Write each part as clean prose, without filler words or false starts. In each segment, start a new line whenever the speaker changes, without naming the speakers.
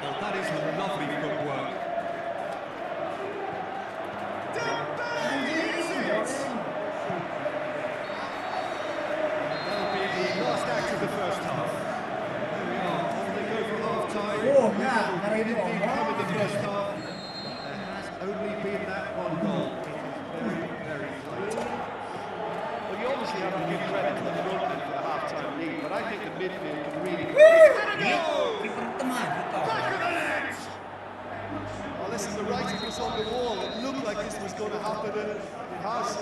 Well, that is lovely footwork. That'll be the last act of the first half. There we are. Off they go for half-time. We didn't even come in the first half. There has only been that one goal. Very, very tight.
Well, you obviously have to give credit to the frontman for the half-time lead, but I think the midfield can really...
Back of the net!
Oh, listen, the writing was on the wall. It looked like this was going to happen, and it has.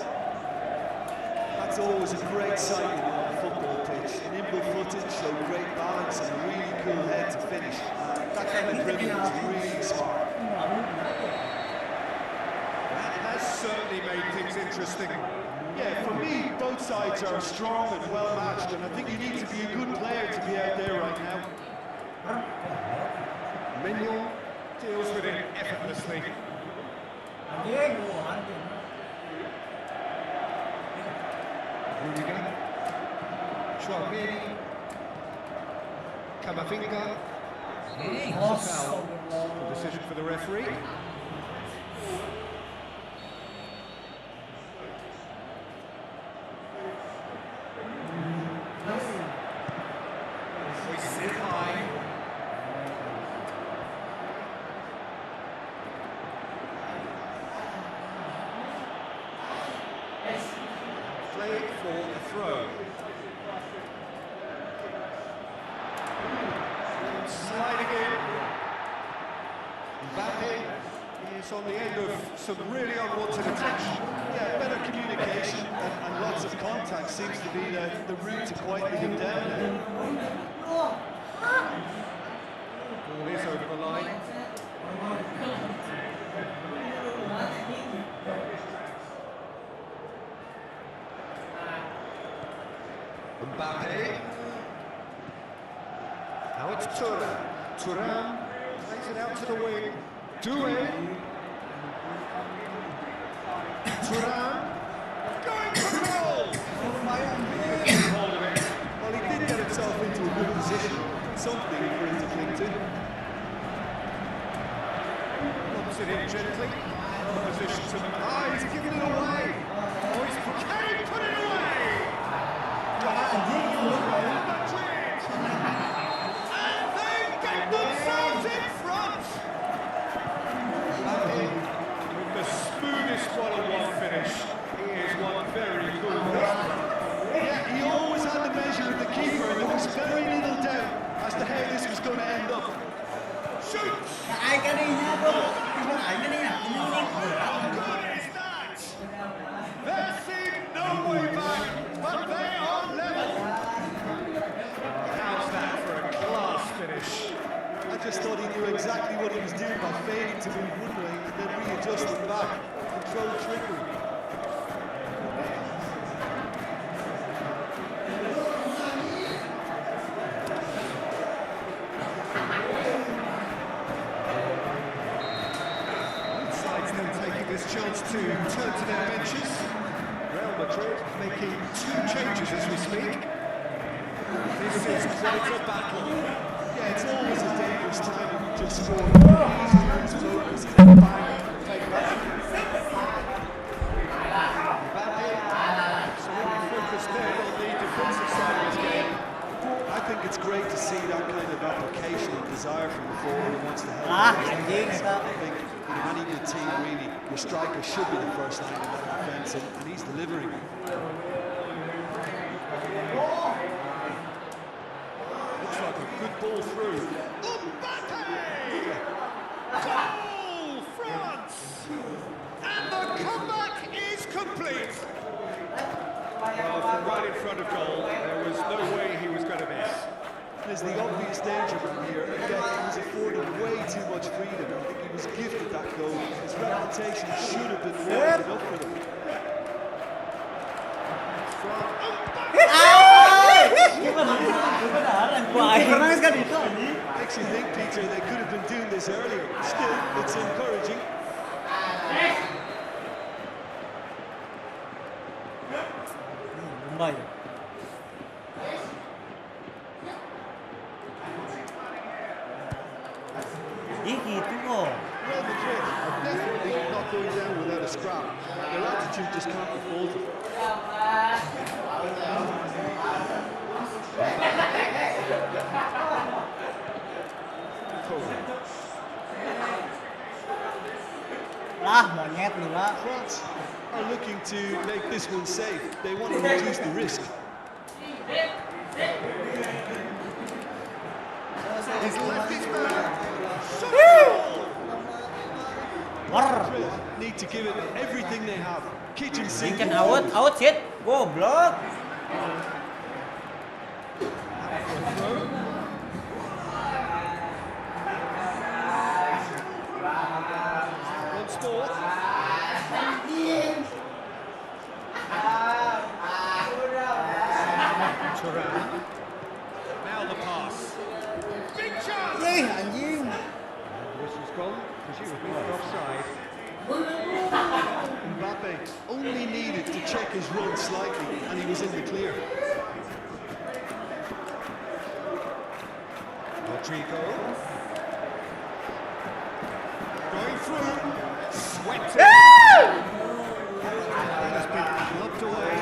That's always a great sight on a football pitch. Nimble-footed, showed great balance, and a really cool head to finish. That kind of dribbling is really smart.
That has certainly made things interesting.
Yeah, for me, both sides are strong and well matched, and I think you need to be a good player to be out there right now.
Mignon deals with it effortlessly. Rudiger, Chouameni, Camavinga. Foul. The decision for the referee. We sit high. Flag for the throw. Sliding in. Mbappe is on the end of some really unwanted attention.
Yeah, better communication and lots of contact seems to be the route to quieting him down there.
Ball is over the line. Mbappe. Now it's Thuram. Thuram plays it out to the wing. Doué. Thuram. Going for goal! Hold of it.
Well, he did get himself into a good position. Something for him to cling to.
Lobs it in gently. Position to he's giving it away. Oh, he's can he put it away? Madrid! And they get themselves in front! Mbappe with the smoothest one-on-one finish. He is one very cool customer.
Yeah, he always had the measure of the keeper, and there was very little doubt as to how this was going to end up.
Shoots!
Ai cái đi nha bro. Ai cái đi nha.
How good is that? There seemed no way back, but they are level. How's that for a class finish?
I just thought he knew exactly what he was doing by failing to move one way and then readjusting back. Controlled trickery.
Both sides then taking this chance to turn to their benches. Real Madrid making 2 changes as we speak. This is quite a battle.
Yeah, it's always a dangerous time when you just score. Easy lose focus and then bang, take back.
Mbappe, absolutely focused there on the defensive side of his game.
I think it's great to see that kind of application and desire from the forward who wants to help.
Ah,
the
indeed,
defense.
yeah.
I think in any good team, really, your striker should be the first line of that defence, and he's delivering.
Looks like a good ball through. Mbappe! Goal, France! And the comeback is complete. Well, from right in front of goal, there was no way he was going to miss.
There's the obvious danger from here. Again, he was afforded way too much freedom. I think he was gifted that goal. His reputation should have been more enough for them. Makes you think, Peter, they could have been doing this earlier. Still, it's encouraging.
Iya gitu kok.
Real Madrid are definitely not going down without a scrap. Their attitude just can't be faulted.
Lah monyet lu lah.
France are looking to make this one safe. They want to reduce the risk.
He's left his man.
Need to give it everything they have. Kitchen sink.
Kan out shit. Goblok.
Once more.
Turan. Now the pass. Big chance.
Ih anjing.
This was gone because he was moved offside.
Mbappe only needed to check his run slightly and he was in the clear.
Rodrigo. Going through. Sweating. That has been locked away.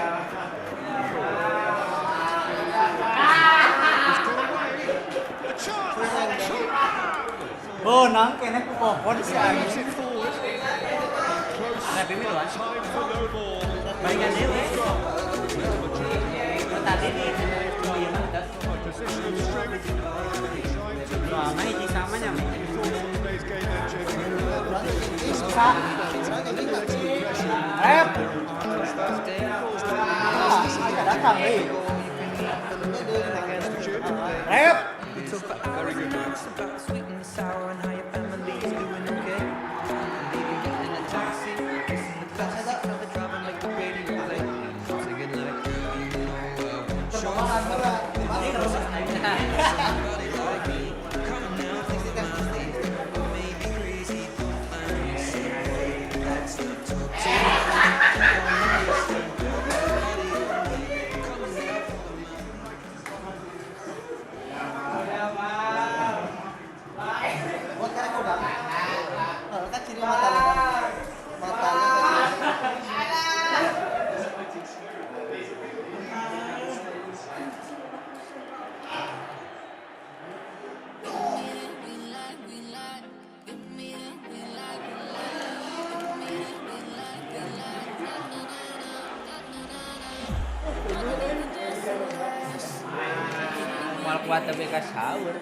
He's got away. A chance.
Oh nang kene ku pohon si
Moves
anjing.
it forward. Close.
Tapi ini loh.
Time for no more.
Bayangan dewe. Tadi nih. Oh iya mah udah.
Position of strength.
Lama hiji sama nya.
Today's game engine.
Rep. Datang nih. Rep.
Very good man.
Mal kuat tapi ka shower.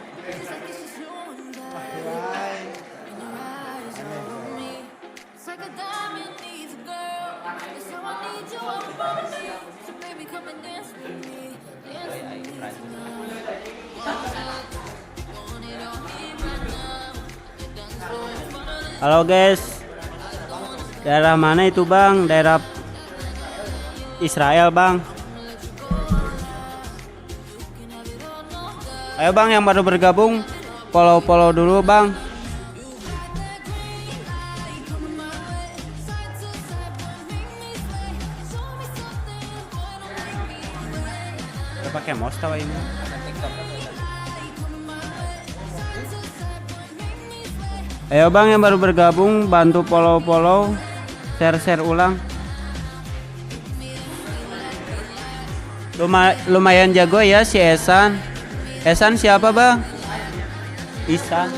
Halo guys, daerah mana itu bang? Daerah Israel bang. Ayo bang yang baru bergabung, follow dulu bang. Udah pakai mouse tahu ini. Ayo bang yang baru bergabung, bantu follow, share ulang. Lumayan jago ya si Esan. Esan siapa bang? Isan.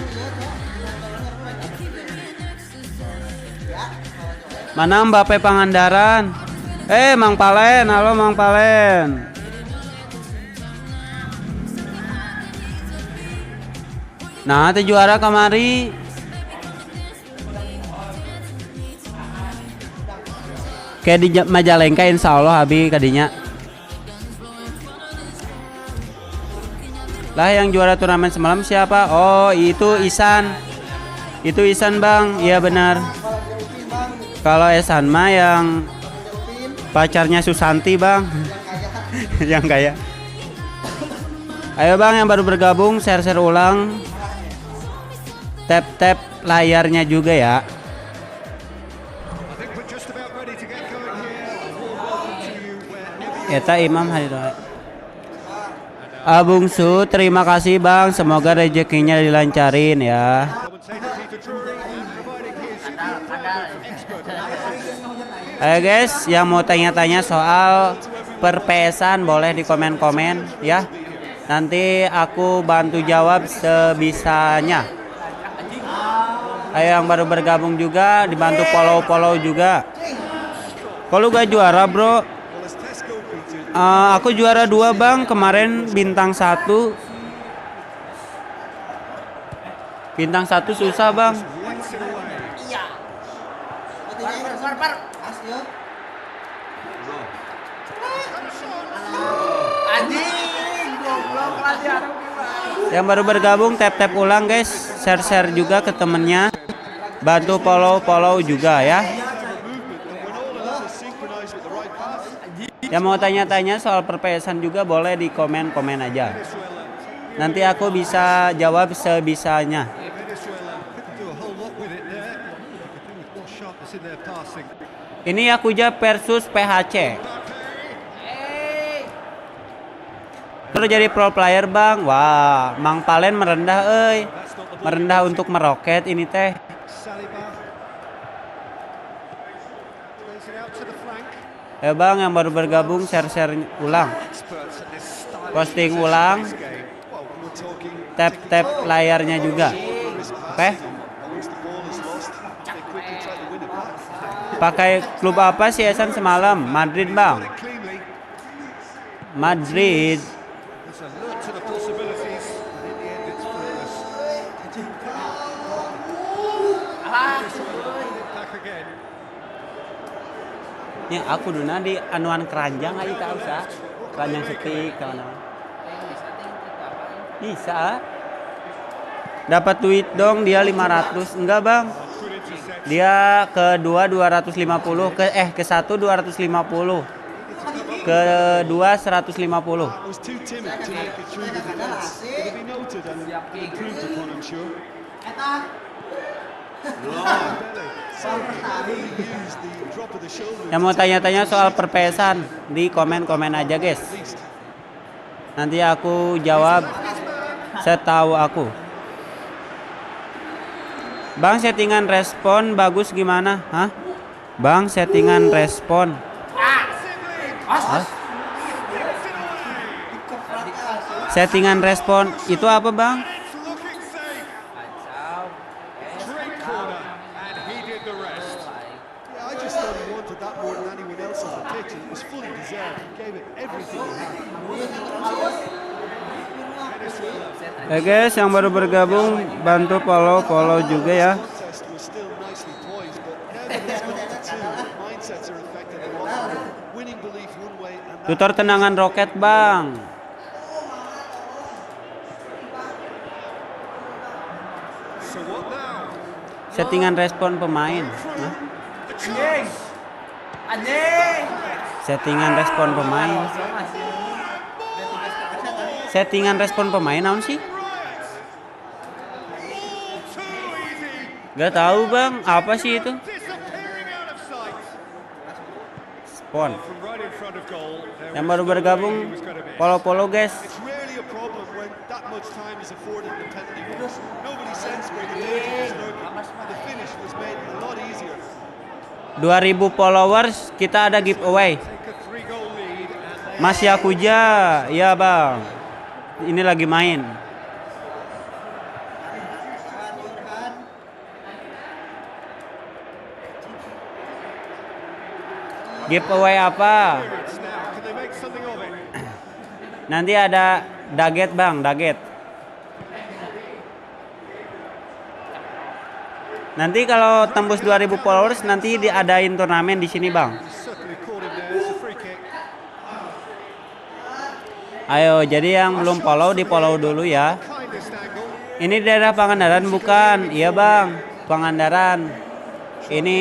Mana Mbappe Pangandaran? Mang Palen, halo Mang Palen. Nah, teh juara kamari. Kayak di Majalengka insya Allah Abi kadinya. Lah yang juara turnamen semalam siapa? Oh itu Isan. Itu Isan bang, iya benar. Kalau Esan mah yang pacarnya Susanti bang. Yang kaya. Ayo bang yang baru bergabung share ulang. Tap layarnya juga ya. Eta Imam Hadiroh. Abungsu, terima kasih bang. Semoga rezekinya dilancarin ya. Ayo guys, yang mau tanya-tanya soal perpesan boleh di komen-komen ya. Nanti aku bantu jawab sebisanya. Ayo yang baru bergabung juga dibantu follow juga. Kalau gak juara bro, aku juara 2 bang, kemarin bintang 1. Bintang 1 susah bang. Yang baru bergabung tap ulang guys, share juga ke temennya, bantu follow juga ya. Yang mau tanya-tanya soal perpesan juga boleh di komen aja. Nanti aku bisa jawab sebisanya. Ini Yakuza versus PHC. Terus jadi pro player bang. Wah, Mang Palen merendah merendah untuk meroket ini teh. Ya bang, yang baru bergabung share ulang, posting ulang, tap layarnya juga. Oke. Pakai klub apa sih Esan semalam? Madrid bang. Madrid. Ya aku duna di anuan keranjang aja tak usah. Keranjang setik kana. Bisa. Dapat duit dong dia 500. Enggak, Bang. Dia kedua 250, ke satu 250. Kedua 150. Yang mau tanya-tanya soal perpesan di komen aja guys. Nanti aku jawab setahu aku. Bang, settingan respon bagus gimana? Hah? Bang, settingan respon. Hah? Settingan respon itu apa bang? Ya guys, yang baru bergabung bantu follow juga ya. Tutor tendangan roket bang. Settingan respon pemain. Hah? Settingan respon pemain. Settingan respon pemain naon sih? Gak tahu bang, apa sih itu? Spon. Yang baru bergabung follow guys. 2000 followers kita ada giveaway. Mas Yakuza, ya bang. Ini lagi main. Giveaway apa? Nanti ada daget bang, daget. Nanti kalau tembus 2000 followers nanti diadain turnamen di sini bang. Ayo, jadi yang belum follow di follow dulu ya. Ini daerah Pangandaran bukan? Iya bang, Pangandaran. Ini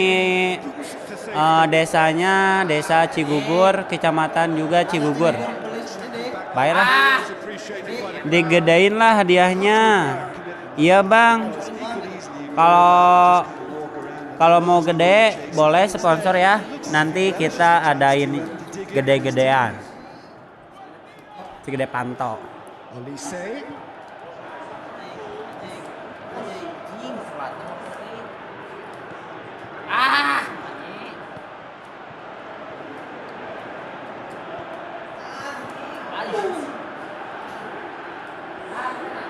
desanya Desa Cigugur, kecamatan juga Cigugur. Baiklah, digedein lah hadiahnya. Iya bang. Kalau mau gede boleh sponsor ya. Nanti kita adain gede-gedean. Segede panto.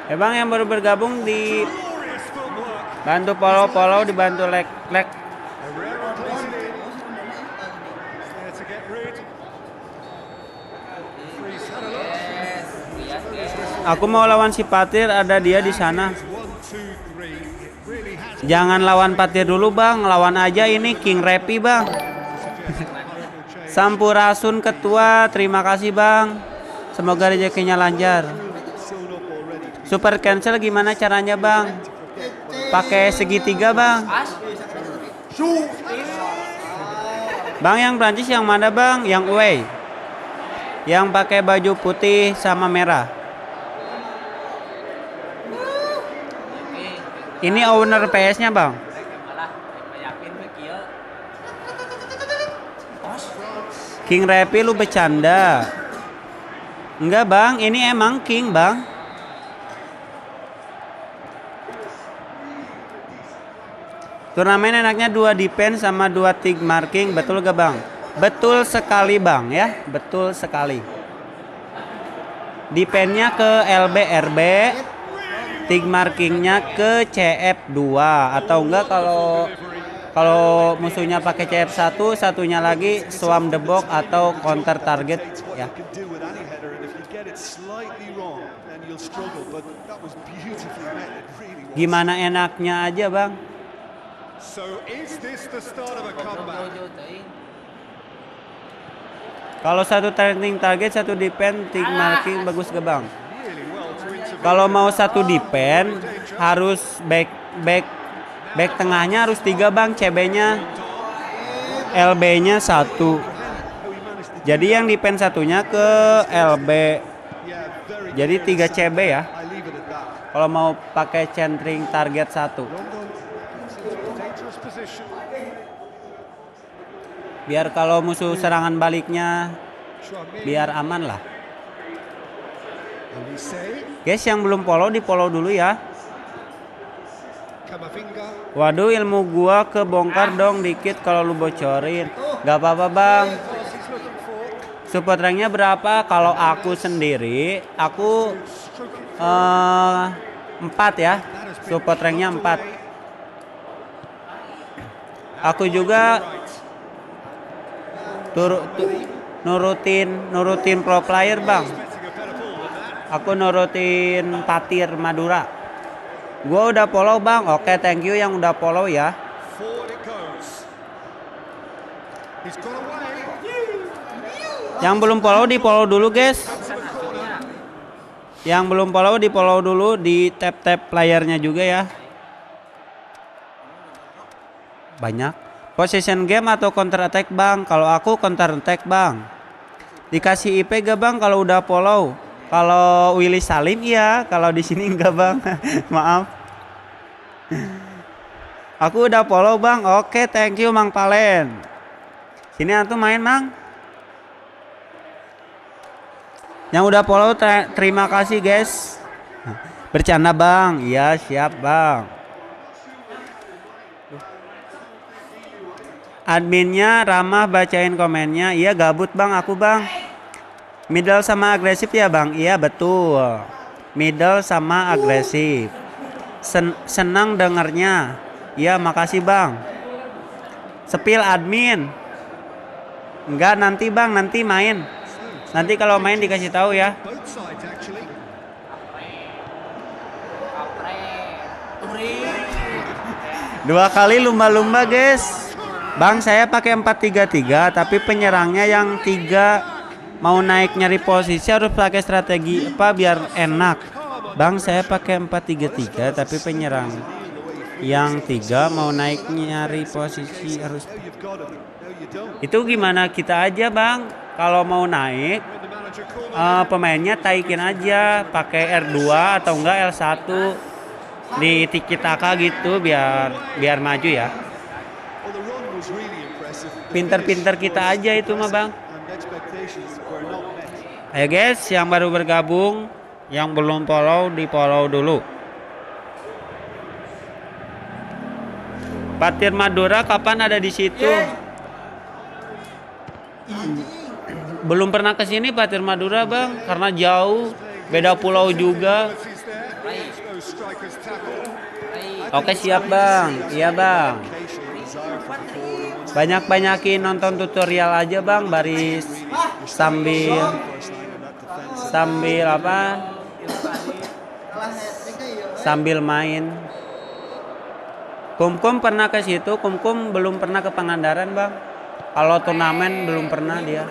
Bang yang baru bergabung di
Glorious footwork.
bantu follow, dibantu like.
Herrera plays it in. There to get rid. Referee's had a look.
Aku mau lawan si Patir, ada dia di sana.
1, 2, 3. It really has
Jangan lawan Patir dulu bang, lawan aja ini King Repi bang. Sampurasun ketua, terima kasih bang. Semoga rezekinya lancar. Super cancel gimana caranya bang? Pakai segitiga bang. Bang yang Prancis yang mana bang? Yang away. Yang pakai baju putih sama merah. Ini owner PS-nya bang. King Repi lu bercanda. Enggak bang, ini emang King bang. Turnamen enaknya 2 defense sama 2 tig marking, betul gak bang? Betul sekali bang ya, betul sekali. Defense-nya ke LBRB, tig markingnya ke CF2 atau enggak kalau musuhnya pakai CF1, satunya lagi swarm the box atau counter target ya. Gimana enaknya aja bang.
So is this the start of a comeback?
Kalau satu targeting target, satu defense, tig marking bagus gak bang?
Really well to intervene.
Kalau mau satu defense harus back tengahnya harus 3 bang, CB-nya, LB-nya 1. Jadi yang defense satunya ke LB. Jadi 3 CB ya. Kalau mau pakai centering target 1.
Dangerous position.
Biar kalau musuh serangan baliknya biar aman lah. Guys yang belum follow di follow dulu ya.
Kamavinga.
Waduh ilmu gua kebongkar dong dikit kalau lu bocorin. Gak apa-apa bang. Support ranknya berapa? Kalau aku sendiri aku 4 ya. Support ranknya 4. Aku juga nurutin pro player bang. Aku nurutin Patir Madura. Gua udah follow bang. Oke, thank you yang udah follow ya. Yang belum follow di follow dulu guys. Yang belum follow di follow dulu, di tap playernya juga ya. Banyak. Possession game atau counter attack bang? Kalau aku counter attack bang. Dikasih IP gak bang kalau udah follow? Kalau Willy Salim iya, kalau di sini enggak bang. Maaf. Aku udah follow bang. Oke, thank you Mang Palen. Sini antum main mang. Yang udah follow terima kasih guys. Bercanda bang. Iya siap bang. Adminnya ramah bacain komennya. Iya gabut bang aku bang. Middle sama agresif ya bang. Iya betul. Middle sama agresif. Senang dengernya. Iya makasih bang. Sepil admin. Enggak nanti bang, nanti main. Nanti kalau main dikasih tahu ya. Dua kali lumba-lumba guys. Bang saya pakai 4-3-3 tapi penyerangnya yang 3 mau naik nyari posisi harus pakai strategi apa biar enak. Bang saya pakai 4-3-3 tapi penyerang yang 3 mau naik nyari posisi harus. Itu gimana kita aja bang. Kalau mau naik pemainnya taikin aja pakai R2 atau enggak L1 di tiki taka gitu biar maju ya. Pinter-pinter kita aja itu mah bang. Ayo guys yang baru bergabung, yang belum follow di follow dulu. Patir Madura kapan ada di situ? Belum pernah kesini Patir Madura bang, karena jauh, beda pulau juga. Oke siap bang, iya bang. Banyak-banyakin nonton tutorial aja bang, baris sambil apa? Sambil main. Kumkum pernah ke situ, Kumkum belum pernah ke Pangandaran bang. Kalau turnamen belum pernah dia.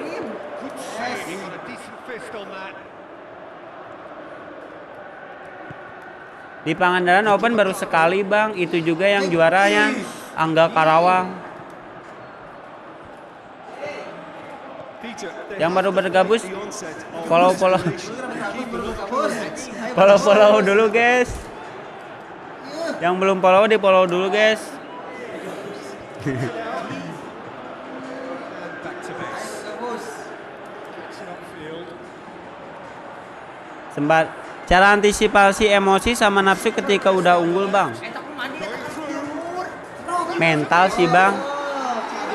Di Pangandaran Open baru sekali bang, itu juga yang juaranya Angga Karawang. Yang baru bergabung follow dulu guys. Yang belum follow di follow dulu guys. Sempat cara antisipasi emosi sama nafsu ketika udah unggul bang. Mental sih bang.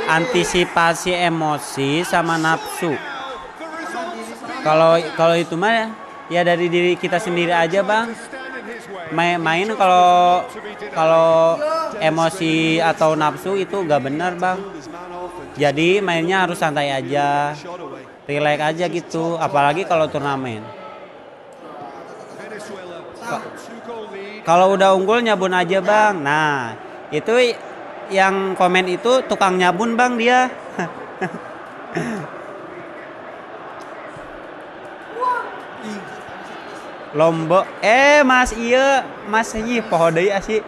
Antisipasi emosi sama nafsu. Kalau itu mah ya dari diri kita sendiri aja bang. Main kalau emosi atau nafsu itu gak benar bang. Jadi mainnya harus santai aja, relax aja gitu. Apalagi kalau turnamen. Kalau udah unggul nyabun aja bang. Nah itu yang komen itu tukang nyabun bang dia. Lombok mas iya poho deui asih.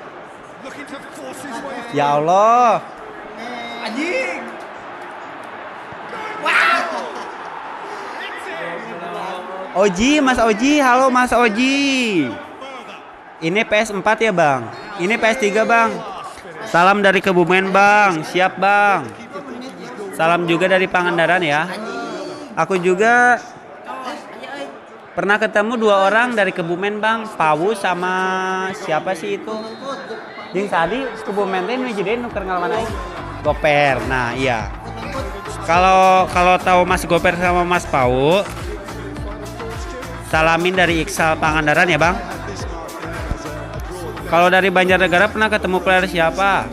Ya Allah
Anjing.
Oji, Mas Oji, halo Mas Oji. Ini PS4 ya bang. Ini PS3 bang. Salam dari Kebumen bang. Siap bang. Salam juga dari Pangandaran ya. Aku juga pernah ketemu 2 orang dari Kebumen bang. Pawu sama siapa sih itu? Yang tadi Kebumen teh nu jadi nuker ngalaman aing. Goper. Nah iya. Kalau tahu Mas Goper sama Mas Pawu, salamin dari Iksal Pangandaran ya bang. Kalau dari Banjarnegara pernah ketemu player siapa?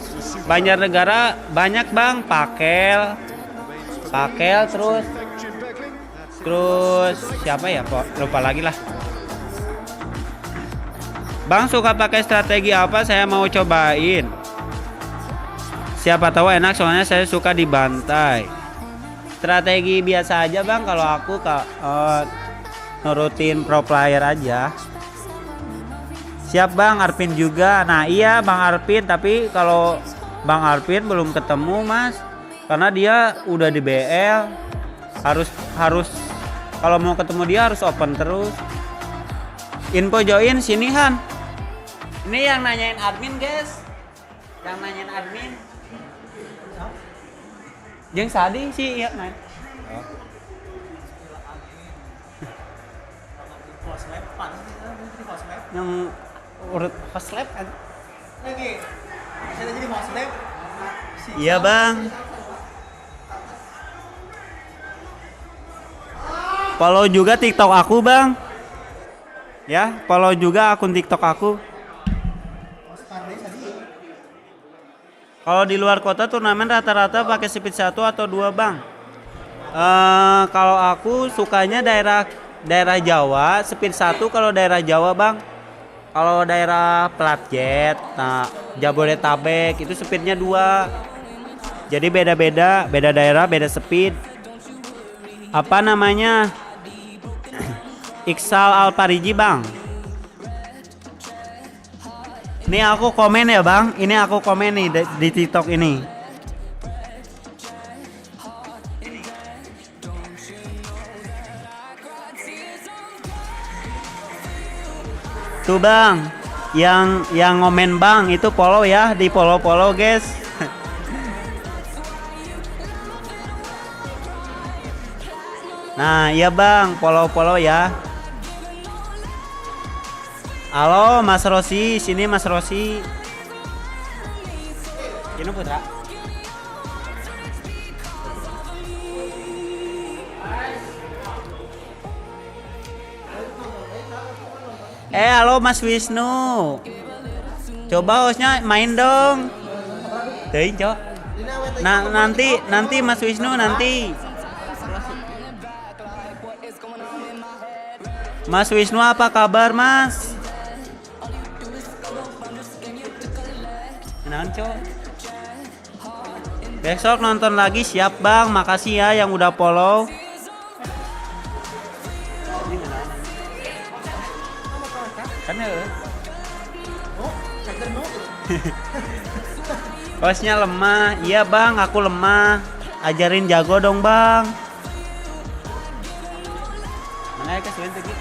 Banjarnegara banyak bang, Pakel terus siapa ya? Lupa lagi lah. Bang suka pakai strategi apa? Saya mau cobain. Siapa tahu enak soalnya saya suka dibantai. Strategi biasa aja bang. Kalau aku nurutin pro player aja. Siap bang, Arvin juga. Nah iya bang Arvin, tapi kalau bang Arvin belum ketemu mas, karena dia udah di BL. Harus kalau mau ketemu dia harus open terus. Info join sini Han. Ini yang nanyain admin guys. Yang nanyain admin. Jeung Sadi sih iya main. Oh. Yang urut host lab kan?
Lagi. Saya jadi host lab.
Iya bang. Follow juga TikTok aku bang. Ya, follow juga akun TikTok aku. Kalau di luar kota turnamen rata-rata pakai speed 1 atau 2 bang. Kalau aku sukanya daerah Jawa speed 1 kalau daerah Jawa bang. Kalau daerah Platjet, nah Jabodetabek itu speednya 2. Jadi beda daerah beda speed. Apa namanya? Iksal Alpariji bang. Ini aku komen ya bang. Ini aku komen nih di TikTok ini. Tuh bang, yang ngomen bang itu follow ya, di follow guys. Nah iya bang, follow ya. Halo Mas Rosi, sini Mas Rosi. Ini Putra. Halo Mas Wisnu. Coba hostnya main dong. Teuing, Cok. Nah, nanti Mas Wisnu nanti. Mas Wisnu apa kabar, Mas? Kenalan, Cok. Besok nonton lagi siap, Bang. Makasih ya yang udah follow. Kan ya. Hostnya lemah. Iya, Bang, aku lemah. Ajarin jago dong, Bang. Mana ya kesulitan tadi?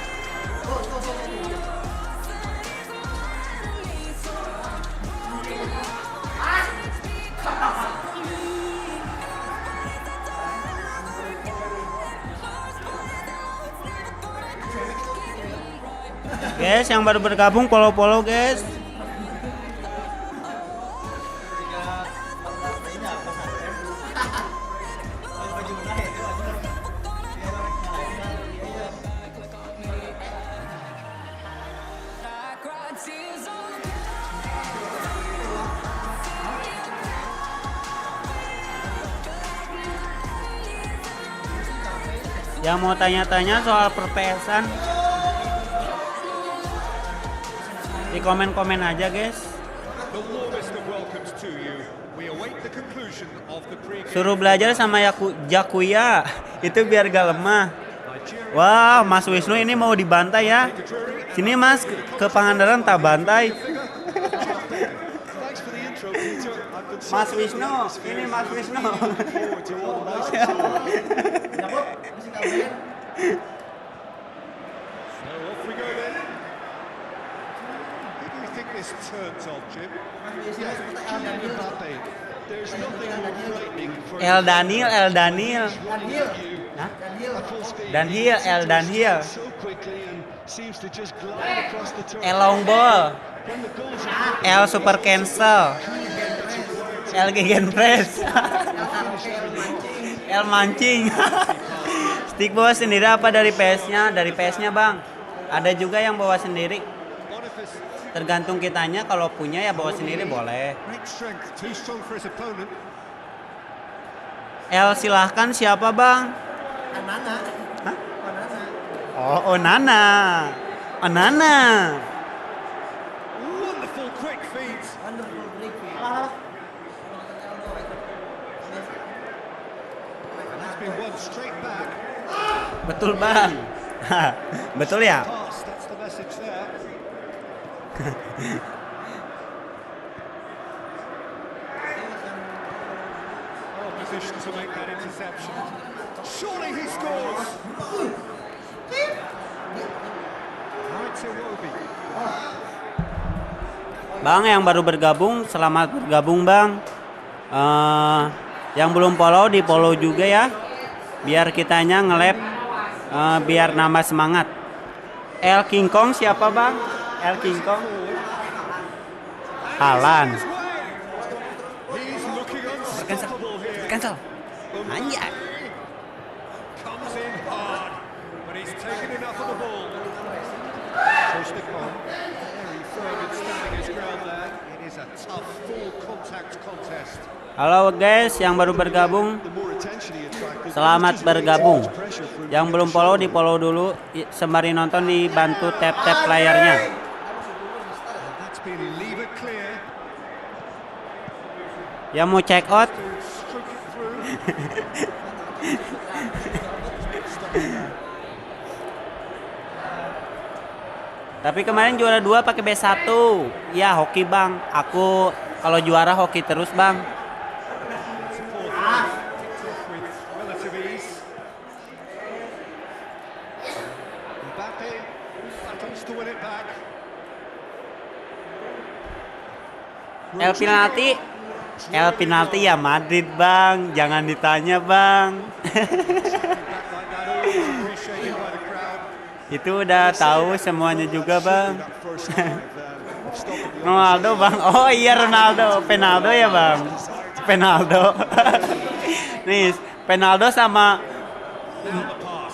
Guys, yang baru bergabung follow guys. Yang mau tanya-tanya soal perpesan di komen-komen aja, guys. Suruh belajar sama Jakuya itu biar gak lemah. Wah, Mas Wisnu ini mau dibantai ya. Sini Mas, ke Pangandaran tak bantai. Mas Wisnu, ini Mas Wisnu.
This turns on, Jim. There's nothing more frightening for
El Daniel. Nah? Daniel. El long ball. El super cancel. El gegen press. El mancing. Stick bawa sendiri apa dari PS-nya? Dari PS-nya, Bang. Ada juga yang bawa sendiri. Tergantung kitanya, kalau punya ya bawa sendiri boleh. El silahkan siapa, Bang?
Anana.
Hah? Oh, Onana.
wonderful quick feet.
Wonderful break.
That's been one straight back.
Betul, Bang. Betul ya?
Pass, that's the message there. Position to make that interception. Surely he scores.
Bang yang baru bergabung, selamat bergabung, Bang. Yang belum follow di follow juga ya, biar kitanya nge-lab, biar nambah semangat. El King Kong siapa, Bang? El King Kong. Halan. Cancel. Anjay.
Comes in hard, but he's taken enough of the ball. Pushed it on. Very firm in standing his ground there. It is a tough full contact contest.
Halo guys, yang baru bergabung, selamat bergabung. Yang belum follow di follow dulu, sembari nonton dibantu tap layarnya.
That's been lever clear.
Yang mau check out, tapi kemarin juara 2 pakai B1. Ya hoki, Bang. Aku kalau juara hoki terus, Bang.
With relative ease. Mbappe battles to win it back.
El penalti ya Madrid, Bang. Jangan ditanya, Bang. Itu udah tahu semuanya juga, Bang. Ronaldo, Bang. Oh iya, Ronaldo. Penaldo ya, Bang. Penaldo. Nih, Penaldo sama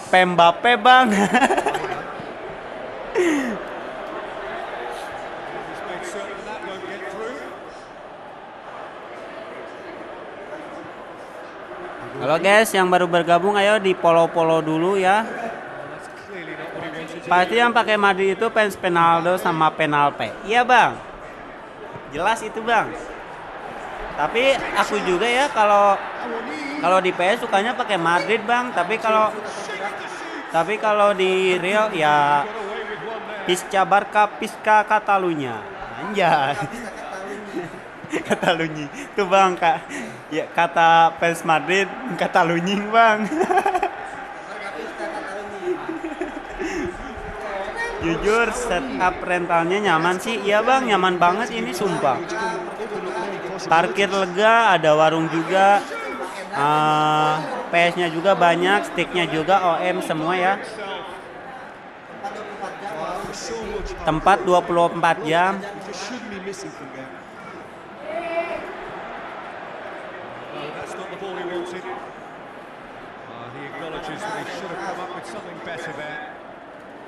Mbappe, Bang. Halo guys, yang baru bergabung ayo di follow dulu ya.
That's clearly not what he wanted to
Pasti yang pakai Madrid itu fans Penaldo sama Penalpe. Iya bang, jelas itu bang. Tapi aku juga ya kalau di PS sukanya pakai Madrid bang. Tapi kalau di Real ya Pisca Barca, Pisca Catalunya. Anjay. Catalunya. Itu bang kak. Ya kata fans Madrid Catalunya bang. Jujur setup rentalnya nyaman sih. Iya bang, nyaman banget ini sumpah. Parkir lega, ada warung juga. PS-nya juga banyak, sticknya juga OM semua ya. Tempat 24 jam.
That's not the ball he wanted. He acknowledges that he should have come up with something better there.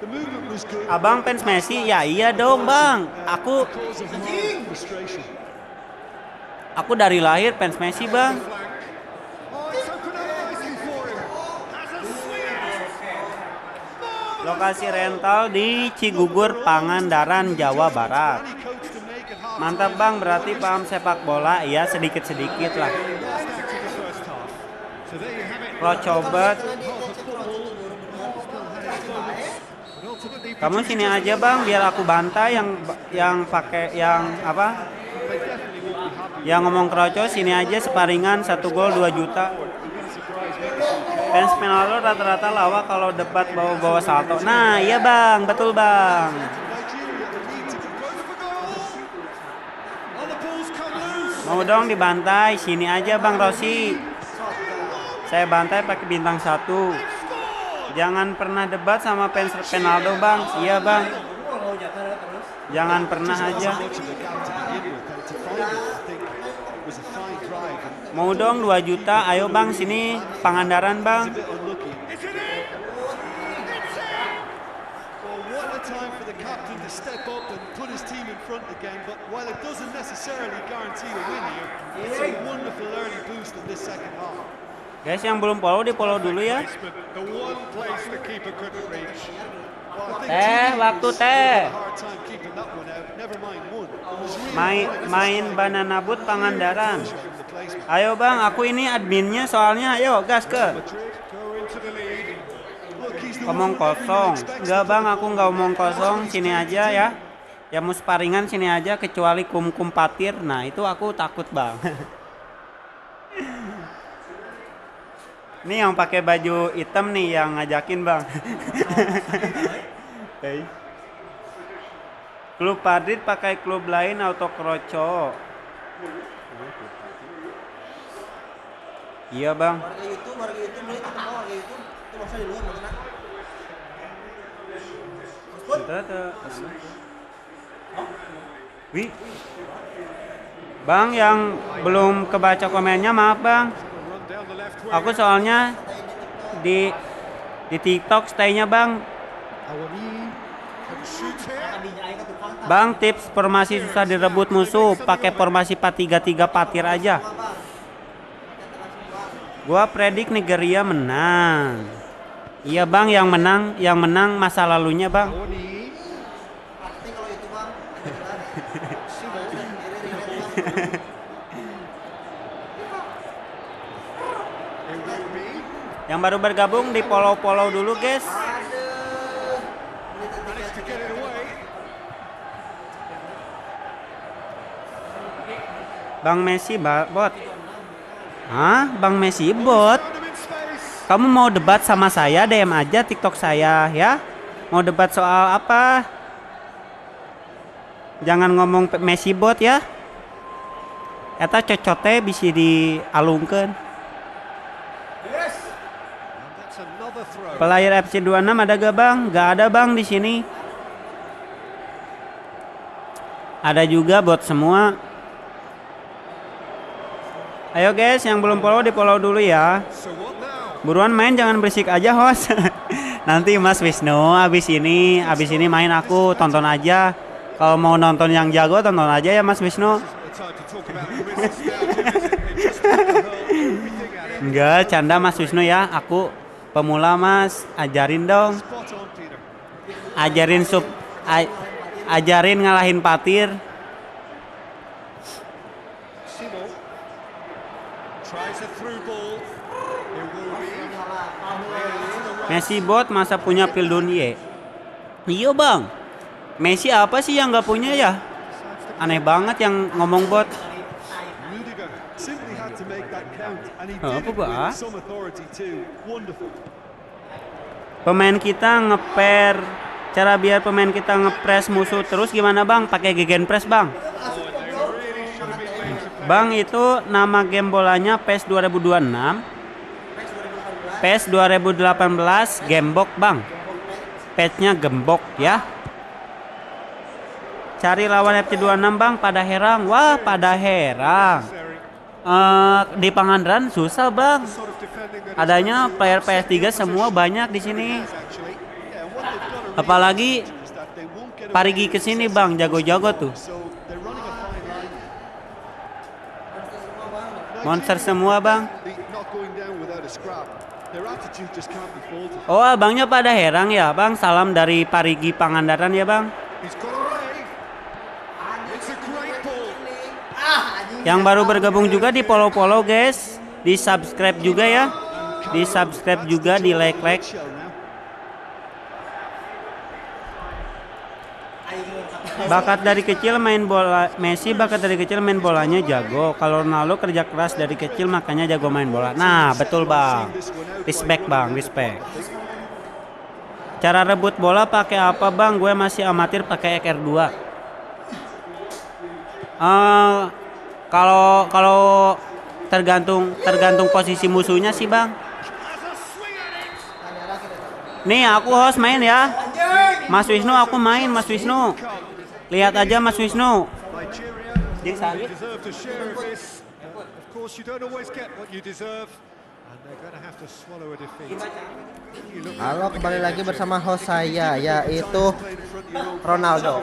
The movement was good.
Abang fans Messi? Ya iya dong bang.
Cause of mild frustration.
Aku dari lahir fans Messi bang.
Oh, it's opened up nicely for him. Has a swing.
Lokasi rental di Cigugur, Pangandaran, Jawa Barat.
Any coach to make it half.
Mantap bang, berarti paham sepak bola? Iya sedikit-sedikit lah.
Back to the first half. So there you have it.
Rocobet.
But ultimately,
Kamu sini aja bang, biar aku bantai yang pakai yang apa? Yang ngomong kroco sini aja separingan 1 gol 2 juta. Fans Penaldo rata-rata lawak kalau debat bawa-bawa salto. Nah iya bang, betul bang. Mau dong dibantai, sini aja bang Rossi. Saya bantai pakai bintang 1. Jangan pernah debat sama fans Penaldo bang. Iya bang. Jangan pernah aja. Mau dong 2 juta, ayo bang sini Pangandaran bang.
Well, what a time for the captain to step up and put his team in front again. But while it doesn't necessarily guarantee a win here, it's a wonderful early boost in this second half.
Guys yang belum follow di follow dulu ya.
the one place the keeper couldn't reach.
Well, I think
Teh, waktu teh.
a hard time keeping that one out. Never mind one. It was really
Main banana boot Pangandaran.
from the placement.
Ayo bang, aku ini adminnya soalnya. Ayo gas ke.
Madrid go into the lead.
Look, he's the
Omong
one everyone
kosong.
expects
Enggak
to
bang,
do.
aku nggak omong kosong. Sini aja ya. Ya mau sparingan sini aja kecuali kum patir. Nah itu aku takut bang. Ini yang pakai baju hitam nih yang ngajakin bang. Hey. Klub Madrid pakai klub lain auto kroco. Iya bang.
Warga YouTube beli itu kenapa warga YouTube? Itu maksudnya di luar maksudnya.
Wih. Bang yang belum kebaca komennya maaf bang.
Run down the left wing.
Aku soalnya di TikTok stay-nya bang.
Awani can shoot here.
Bang tips formasi susah direbut musuh, pakai formasi 4-3-3 patir aja. Gua predik Nigeria menang. Iya bang, yang menang masa lalunya bang.
Awani.
Pasti kalau itu bang.
It will be.
Yang baru bergabung di follow dulu guys.
Managed to get it away.
Bang Messi bot. Hah? Bang Messi bot?
Found him in space.
Kamu mau debat sama saya, DM aja TikTok saya ya. Mau debat soal apa? Jangan ngomong Messi bot ya. Eta cocote bisa dialungkeun.
And that's another throw.
Player FC 26 ada gak bang? Gak ada bang di sini. Ada juga bot semua. Ayo guys, yang belum follow di follow dulu ya.
So what now?
Buruan main, jangan berisik aja host. Nanti Mas Wisnu abis ini main aku tonton aja. Kalau mau nonton yang jago tonton aja ya Mas Wisnu.
The time to talk about the risks now, Jim, isn't it? Just to hurl everything at him.
Enggak, canda Mas Wisnu ya. Aku pemula Mas, ajarin dong.
Spot on, Peter.
Ajarin ngalahin patir.
Simo tries a through ball. It will be
Messi bot masa punya pil dunia. Iya bang. Messi apa sih yang nggak punya ya? Aneh banget yang ngomong bot.
Rudiger simply had to make that count, and he
Oh,
did
apa,
it with
Pak?
some authority too. Wonderful.
Pemain kita ngeper. Cara biar pemain kita ngepres musuh terus gimana bang? Pakai gegenpress bang. Bang itu nama game bolanya PES 2026. PES 2018 Gembok bang. Patchnya gembok ya. Cari lawan FC26 bang pada herang. Wah pada herang. Di Pangandaran susah bang. Adanya player PS3 semua banyak di sini. Apalagi Parigi kesini bang, jago-jago tuh. Monster semua bang. Oh abangnya pada herang ya bang. Salam dari Parigi Pangandaran ya bang. Yang baru bergabung juga di follow-follow guys. Di subscribe juga ya. Di subscribe juga, di like. Bakat dari kecil main bola. Messi bakat dari kecil main bolanya jago. Kalau Ronaldo kerja keras dari kecil makanya jago main bola. Nah betul bang. Respect bang, respect. Cara rebut bola pakai apa bang? Gue masih amatir pakai XR2. Kalau tergantung posisi musuhnya sih bang. Nih aku host main ya. Mas Wisnu aku main Mas Wisnu. Lihat aja Mas Wisnu.
You deserve to share this. Of course, you don't always get what you deserve, and they're going to have to swallow a defeat.
Halo, kembali lagi bersama host saya yaitu Ronaldo.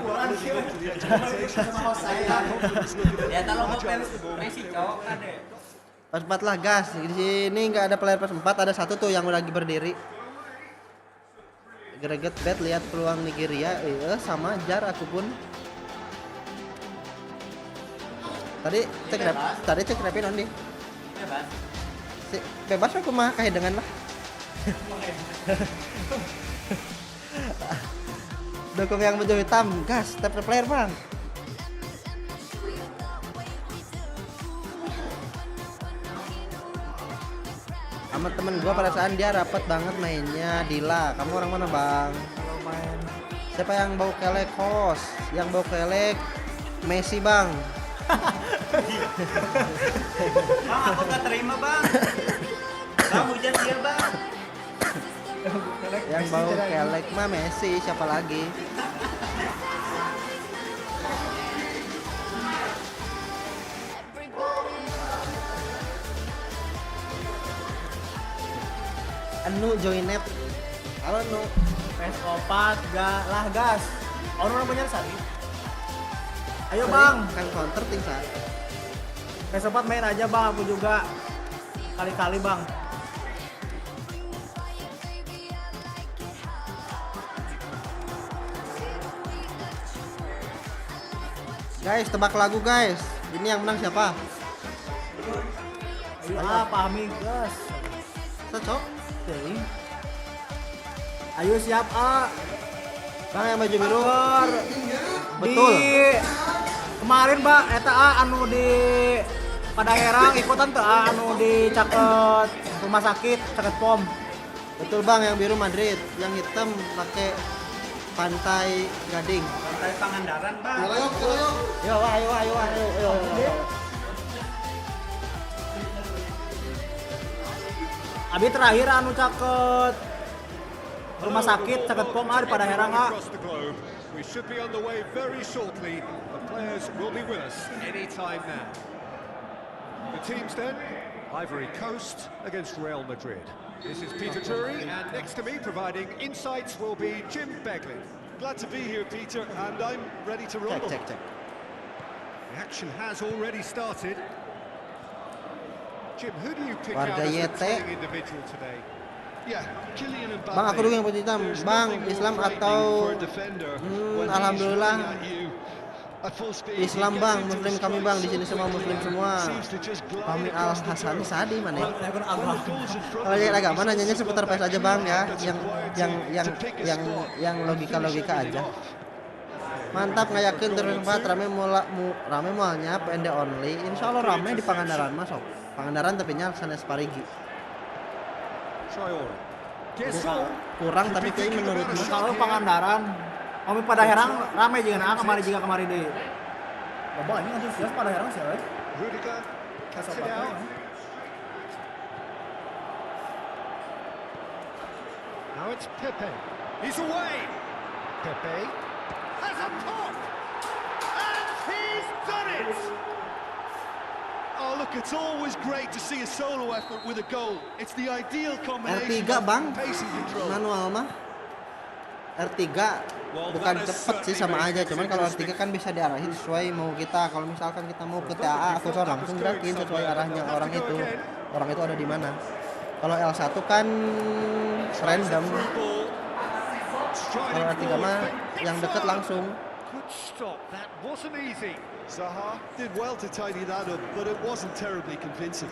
PS4 lah gas. Di sini nggak ada player PS4, ada satu tuh yang lagi berdiri. Greget bet lihat peluang Nigeria, sama jar aku pun. Tadi cek rapin on di. Bebas aku mah kayak dengan lah. Dukung yang baju hitam, gas, tap player bang. Sama temen gua perasaan dia rapet banget mainnya. Dila, kamu orang mana bang? Kalau main. Siapa yang bau kelek host? Yang bau kelek Messi bang.
Bang aku gak terima bang. Bang hujan dia bang.
Yang bau kelek mah Messi, siapa lagi? Anu joinet. Halo Nu.
PS4 gak lah gas. Orang punya sari. Ayo bang.
Kan counter ting sa.
PS4 main aja bang, aku juga. Kali-kali bang.
Guys, tebak lagu guys. Ini yang menang siapa?
Ayo pahami gas.
Cocok.
Oke. Ayo siap A.
Bang yang baju biru.
Betul.
Betul.
Kemarin Mbak eta A anu di pada herang ikutan tuh A anu di caket rumah sakit, caket pom.
Betul bang, yang biru Madrid, yang hitam pakai Pantai Gading.
Pantai Pangandaran bang.
Ayo.
Abi terakhir anu caket rumah sakit, caket pom A pada herang A.
Across the globe, we should be on the way very shortly. The players will be with us any time now. The teams then, Ivory Coast against Real Madrid. This is Peter Turi, and next to me providing insights will be Jim Begley.
Glad to be here, Peter, and I'm ready to roll.
Cek.
The action has already started. Jim, who do you pick
Warga
out as the
YT.
thrilling individual today?
Yeah, Kylian Mbappe.
Bang, aku dulu yang putih hitam.
There's
Bang,
nothing more
Islam
frightening
atau
for a defender when he's
alhamdulillah
running at you at full speed.
Islam
He
bang,
gets into
Muslim
the
kami
strike
bang, di
so
sini semua
quickly
Muslim
and
semua.
seems to just glide
Kami
across
Al
the
Hasani
turf.
Sadi mana ya?
When the goal's in front
Kalau
of
yang
him,
agama
he's
nanyanya
just
seputar
got
PES
that
aja bang ya,
that's
yang
required
yang
to
yang
pick a
yang
spot
yang
and
logika-logika
finish
aja.
everything off.
Mantap ngayakeun terus Pak, rame moalnya PND only. Insya Allah rame di Pangandaran masuk. Pangandaran tapi nya sanes parigi.
Traore. Gasol.
Kurang tapi kayak menurutmu.
Kalau Pangandaran, kami pada herang rame juga nah kemari deh. Bapak ini antusias pada herang sih, euy.
Rudiger cuts it out. Now it's Pepe. He's away. Pepe has a pop. And he's done it.
Oh look, it's always great to see a solo effort with a goal. It's the ideal combination
R3 bang,
of pace and control.
manual mah R3 bukan cepet sih sama aja, cuman kalau R3 kan bisa diarahin sesuai mau kita. Kalau misalkan kita mau ke TAA, aku langsung gerakin sesuai arahnya orang itu ada di mana. Kalau L1 kan random. Kalau R3 mah yang deket langsung.
Good stop. That wasn't easy.
Zaha did well to tidy that up, but it wasn't terribly convincing.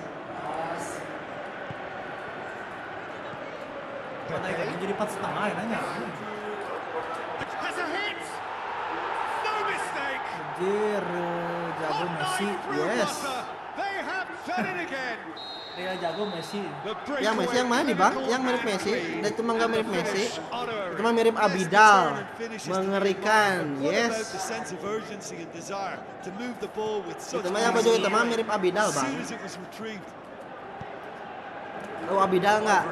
Pepe
Jadi 4,5 ya nanya.
has a hit. No mistake.
Anjir, jago Messi.
Yes.
They have done it again.
Dia jago Messi.
Yang Messi yang mana nih bang? Yang mirip Messi? Dan itu mah nggak mirip Messi. Itu mah mirip Abidal. Mengerikan. Yes. Itu mah yang baju itu mah mirip Abidal bang. Tahu Abidal nggak?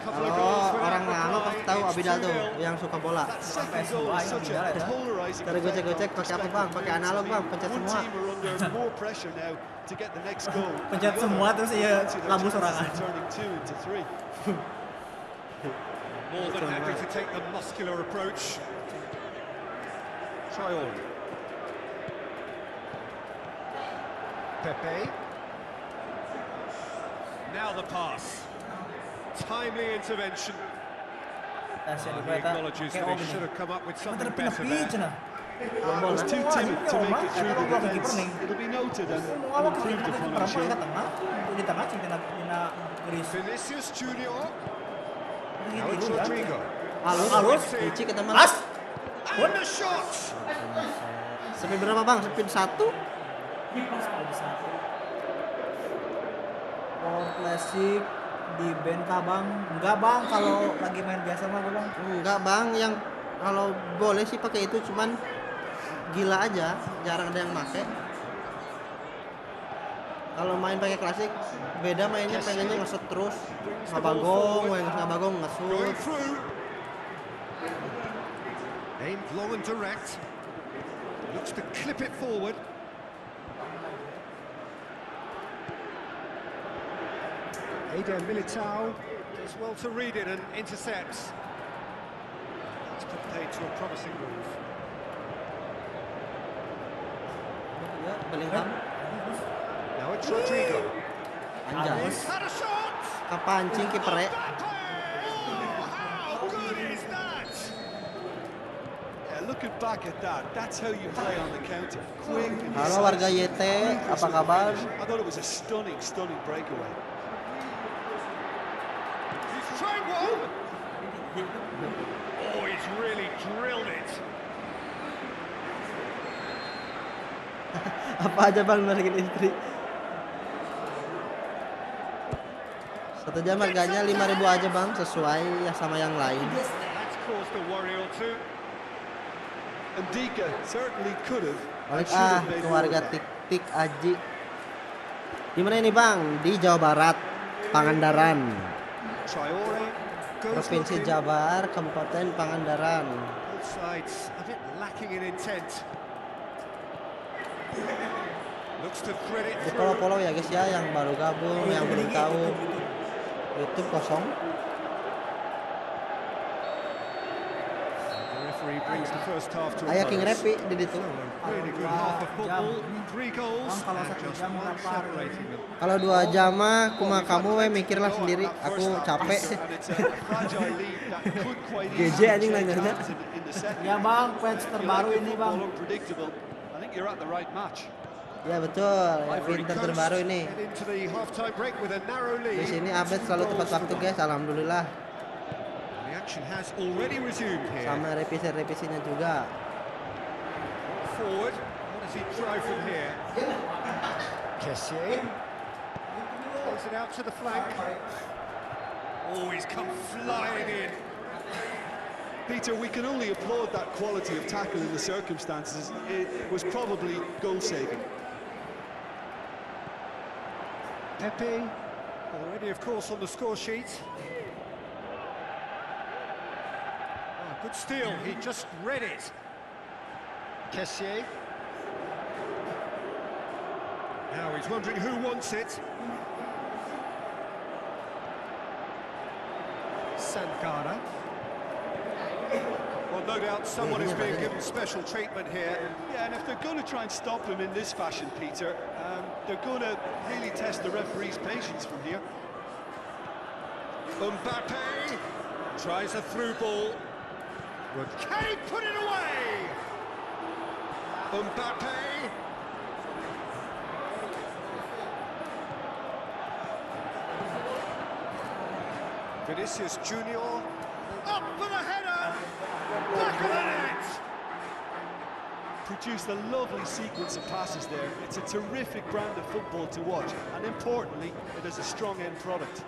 Kalau orang lama pasti tahu Abidal tuh yang suka bola. Tadi gocek-gocek pakai apa bang? Pakai analog bang, pencet semua.
Pencet semua terus ya lampu sorangan.
More than happy to take the muscular approach. Traore. Pepe. Now the pass. Timely intervention. He acknowledges they should have come up with something better there.
Was too timid to make it through the defense. It'll be noted and improved upon, I'm sure.
Di tengah cina Chris.
Vinicius Junior. Now it's Rodrigo.
Halus. Uci kita mah.
As.
And the shot.
Speed berapa bang? Speed 1?
Power classic di benta bang. Enggak bang, kalau lagi main biasa mah bang.
Enggak bang, yang kalau boleh sih pakai itu, cuman gila aja, jarang ada yang pakai. Kalau main pakai klasik beda mainnya, pengennya ngesut terus, ngabagong, ngesut.
Going through. Aimed long and direct. Looks to clip it forward. Eder Militao does well to read it and intercepts. It's played to a promising move.
Ya, Bellingham,
Now it's Rodrigo.
anjay.
He's had a shot.
Kepancing kipernya.
Oh, how good is that?
Yeah, looking back at that, that's how you play on the counter. Quick and
Halo warga YT, apa kabar?
I thought it was a stunning breakaway.
He's trying one. Oh, he's really drilled it.
Apa aja bang balikin istri? 1 jam harganya 5.000 aja bang, sesuai ya sama yang lain.
That's caused a worry or two.
And Dika certainly could have.
Balik keluarga Tik Aji. Di mana ini bang? Di Jawa Barat, Pangandaran,
Traore goes
Provinsi
looking.
Jabar, Kabupaten Pangandaran.
Both sides a bit lacking in intent. Looks to thread it
Di
through.
follow ya guys ya, yang baru gabung, yang belum tahu. YouTube kosong.
The referee referee brings the first half to a
Aya King
close.
Repi di ditu.
Really good half of football, 3 goals,
Bang, kalau
and
1
just
jam
one
berapa?
separating them.
Kalau 2 jam mah kumaha kamu we mikirlah sendiri, aku capek.
And it's a fragile lead that could quite
GG
easily
anjing
change
nanyanya.
hands in the second.
Ya bang, patch
If you
terbaru
like
ini
your
bang.
football unpredictable, I think you're at the right match.
Ya betul, ya, Winter terbaru ini.
Head into the half-time break with a narrow
Di
lead.
sini update selalu tepat waktu guys, alhamdulillah.
The action has already resumed here.
Sama revisi-revisinya juga.
Forward. What does he try from here? Kessier. Pulls it out to the flank. Oh, he's come flying in.
Peter, we can only applaud that quality of tackle in the circumstances. It was probably goal-saving.
Pepe, already of course on the score sheet. Oh, good steal, he just read it. Kessier. Now he's wondering who wants it. Sankara. Well, no doubt someone is being given special treatment here.
Yeah, and if they're going to try and stop him in this fashion, Peter, they're going to really test the referee's patience from here.
Mbappe tries a through ball. Can he put it away? Mbappe. Vinicius Junior. Up for the header. Back of the net.
Produced a lovely sequence of passes there. It's a terrific brand of football to watch, and importantly, it is a strong end product.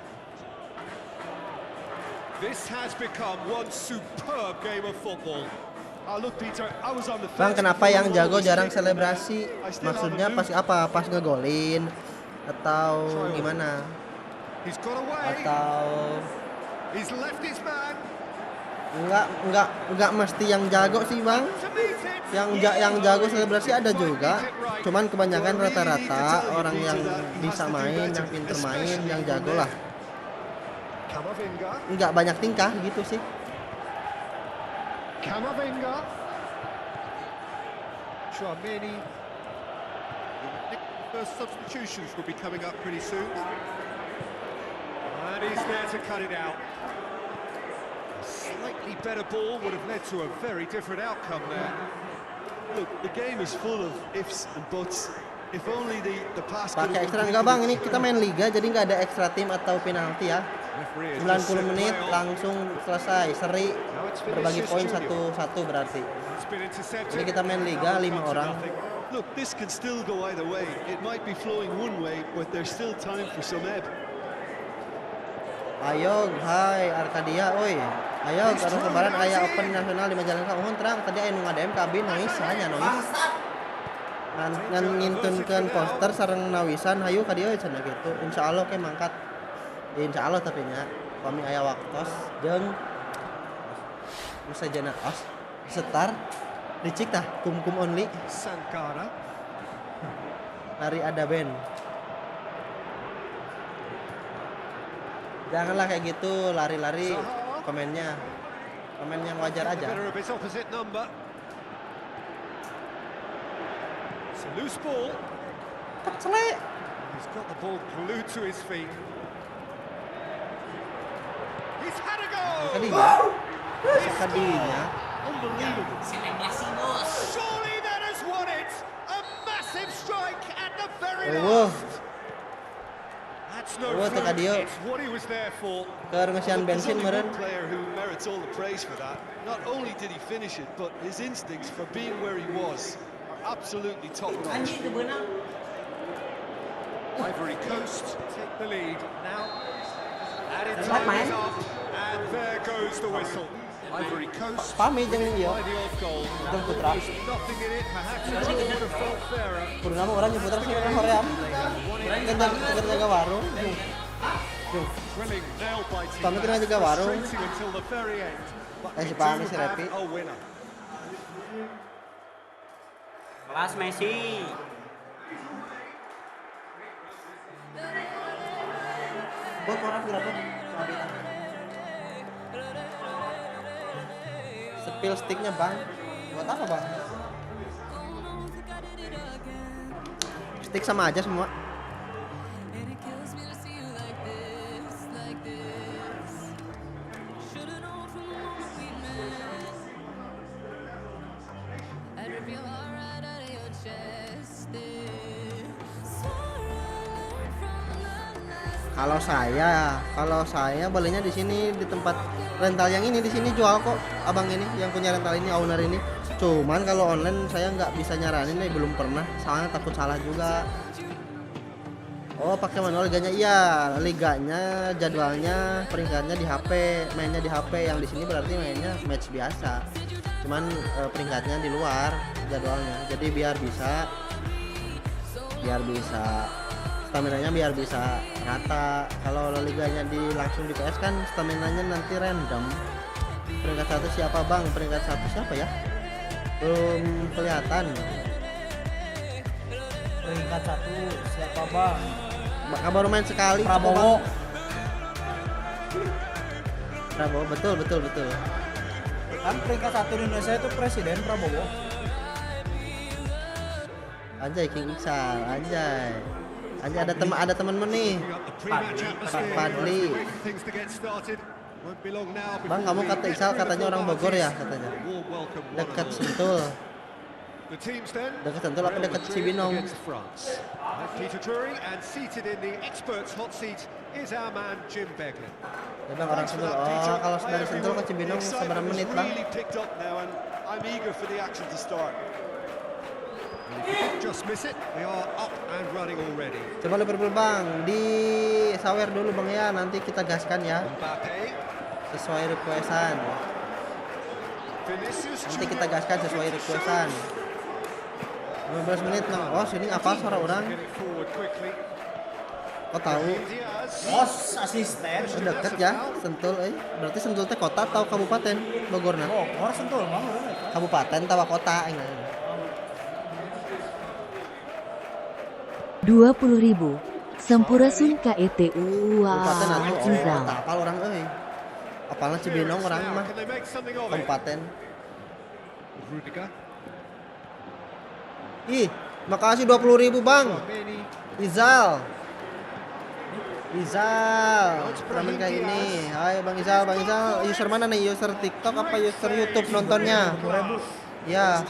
This has become one superb game of football.
Look, Peter, I was on the
Bang,
fence
kenapa
before
yang
the goal
jago
was
jarang
taken,
selebrasi?
I still
Maksudnya
have a
pas apa? Pas ngegolin atau gimana?
He's got away.
Atau
He's left his man.
enggak mesti yang jago sih, Bang.
To meet it.
Yang jago selebrasi ada juga. Cuman kebanyakan rata-rata orang yang bisa main, yang pinter main, yang jago lah.
Camavinga.
Enggak banyak tingkah gitu sih.
Camavinga. Chouameni. First substitutions will be coming up pretty soon. And he's there to cut it out. A slightly better ball would have led to a very different outcome there.
Look, the game is full of ifs and buts. If only the pass could
Pakai
have
ekstra
been
enggak, Bang? Ini
completed.
kita main liga jadi nggak ada ekstra tim atau penalti ya.
Referee has just
90
said
menit
play on.
langsung selesai, seri berbagi poin satu berarti.
It's been
Ini
intercepted.
kita main liga 5 orang.
Look, this can still go either way. It might be flowing one way, but there's still time for some ebb.
Ayo, hai Arkadia, oi. Ayo, karena kemarin aya open nasional di Majalengka Uhun terang tadi aya nu ngadem kabin nois hanya nois. Ngan ngintunkeun poster sareng nawisan hayu ka dieu cenah kitu. Insyaallah ke mangkat. Insyaallah tapi nya kami aya waktos jeung musajana os setar dicik tah kum only
Sankara.
lari ada band. Janganlah kayak gitu lari-lari komen yang wajar aja.
Better of his opposite number. It's a loose ball.
Selek.
He's got the ball glued to his feet. He's had a goal.
Kadinya.
Unbelievable.
Surely that has won it. A massive strike at the very
Oh,
last. That's no
Oh, teka
fluke.
dia.
It's what he was there for.
Keur ngesian
There's
bensin
only
meureun.
one player who merits all the praise for that. Not only did he finish it, but his instincts for being where he was are absolutely top notch.
Ivory Coast take the lead now. Added
Selamat
time
main.
is up, and there goes the whistle. Ivory Coast
Pami jeung ieu.
by the odd goal.
Jeung Putra.
There's nothing in it. Perhaps it would have felt fairer.
Kudu nama orang nyebutan sih orang hoream. Kita jaga warung.
Drilling nail biting.
Pami kena jaga warung.
Frustrating until the very end. But
Si
we
Pami
do
si
have
Repi.
a winner.
Kelas Messi.
Buat orang berapa? pil sticknya bang, buat apa bang? Stick sama aja semua. Kalau saya belinya di sini di tempat rental yang ini, di sini jual kok abang ini yang punya rental ini, owner ini. Cuman kalau online saya nggak bisa nyaranin nih, belum pernah, soalnya takut salah juga. Oh pakai manual liganya, iya liganya jadwalnya peringkatnya di HP, mainnya di HP, yang di sini berarti mainnya match biasa. Cuman peringkatnya di luar jadwalnya, jadi biar bisa staminanya biar bisa rata. Kalau liganya langsung di PS kan staminanya nanti random. Peringkat 1 siapa bang? Peringkat 1 siapa ya? Belum kelihatan.
Peringkat 1 siapa bang?
Baru main sekali.
Prabowo,
betul.
kan peringkat 1 di Indonesia itu Presiden Prabowo.
Anjay King Iksal, anjay ada temen nih. Pak Padli. Bang kamu kata Iksal katanya orang Bogor ya katanya. Dekat Sentul. Dekat Sentul apa dekat Cibinong? Ya bang orang Sentul. Oh kalau dari Sentul ke Cibinong seberapa menit bang?
Just miss it. We are up and running already.
Coba Liverpool bang, di sawer dulu bang ya, nanti kita gaskan ya.
Mbappe.
Sesuai requestan. Nanti kita gaskan sesuai requestan. 15 menit bang. Oh sini apa suara orang? Kok tahu?
Bos asisten.
Deket ya, Sentul. Berarti Sentul teh kota atau kabupaten Bogorna?
Bogor Sentul bang.
Kabupaten tawa kota.
20.000 Sampurasun KETU
Kabupaten atau
Izal.
kota apal orang apalnya Cibinong orang mah kabupaten. Ih, makasih 20.000 bang. Izal. Ramen kayak ini. Hai bang Izal. User mana nih? User TikTok apa user YouTube nontonnya? Ya.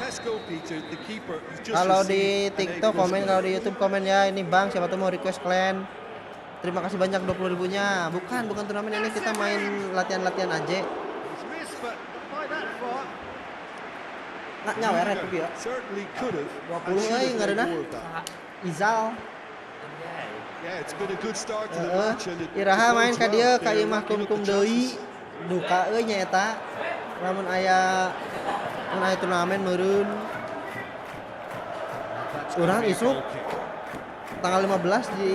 Kalau di TikTok komen, kalau di YouTube komen ya. Ini bang, siapa tuh mau request kalian. Terima kasih banyak 20.000-nya. Bukan turnamen ini, kita main latihan aja. Nggak nyawer ya. 20 nggak ada dah. Izal. Iraha main ka dieu ka imah kumkum deui. Duka nya eta. Lamun aya turnamen meureun. Urang isuk tanggal 15 di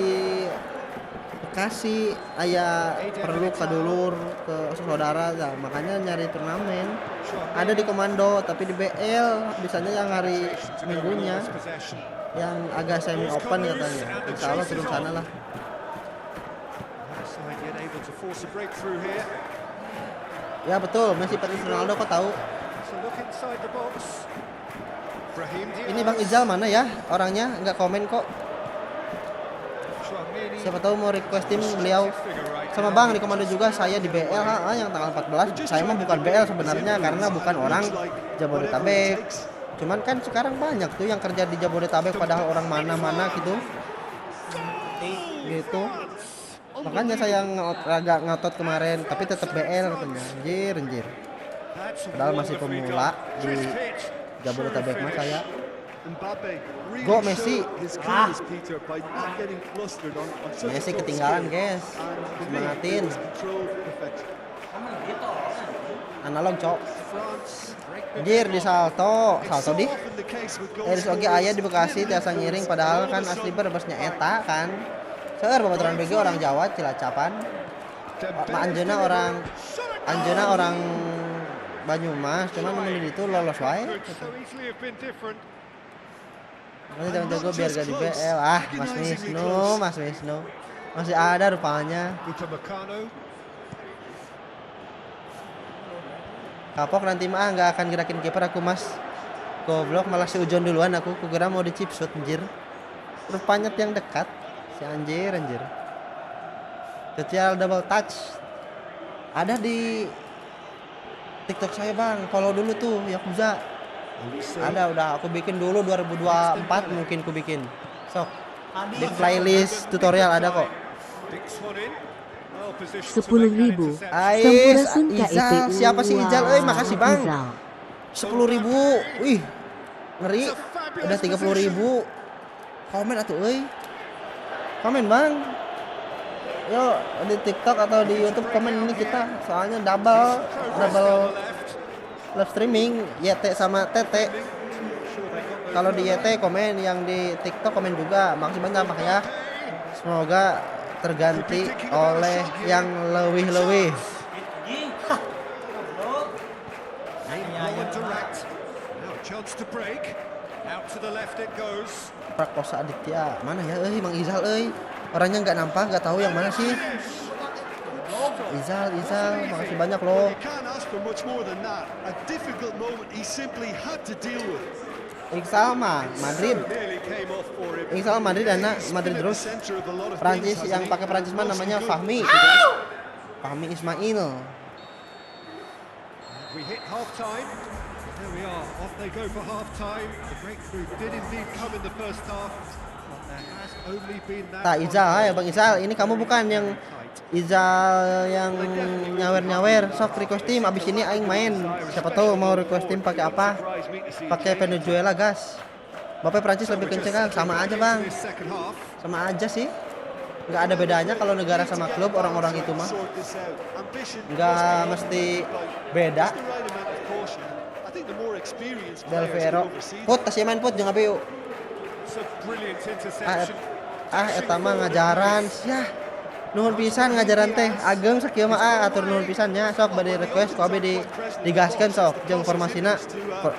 Bekasi aya perlu kadulur ke saudara, makanya nyari turnamen. Ada di komando tapi di BL bisanya yang hari minggunya yang agak semi open katanya. Insya Allah turun sana lah. Ya betul, Messi versus Ronaldo kok tahu. Ini Bang Izal mana ya orangnya, nggak komen kok. Siapa tahu mau request tim beliau. Sama Bang di komando juga saya di BL yang tanggal 14. Saya mah bukan BL sebenarnya karena bukan orang Jabodetabek. Cuman kan sekarang banyak tuh yang kerja di Jabodetabek padahal orang mana-mana gitu. Gitu. Makanya saya agak ngotot kemarin, tapi tetap BL katanya. Anjir. Padahal masih pemula di Jabodetabek mah saya. Go Messi. Messi ketinggalan, guys. Semangatin. Analog, cok. Anjir di salto di. Eris oge aya di Bekasi tiasa ngiring padahal kan asli berbesnya eta kan. Seueur babaturan BG orang Jawa Cilacapan. Anjeuna orang Banyumas, cuman nemenin itu lolos wae. Nanti jangan jago biar gak di BL. Mas Wisnu. Masih ada rupanya. Kapok nanti mah nggak akan gerakin kiper aku mas. Goblok malah si Ujon duluan aku kira mau di chip shot anjir. Rupanya yang dekat si anjir. Kecil double touch. Ada di TikTok saya bang, follow dulu tuh Yakuza. Ada udah aku bikin dulu 2024 mungkin aku bikin. Sok di playlist tutorial ada kok.
10.000
Ais,
Sampurasun
Izal,
KETU.
siapa sih Izal? Makasih bang.
Izal.
10.000, wih ngeri. Udah 30.000. Komen atuh, komen bang. Yo di TikTok atau di YouTube komen ini kita, soalnya double live streaming YT sama TT. Kalau di YT komen, yang di TikTok komen juga. Makasih banyak ya. Semoga terganti oleh yang lebih. Prakosa Aditya mana ya Mang Izal orangnya nggak nampak, nggak tahu yang mana sih. Izal makasih banyak loh. Iksal Madrid anak Madrid terus. Prancis yang pakai Prancis mah namanya Fahmi Ismail.
We hit half time. There we are. Off they go for half time. The breakthrough did indeed come in the first half. There has only been that.
Tak Izal ya Bang Izal, ini kamu bukan yang Izal yang nyawer sok request tim abis ini aing main. Siapa tahu mau request tim pakai apa? Pakai Venezuela gas. Bapak Prancis lebih kenceng kan? Sama aja bang. Sama aja sih. Nggak ada bedanya kalau negara sama klub, orang-orang itu mah. Nggak mesti beda. Del Vero. Put tasnya main put jangan abe yuk. Eta mah ngajaran sia. Nuhun pisan ngajaran teh ageng sakieu mah atur nuhun pisannya sok bade request ku abi digaskeun sok jeung formasina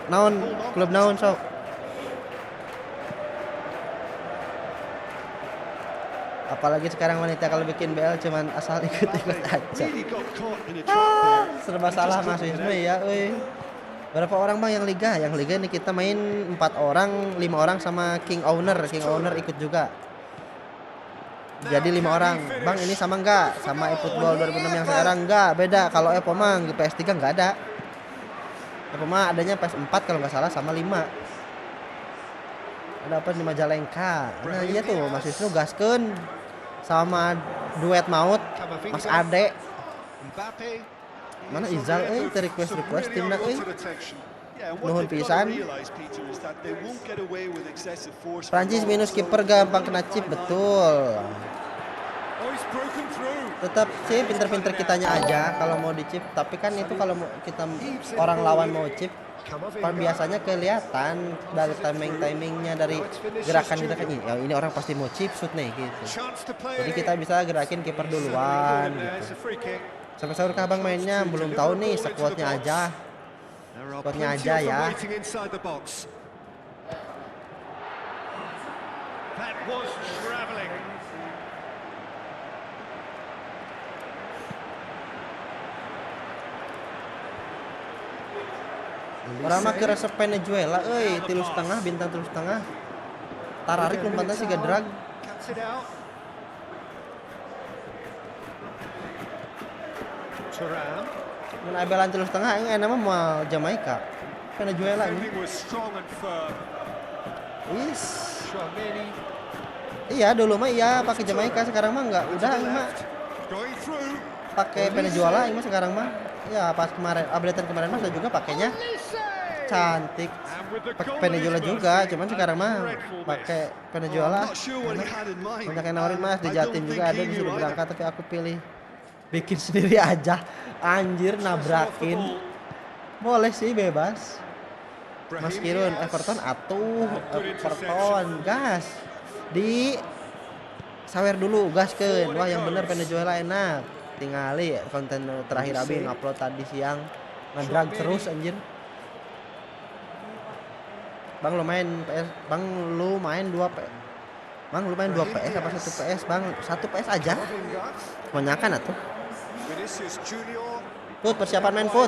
naon klub naon sok. Apalagi sekarang wanita kalau bikin BL cuman asal ikut-ikut aja. Serba salah mahasiswa ya Berapa orang bang yang liga? Yang liga ini kita main 4 orang, 5 orang sama King Owner ikut juga. Jadi 5 orang. Bang ini sama enggak? Sama eFootball 2006 yang sekarang enggak, beda. Kalau Evo mah PS3 enggak ada. Evo mah adanya PS4 kalau nggak salah sama 5. Ada apa di Majalengka? Nah iya tuh Mas Wisnu gaskeun sama duet maut Mas Ade. Mana Izal request timna nuhun pisan. Prancis minus kiper gampang kena chip betul. Tetap sih pinter-pinter kitanya aja kalau mau dicip, tapi kan itu kalau kita orang lawan mau chip biasanya kelihatan dari timingnya dari gerakan ini. Ya, ini orang pasti mau chip shoot nih gitu. Jadi kita bisa gerakin kiper duluan gitu. Sampai sahur kabang mainnya belum tahu nih, squadnya aja ya. Orang mah ke resep Venezuela, 3,5 bintang 3,5. Tararik lompatan siga drag. Mun abelan 3,5 yang enak mah Jamaika. Venezuela ini. Iya dulu mah iya pakai Jamaika, sekarang mah enggak. Udah ini mah pakai Venezuela ini mah sekarang mah. Ya pas kemarin updatean kemarin mah juga pakainya cantik. Pakai Venezuela juga, cuman sekarang mah pakai Venezuela. Banyak yang nawarin mas di Jatim juga ada disuruh berangkat tapi aku pilih bikin sendiri aja. Anjir nabrakin. Boleh sih bebas. Mas Kirun Everton gas. Di sawer dulu gaskeun. Wah yang bener Venezuela enak. Tingali konten terakhir abi ngupload tadi siang. Ngedrag terus anjir. Bang lu main PS, Bang lu main 2 PS. Bang lu main 2 PS apa 1 PS, Bang? 1 PS aja. Kebanyakan atuh. Put persiapan main put.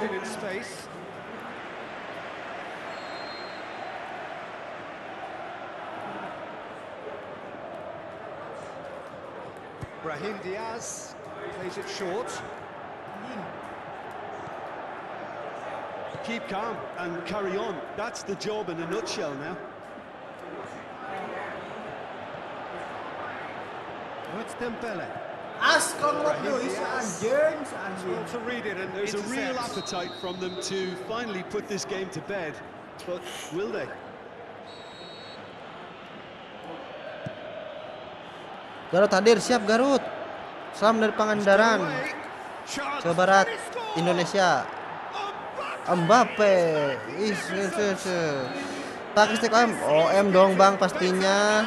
Brahim Diaz plays it short. Keep calm and carry on. That's the job in a nutshell now.
It's Dembele.
Well, to read it, and there's a real appetite from them to finally put this game to bed. But will they?
Garut hadir, siap Garut. Salam dari Pangandaran, Jawa Barat, Indonesia. Mbappe. Tak stick OM dong Bang pastinya.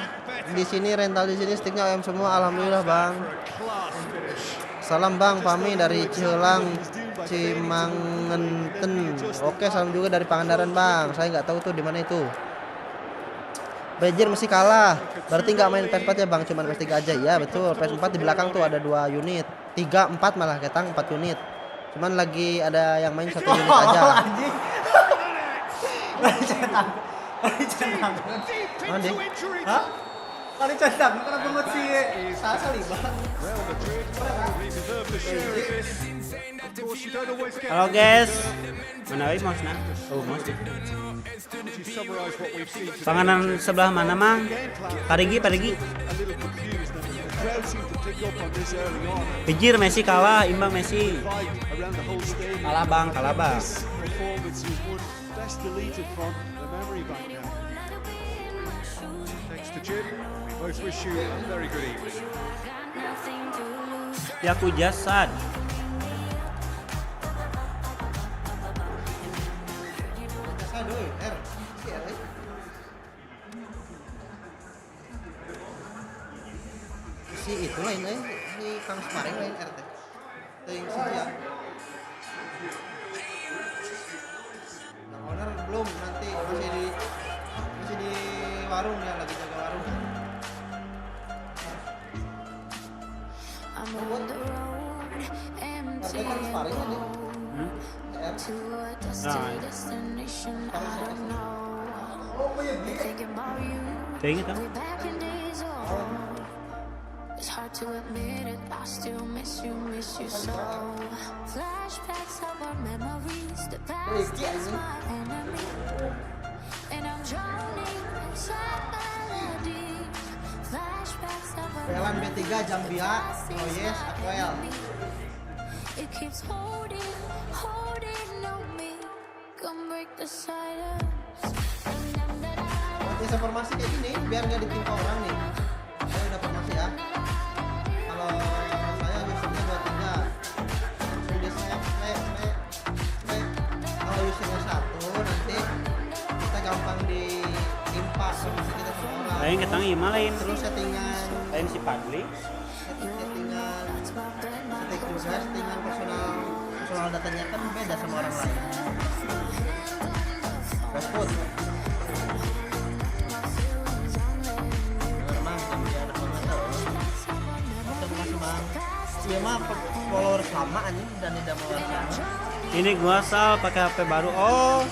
Di sini rental di sini sticknya OM semua, alhamdulillah Bang. Salam Bang Pami dari Cihelang, Cimangenten. Oke, salam juga dari Pangandaran Bang. Saya nggak tahu tuh di mana itu. Bejir masih kalah. Berarti nggak main PS4 ya Bang, cuman PS3 aja. Ya betul, PS4 di belakang tuh ada 2 unit. 3, 4 malah ketang 4 unit. Cuman lagi ada yang main 1 unit aja. Mana dia?
Hah? Kali centang, kenapa banget sih? Sasa liba.
Halo guys. Mana wis mosna? Oh, mos. Panganan sebelah mana, Mang? Parigi. Pijir Messi kalah, imbang Messi. Kalah Bang.
Thanks to Jim. We both wish you a very good evening.
Yaku jasad.
Si itu lain si Kang Spareng lain RT. Teuing si dia. Nah, owner belum, nanti masih di warung ya, lagi jaga warung. RT Kang Spareng tadi.
Teuing itu.
It's hard to admit it, I still miss you so. Flashbacks of our memories, the past is my enemy, and I'm drowning inside melody. Flashbacks of our
Pelan B3 Jambia, oh yes, Aquel.
it keeps holding on me. Come break the silence.
Bisa formasi kayak gini biar nggak ditimpa orang nih. Saya udah formasi ya. Kalau saya usernya 23. Jadi saya kalau usernya 1 nanti kita gampang ditimpa formasi kita semua orang.
Lain ketang ima lain.
Terus settingan
Si Padli.
settingan personal datanya kan beda sama orang lain. Passport. Iya mah followers lama anjing dan tidak mau lama.
Ini gua asal pakai HP baru. Oh,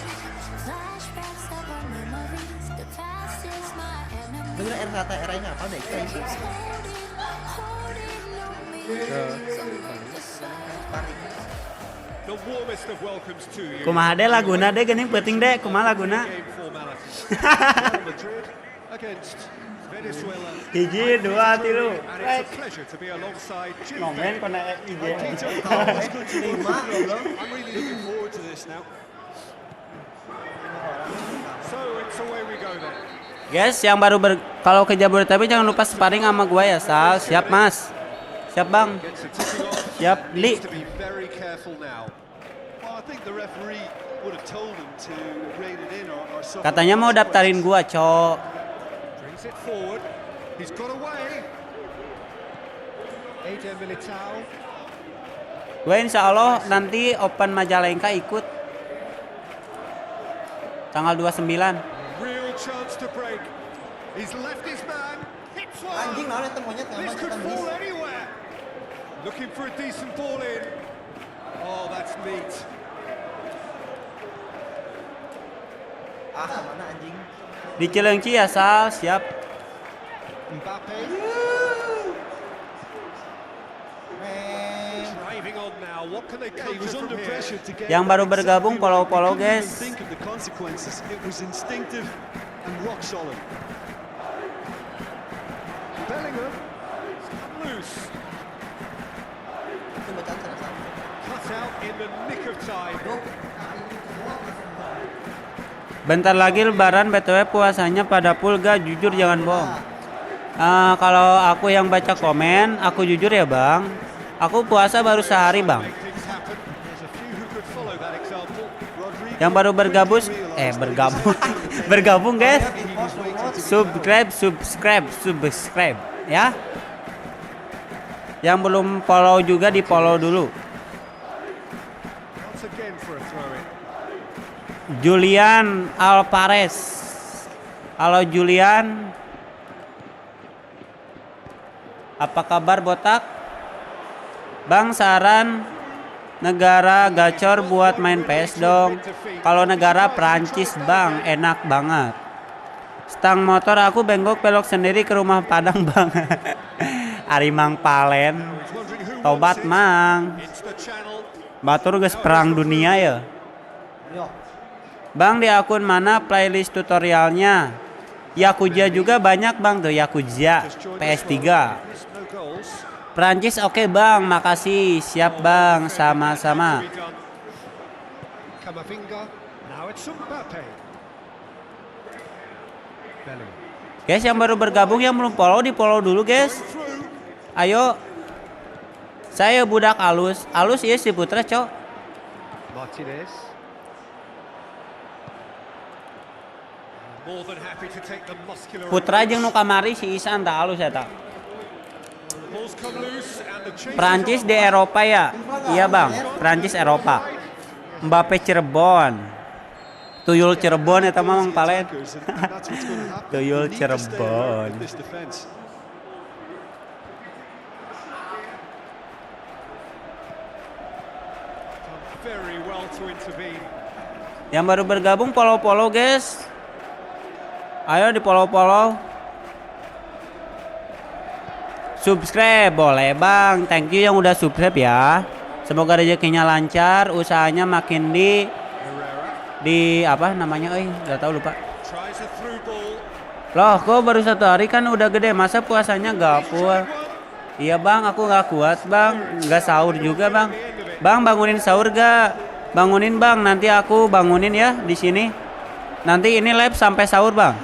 bener RKT era-nya apa deh kayak sih.
The warmest of welcomes to you.
kumaha deh laguna deh geuning penting deh kumaha laguna.
Game formality. Real Madrid against Venezuela.
Hiji, 2, 3.
And it's a pleasure to be alongside Jim.
Nomen kena IG.
I'm really looking forward to this now.
So it's away we go then.
Guys, yang baru kalau ke Jabodetabek jangan lupa sparring sama gua ya, Sal. Siap, Mas. Siap, Bang.
Gets the ticking off.
Siap, Li.
Needs to be very careful now.
Well, I think the referee would have told him to rein it in or something.
Katanya mau daftarin gua, Cok.
Brings it forward. He's got away. Eder Militao.
Gue insya Allah nanti Open Majalengka ikut tanggal 29.
Real chance to break. He's left his man. Hits one.
Anjing naon eta monyet
This
ngaman
could
kita
fall
miss.
anywhere. Looking for a decent ball in. Oh, that's neat.
Mana anjing.
Di Cileungci ya, Sal. Siap.
Mbappe. Can they
He was
counter
under
from here?
pressure to get
Yang baru bergabung
exactly right.
follow-follow,
He couldn't
guys.
even think of the consequences. It was instinctive and rock solid.
Bellingham. It's come loose.
Itu bacaan salah satu.
Cut out in the nick of time.
Bentar lagi lebaran, BTW puasanya pada full gak? Jujur jangan bohong. Kalau aku yang baca komen, aku jujur ya bang. Aku puasa baru sehari bang.
Make things happen. There's a few who could follow that example.
Rodrigo
Yang baru bergabung, bergabung, bergabung guys. Subscribe, ya. Yang belum follow juga di follow dulu.
Once again for a throw-in.
Julian Alvarez. Halo Julian. Apa kabar botak? Bang saran negara gacor buat main PS dong. Kalau negara Prancis bang, enak banget. Stang motor aku bengkok belok sendiri ke rumah Padang bang. Ari Mang Palen.
He's wondering who
Tobat
wants it.
mang.
It's the channel.
Batur geus perang dunia ya. Bang di akun mana playlist tutorialnya? Yakuza juga banyak bang tuh Yakuza PS3.
There's no goals.
Prancis oke bang, makasih. Siap bang, sama-sama.
To be done. Camavinga. Now it's Mbappe. Bellingham.
Guys yang baru bergabung yang belum follow di follow dulu guys.
Through.
Ayo. Saya budak alus. Alus ya si Putra cok.
Martinez. More than happy to take the muscular.
Putra jeung nu kamari si Isan tak alus ya tak.
The ball's come loose and the chase is
Prancis
on.
di Eropa ya. Iya bang, Prancis Eropa. Mbappe Cirebon. Tuyul Cirebon eta mah Mang Palen.
attackers, and that's what's going to happen.
Tuyul
You need to stay alert
Cirebon.
with this defense.
Done very well to intervene.
Yang baru bergabung follow-follow guys. Ayo di follow-follow. Subscribe boleh bang. Thank you yang udah subscribe ya. Semoga rezekinya lancar, usahanya makin di apa namanya? Gak tahu lupa.
Tries a through ball.
Loh, kok baru 1 hari kan udah gede, masa puasanya gak full? Iya bang, aku gak kuat bang, gak sahur juga bang. Bang bangunin sahur gak? Bangunin bang, nanti aku bangunin ya di sini. Nanti ini live sampai sahur bang.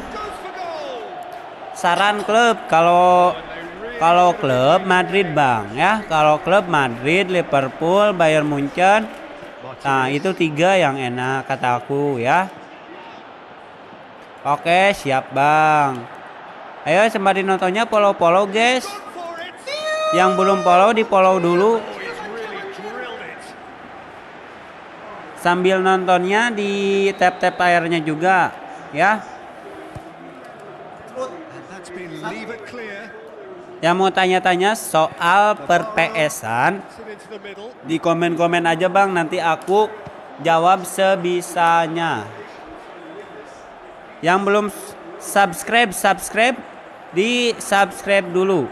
Saran klub kalau klub Madrid bang ya, kalau klub Madrid, Liverpool, Bayern Munchen. Nah itu 3 yang enak kata aku ya. Oke siap bang. Ayo sembari nontonnya follow guys. Yang belum follow di follow dulu. Sambil nontonnya di tap layarnya juga ya.
That's been leave it clear.
Yang mau tanya-tanya soal per PS-an
Sit into the middle.
di komen-komen aja bang, nanti aku jawab sebisanya. Yang belum subscribe di subscribe dulu.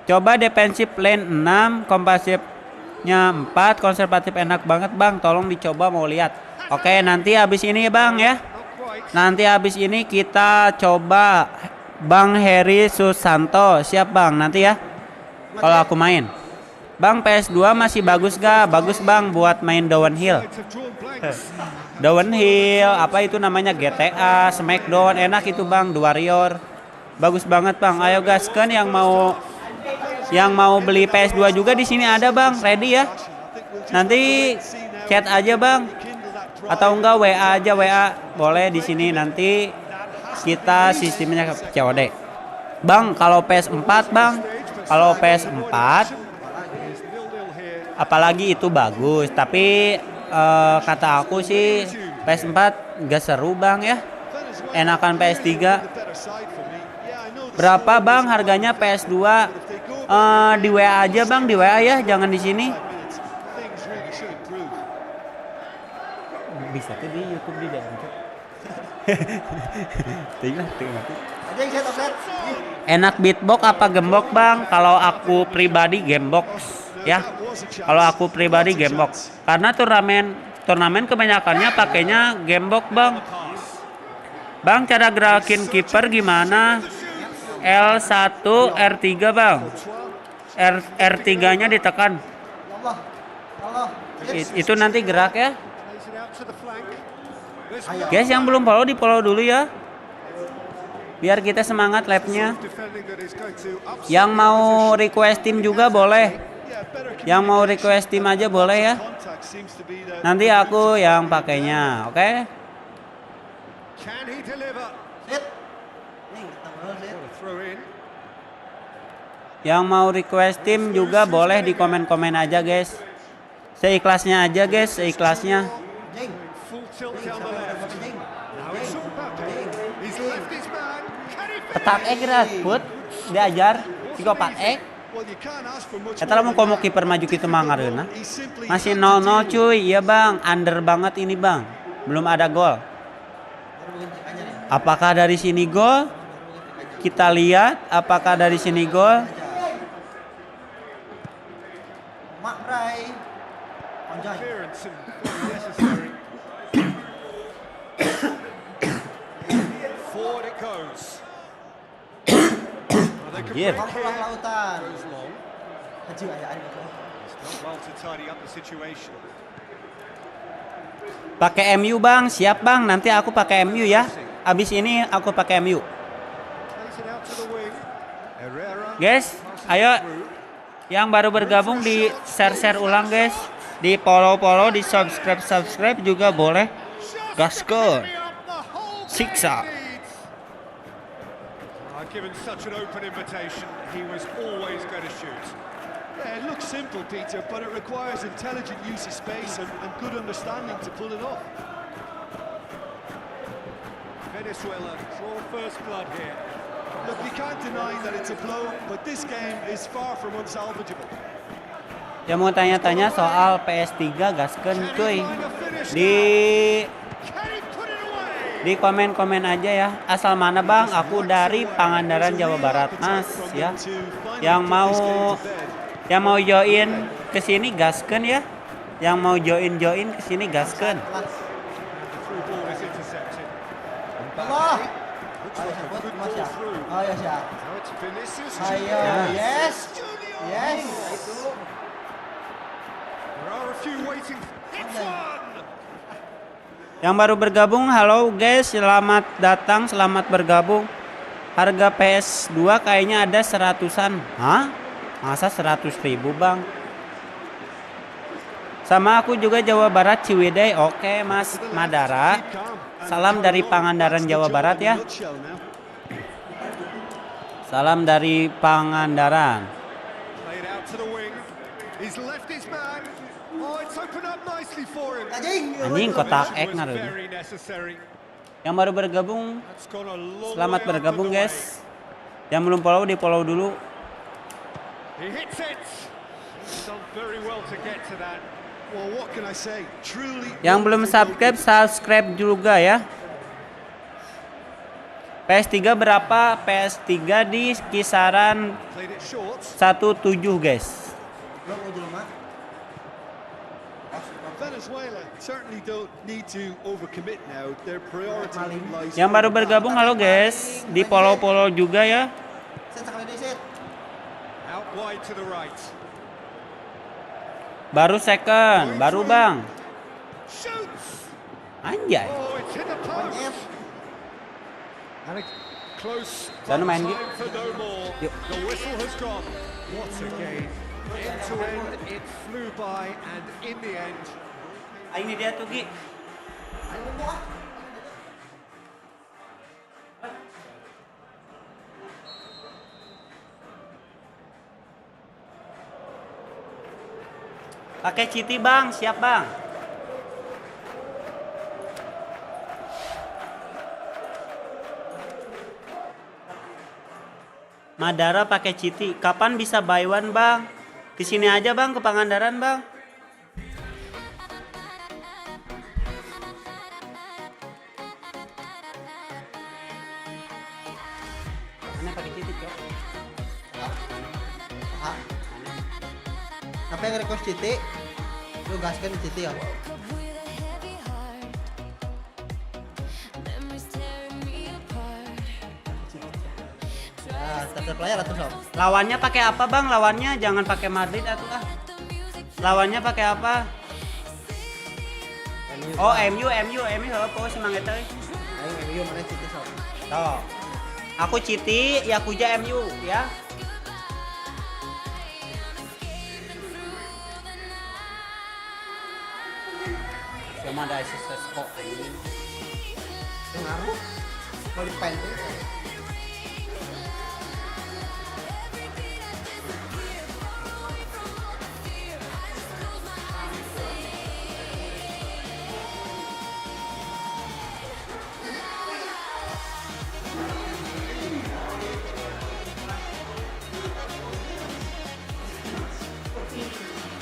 Coba defensif lane 6, kompasifnya 4, konservatif enak banget bang, tolong dicoba mau lihat. Oke nanti habis ini bang ya.
Not quite.
Nanti habis ini kita coba Bang Heri Susanto. Siap bang nanti ya. Kalau aku main. Bang PS2 masih bagus gak? Bagus bang buat main downhill.
Sides have drawn blanks.
Downhill apa itu namanya GTA, Smackdown enak itu bang, The Warrior. Bagus banget bang. Ayo gaskan yang mau beli PS2 juga di sini ada bang, ready ya. Nanti chat aja bang. Atau enggak WA aja WA. Boleh di sini nanti kita sistemnya COD. Bang, kalau PS4 bang, kalau PS4 apalagi itu bagus, tapi kata aku sih PS4 gak seru bang ya. Enakan PS3. Berapa bang harganya PS2? Di WA aja bang, di WA ya, jangan di sini. Bisa tuh di YouTube di dalam. Enak beatbox apa gembok bang? Kalau aku pribadi gamebox. ya. Kalau aku pribadi gamebox. Karena turnamen kebanyakannya pakainya gamebox, Bang. Bang, cara gerakin kiper gimana? L1 R3, Bang. R3-nya ditekan.
Allah. Allah.
Itu nanti gerak ya.
Plays it out to the flank. This
Guys, yang belum follow di follow dulu ya. Biar kita semangat labnya.
defending that is going to upset
Yang mau request tim juga boleh. Yang mau request tim aja boleh ya. Nanti aku yang pakainya, oke?
Can he deliver?
Sit. Nih, kita dulu sit.
Throw in.
Yang mau request tim juga boleh di komen-komen aja, guys. Seikhlasnya aja, guys, seikhlasnya.
Jeng.
Full tilt down the
Siapa yang
left.
dapat jeng?
Now it's all Mbappe. He's left his man. Can he
Petak kira put diajar tiga pat Kita lamun komo kiper maju kitu mangareuna. Masih 0-0 cuy. Iya, Bang. Under banget ini, Bang. Belum ada gol. Apakah dari sini gol? Kita lihat apakah dari sini gol.
Mak Bray. Anjay.
Clearance and necessary. Forward it goes. Well, they can
Anjir.
break
Pulang
here.
lautan.
Goes long.
Haji ayaan gitu.
Not well to tidy up the situation.
Pakai MU, Bang. Siap, Bang. Nanti aku pakai MU ya. Abis ini aku pakai MU.
Plays it out to the wing. Herrera.
Guys, ayo yang baru bergabung di share ulang, guys. Di follow di subscribe juga boleh. Gaskel. Siksa.
Given such an open invitation, he was always going to shoot.
Yeah, it looks simple, Peter, but it requires intelligent use of space and good understanding to pull it off.
Venezuela draw first blood here.
Look, you can't deny that it's a blow, but this game is far from unsalvageable.
Yang mau tanya-tanya soal PS3 gaskeun cuy.
Can he put it away?
Di komen-komen aja ya. Asal mana, Bang? Aku dari Pangandaran, Jawa Barat, Mas ya. Yang mau join ke sini gaskeun ya. Yang mau join ke sini gaskeun.
The through ball is intercepted.
Allah.
Looks
Ayo
like a
sebut
good
Mas
ball
ya.
through.
Ayo siap.
Now it's Vinicius
Ayo.
Junior.
Yes.
Junior.
Yes. Itu.
There are a few waiting. It's one.
Yang baru bergabung, halo guys, selamat datang, selamat bergabung. Harga PS2 kayaknya ada 100-an. Hah? Masa 100.000, Bang? Sama aku juga Jawa Barat, Ciwidey. Oke, Mas Madara. Salam dari Pangandaran, Jawa Barat ya. Salam dari Pangandaran.
Played out to the wing. He's left his man. Oh, it's opened up nicely for him.
Anjing kotak X
Was
ngareun.
very necessary.
Yang baru bergabung,
That's gone a long
selamat
way out of
bergabung
the way.
guys. Yang belum follow di follow dulu.
He hits it. He's done very well to get to that.
Well, what can I say? Truly.
Yang belum subscribe juga ya. PS3 berapa? PS3 di kisaran
Played it short.
17 guys.
Belum mau jelema.
Venezuela certainly don't need to overcommit now. Their priority lies.
Yang baru bergabung, halo guys. Di follow juga ya.
Sit sekali deh, sit.
Out wide to the right.
Baru second, baru Bang.
Shoots.
Anjay.
Oh, it's hit the post.
F.
And a close.
Sana main
time
gitu.
for no more.
Yuk.
The whistle has gone. What a game. End to end, it flew by, and in the end,
Ini dia tuh Gi. Pakai citi Bang, siap Bang. Madara pakai citi. Kapan bisa buy one Bang? Kesini aja Bang, ke Pangandaran Bang. Mana pakai citi Cok?
Tapi yang request Citi, lu gaskan di Citi ya.
Woke up with a heavy heart. Memories tearing me apart.
Nah, starter player atau sob?
Lawannya pakai apa bang? Lawannya jangan pakai Madrid atau ah. Lawannya pakai apa? Oh MU apa sih mang eta?
Ayo MU mana Citi sob?
Tuh. Aku Citi, Yakuza MU ya. Cuma ada SS kok ini.
Ngaruh. Mau dipenting.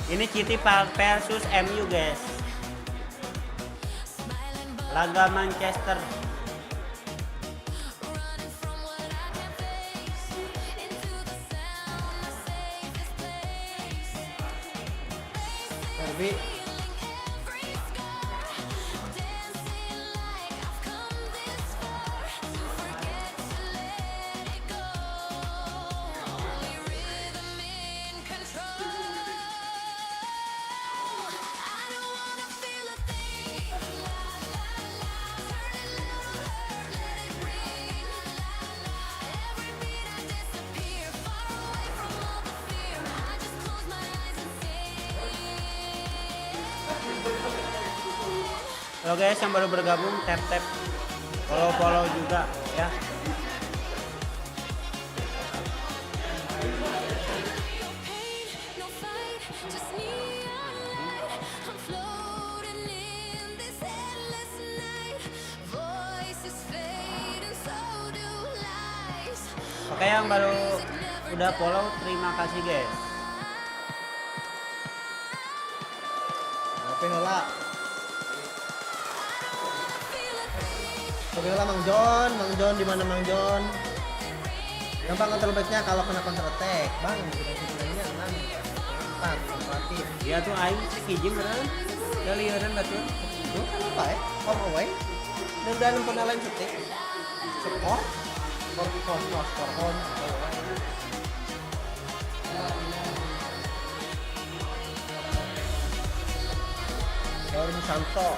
Ini Citi versus MU guys. Laga Manchester.
Derby.
Halo guys yang baru bergabung, tap follow juga ya.
No fight, just neon. I'm floating in this endless night. Voices fade and so do lies.
Oke yang baru udah follow terima kasih guys.
Tapi nola. Oke lah Mang John di mana Mang John? Gampang kontrol backnya kalau kena counter attack, Bang. Kita kan 4 konservatif.
Ya tuh aing sekijim beneran. Ya lieuran batu.
Itu kan apa ya? Home away. Dan dalam penalain setik. Skor home. Teori Santo.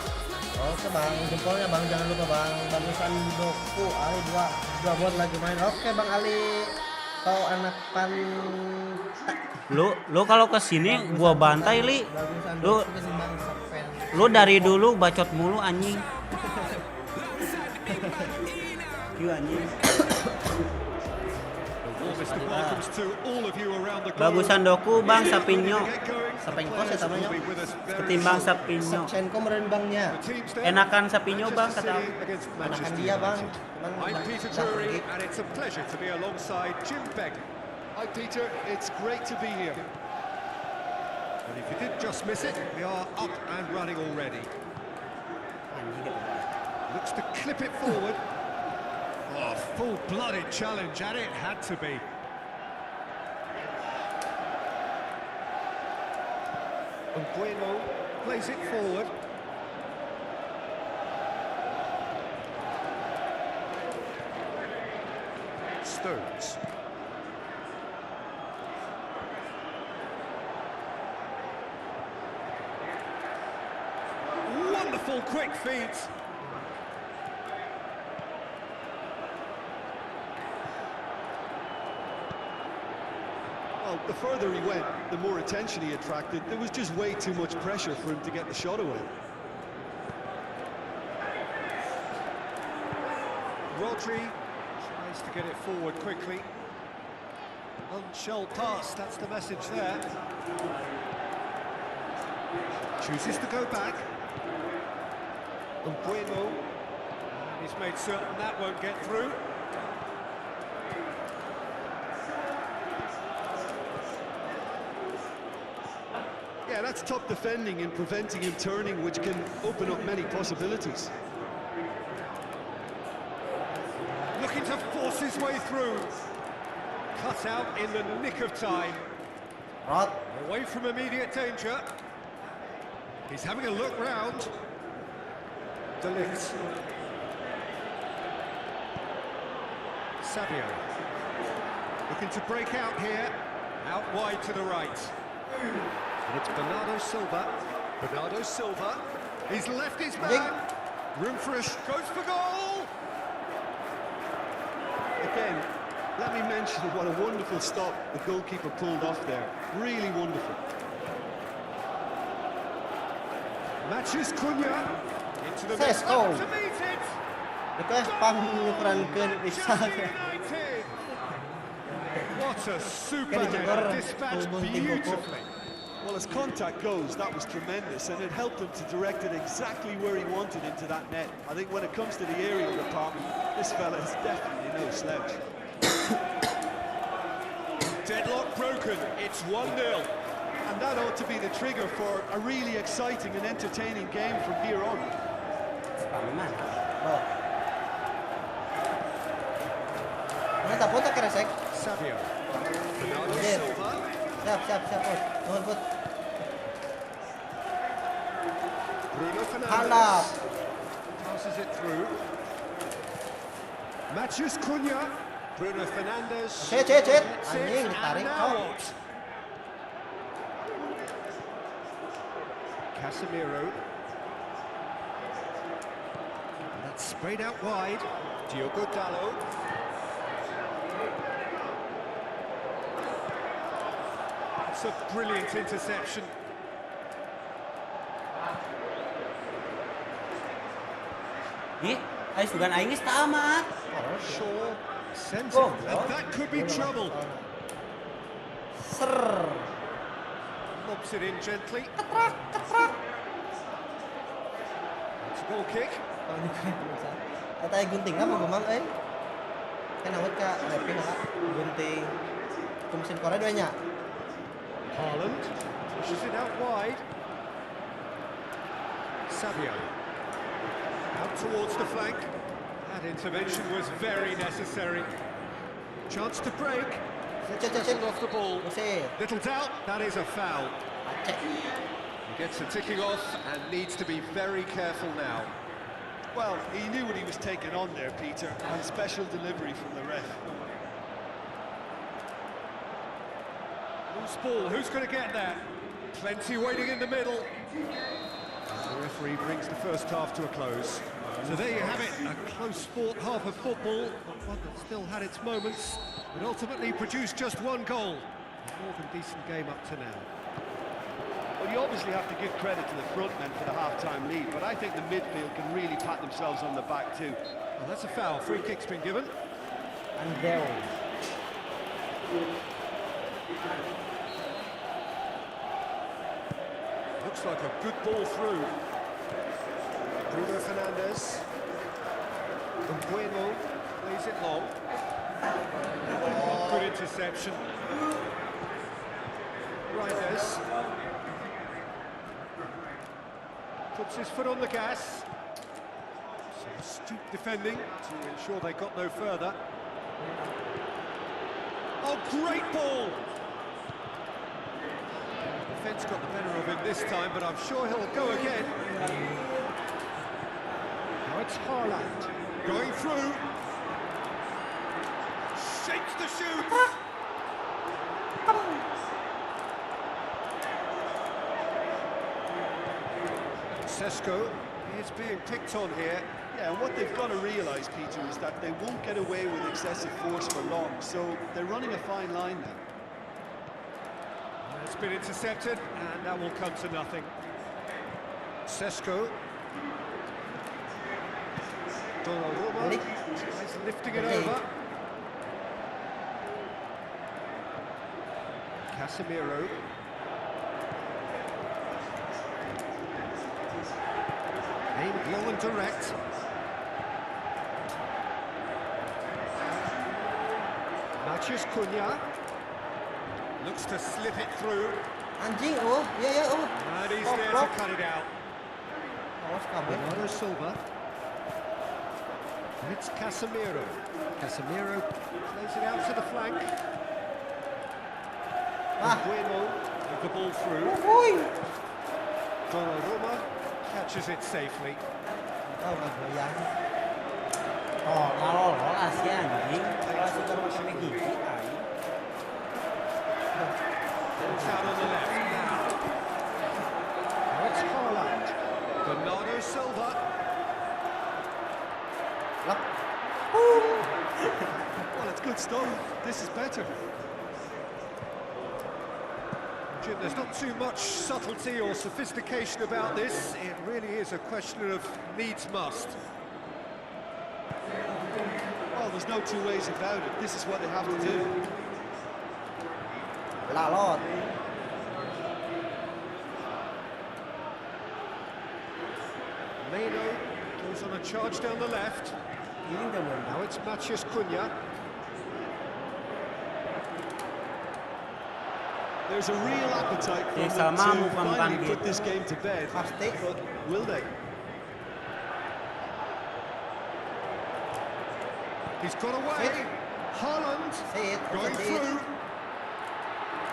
Oke Bang, jempolnya Bang, jangan lupa Bang. Bagusan Doku, Ali dua buat lagi main. Oke Bang Ali, kau anak pan.
Lu kalau kesini gua bantai li.
Bagusan
Lu
Doku ketimbang Sapen.
lu dari dulu bacot mulu anjing. Q anjing.
Mr. Welcomes to all of you around the globe.
Bagusan Doku Bang Sapinyo.
Sapengko sih tamanya.
Ketimbang Sapinyo.
Sapchenko meren Bangnya.
Enakan Sapinyo Bang kata aku.
Enakan dia Bang. Cuman
I'm Peter
udah
Drury,
pergi.
and it's a pleasure to be alongside Jim Beck.
Hi Peter, it's great to be here.
And if you did just miss it, we are up and running already. Looks to clip it forward. Oh, full-blooded challenge, and it had to be.
Bueno,
Plays it forward. Stones. Wonderful quick feet.
well, the further he went, the more attention he attracted. There was just way too much pressure for him to get the shot away.
Rodri tries to get it forward quickly. Unshell pass, that's the message there. Chooses to go back.
Bueno,
He's made certain that won't get through.
yeah, that's top defending and preventing him turning, which can open up many possibilities.
Looking to force his way through. Cut out in the nick of time.
Rod.
Away from immediate danger. He's having a look round. De Ligt. Savio. Looking to break out here. Out wide to the right. And it's Bernardo Silva. Bernardo Silva. He's left his man. Room for a goes for goal.
Again, let me mention what a wonderful stop the goalkeeper pulled off there. Really wonderful.
Matches Cunha. Into the
Ses,
middle.
oh.
Up to meet it.
Request pangukuran bisa.
United. What a super
Kali jebor,
header, dispatched
gunting
beautifully.
Well, as contact goes, that was tremendous, and it helped him to direct it exactly where he wanted into that net. I think when it comes to the aerial department, this fella is definitely no slouch.
Deadlock broken, it's 1-0.
And that ought to be the trigger for a really exciting and entertaining game from here on.
Paman. Oh. Mantap, putar keresek.
Savio. Bernardo
Jir.
Silva.
Siap, Put. Nuhun, Put.
Bruno
Halap.
Fernandes. Passes it through. Matches Cunha. Bruno Fernandes.
Cet.
Gets it,
Anjing,
and
ditarik.
now
Oh.
what? Casemiro. That's sprayed out wide. Diogo Dalot. That's a brilliant interception.
Ih, ay sugan aing geus tamat.
Shaw sends
Oh,
it, and that could be trouble.
Ser.
Lobs it in gently. It's a goal kick.
Oh, ini keren bisa. Eta gunting mah gumang euy. Kan awet ka DP lah. Gunting. Kumesin Korea dua nya.
Haaland pushes it out wide. Savio out towards the flank. That intervention was very necessary. Chance to break.
Cet.
Whistled off the ball.
Kusit.
Little doubt, that is a foul.
Cek.
He gets a ticking off and needs to be very careful now.
Well, he knew what he was taking on there, Peter, and special delivery from the ref.
Loose ball, who's going to get there? Plenty waiting in the middle. The referee brings the first half to a close. So there you have it, a close fought half of football, but one that still had its moments, but ultimately produced just one goal. A more than decent game up to now.
Well, you obviously have to give credit to the front men for the half-time lead, but I think the midfield can really pat themselves on the back too.
Well, that's a foul, free kick's been given.
Andel.
Looks like a good ball through. Bruno Fernandes. Bueno plays it long. Good interception. Reinders puts his foot on the gas. So astute defending to ensure they got no further. Oh, great ball! Defence got the better of him this time, but I'm sure he'll go again. Now it's Haaland going through. Shakes the shoot. Sesko is being picked on here.
Yeah, and what they've got to realise, Peter, is that they won't get away with excessive force for long, so they're running a fine line now.
It's been intercepted, and that will come to nothing. Sesko. Donnarumma is lifting it over. Casemiro. Aimed low and direct. Matches Cunha. Looks to slip it through.
Anjing, oh, iya, oh.
And he's
Oh,
there
block.
to cut it out.
Awas kabeh.
Bernardo Silva. And it's Casemiro. Casemiro plays it out to the flank.
Ah.
Bueno The ball through. Donnarumma catches it safely.
Oh, nggak goyang.
Oh, kalau lolos ya anjing. Kalau sudah pakai gigi, anjing.
It's out on the left now. Now it's Haaland. Bernardo Silva.
Lep.
Well, it's good stuff. This is better.
Jim, there's not too much subtlety or sophistication about this. It really is a question of needs must.
Well, there's no two ways about it. This is what they have to do.
Lalot.
Meno goes on a charge down the left. Now it's Matías Cunha.
There's a real appetite from
Yes,
them to
Mamu
finally
panggil.
put this game to bed.
Pasti.
But will they?
He's got away. Haaland
Sit.
going
Sit.
through.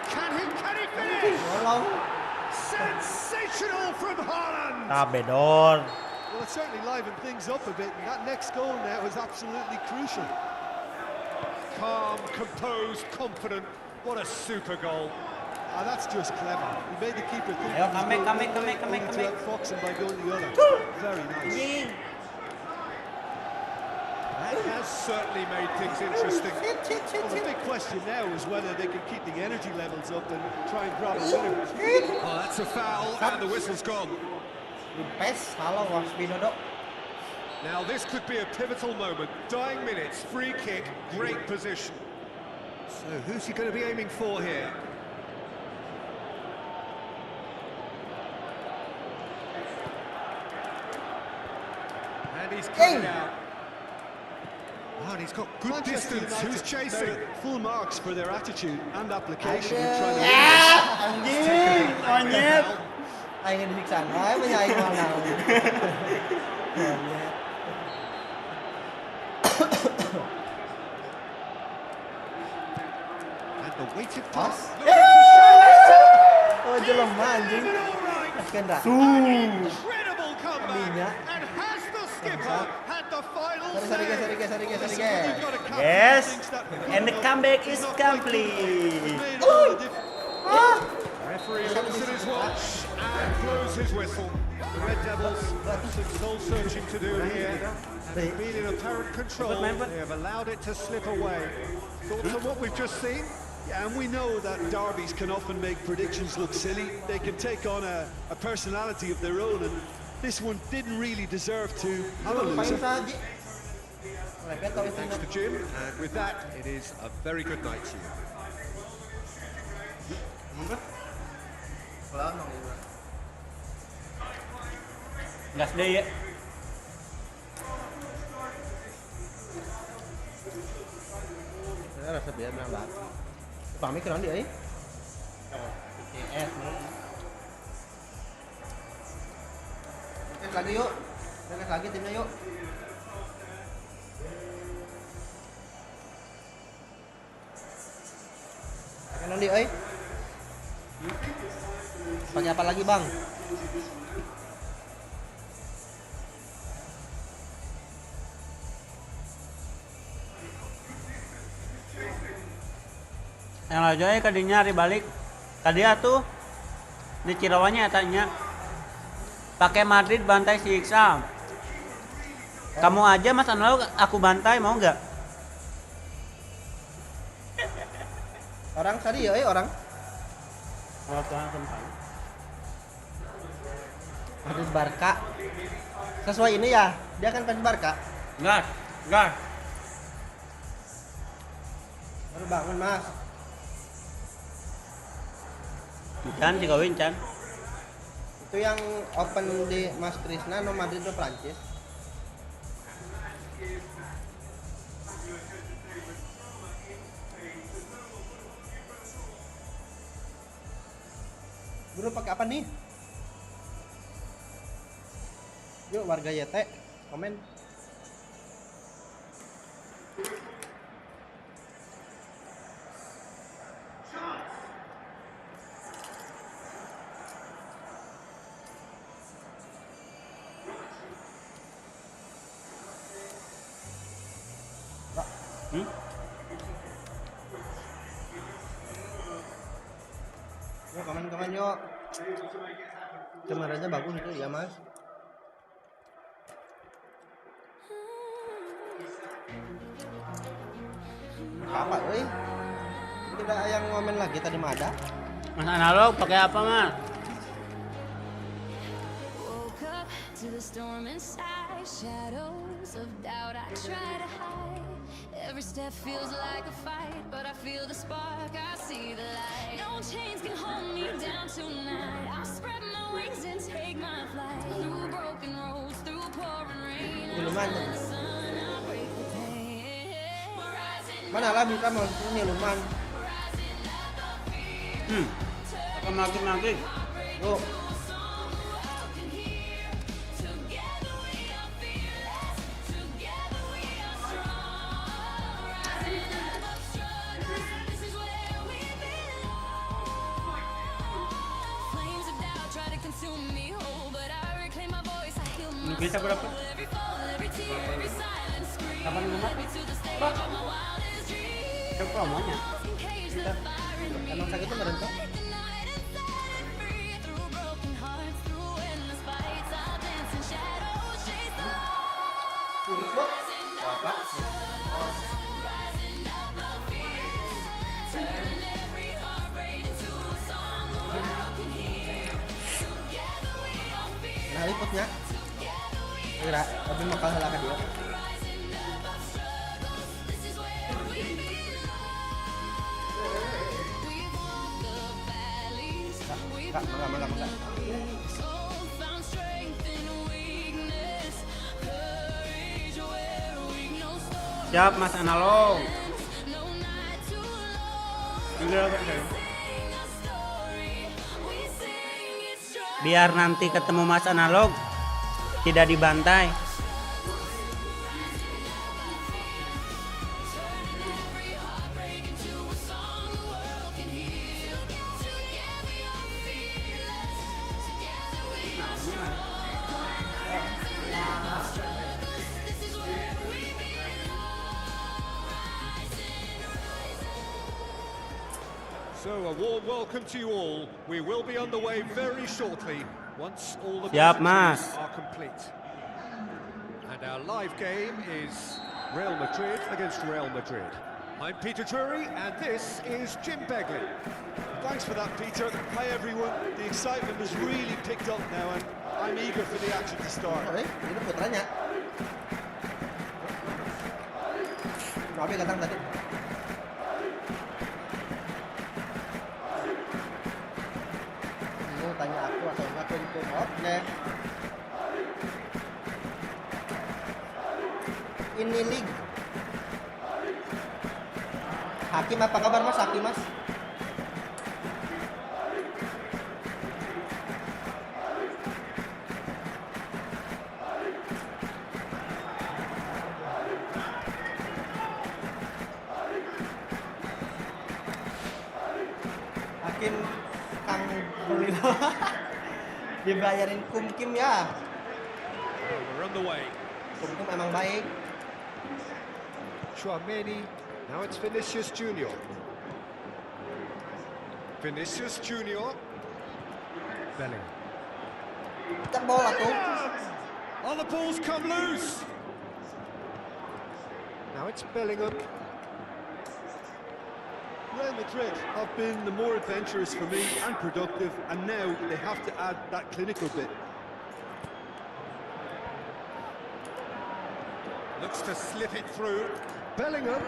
Can he finish?
Tolong.
Sensational from Haaland.
Tabedor.
Well, it certainly livened things up a bit, and that next goal now is absolutely crucial.
Calm, composed, confident. What a super goal.
Ah, that's just clever. He made the keeper think
Ayo,
he was
come
going
back,
one
come
way,
back,
only
come
to
back.
outfox him by going the other. Very nice.
Anjing.
That has certainly made things interesting.
Well, the big question now is whether they can keep the energy levels up and try and grab a winner.
Oh, that's a foul, and the whistle's gone.
Pes, halo was Binodo.
Now this could be a pivotal moment. Dying minutes, free kick, great position. So who's he going to be aiming for here? And he's cut it out. Oh, and he's got good
Manchester
distance.
United
Who's chasing?
merit full marks for their attitude and application in trying to win
Anjing, monyet.
Aing disiksa, aing menyaing mana.
And the weighted
Pas.
pass.
Oh, jelem anjing. Kendra.
Incredible comeback.
Minyak.
And has the skipper had the final
Sorry
say?
guys.
Listen, when you've got a captain
Yes.
who thinks that
And the comeback is
not
complete.
made all the difference.
Referee looks at his watch and blows his whistle. The Red Devils have some soul searching to do here. They've been in apparent control. They have allowed it to slip away. Thoughts on what we've just seen?
Yeah, and we know that derbies can often make predictions look silly. They can take on a personality of their own, and this one didn't really deserve to have a
Paling
loser.
saja. Mereka tahu itu.
Thanks to Jim, and with that, it is a very good night to you.
Gas deh ya.
Saya rasa dia bilang lah. Pamit kan dia, Tes lagi yuk. Tes lagi timnya yuk. Kan dia, Pakai apa lagi, Bang?
Yang aja ya kadinya hari balik. Kadia tuh di Cirawanya tanya pakai Madrid bantai si Iksam. Kamu aja Mas Anwar aku bantai mau nggak?
Orang tadi ya, orang.
Oh, Tuhan sempat.
Madrid Barca. Sesuai ini ya, dia kan fans Barca.
Gas.
Baru bangun, Mas.
Can dikawin Can.
Itu yang open di Mas Krisna no Madrid do Prancis. Bro pakai apa nih? Yuk warga YT komen. Yuk kawan-kawan yuk. Kameranya bagus itu ya mas. Apa euy? Tidak yang ngomen lagi tadi mah ada.
Mas analog pakai apa mas?
Woke up to the storm inside, shadows of doubt I try to hide. Every step feels like a fight, but I feel the spark, I see the light. No chains can hold me down tonight. I'll spread my wings and take my flight. Through broken roads, through pouring rain.
Minuman.
Sun, I break the pain.
Mana lah bisa mau minuman.
Makin.
Yuk.
Bisa berapa? 85? Bah. Itu promonya.
Emang sakit itu merentok? Nah liputnya kira tapi bakal salah ke dia. Enggak.
Siap mas analog. Biar nanti ketemu mas analog tidak dibantai.
So a warm welcome to you all. We will be on the way very shortly once all the
Siap,
messages
Mas.
are complete. And our live game is Real Madrid against Real Madrid. I'm Peter Drury and this is Jim Begley.
Thanks for that, Peter. Hi, everyone. The excitement has really picked up now, and I'm eager for the action to start.
Ini putranya. Tapi datang tadi. Mau tanya aku atau enggak itu? Oke. Ini league. Hakim apa kabar mas? Hakim mas? Hakim Kang Pulilo dibayarin kumkim ya.
We're on the way.
Kumkim emang baik.
Chouameni. Now it's Vinicius Junior. Vinicius Junior. Bellingham.
Cek bola tuh.
Oh, the ball's come loose. Now it's Bellingham.
Real Madrid have been the more adventurous for me and productive, and now they have to add that clinical bit.
Looks to slip it through. Bellingham.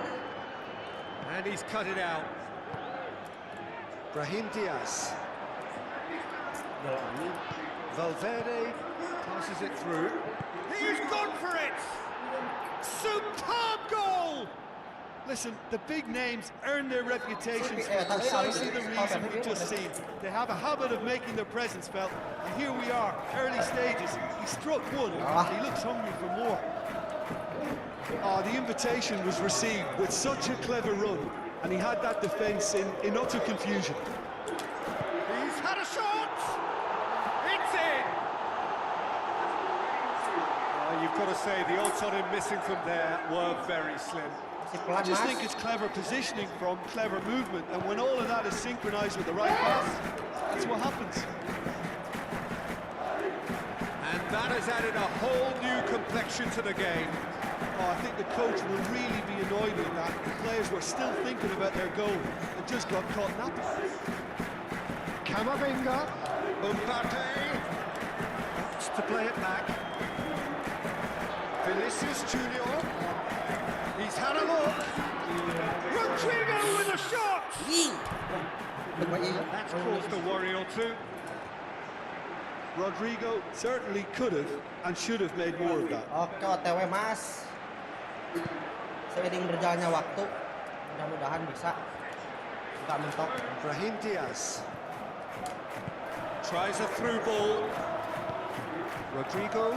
And he's cut it out.
Brahim Diaz.
Valverde passes it through. He's gone for it! Superb goal!
Listen, the big names earn their reputations for precisely the reason we've just seen. They have a habit of making their presence felt, and here we are, early stages. He struck one, he looks hungry for more. The invitation was received with such a clever run, and he had that defence in utter confusion.
He's had a shot! It's in! You've got to say, the odds on him missing from there were very slim.
Masih
I
pelan,
just
Mas.
think it's clever positioning from clever movement, and when all of that is synchronized with the right pass, that's what happens.
And that has added a whole new complexion to the game.
Oh, I think the coach will really be annoyed with that. The players were still thinking about their goal and just got caught napping.
Camavinga, Mbappe, wants to play it back. Vinicius Junior, he's had a look. Rodrigo with a shot. That's caused a worry or two.
Rodrigo certainly could have and should have made more of that.
Oke, OTW Mas. Seiring berjalannya waktu, mudah-mudahan bisa. Nggak mentok.
Brahim Diaz.
Tries a through ball. Rodrigo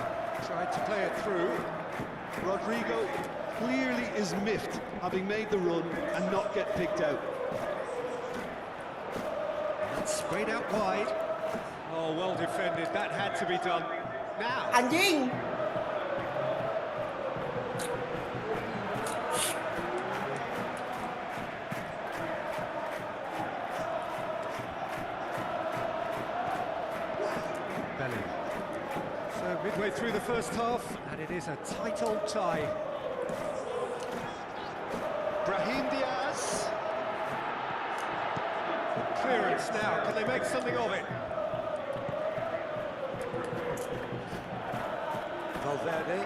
tried to play it through.
Rodrigo clearly is miffed, having made the run and not get picked out.
That's sprayed out wide. Oh, well defended. That had to be done. Now.
Anjing!
Belly. So midway through the first half, and it is a tight old tie.
Brahim Diaz.
Clearance now. Can they make something of it? Valverde.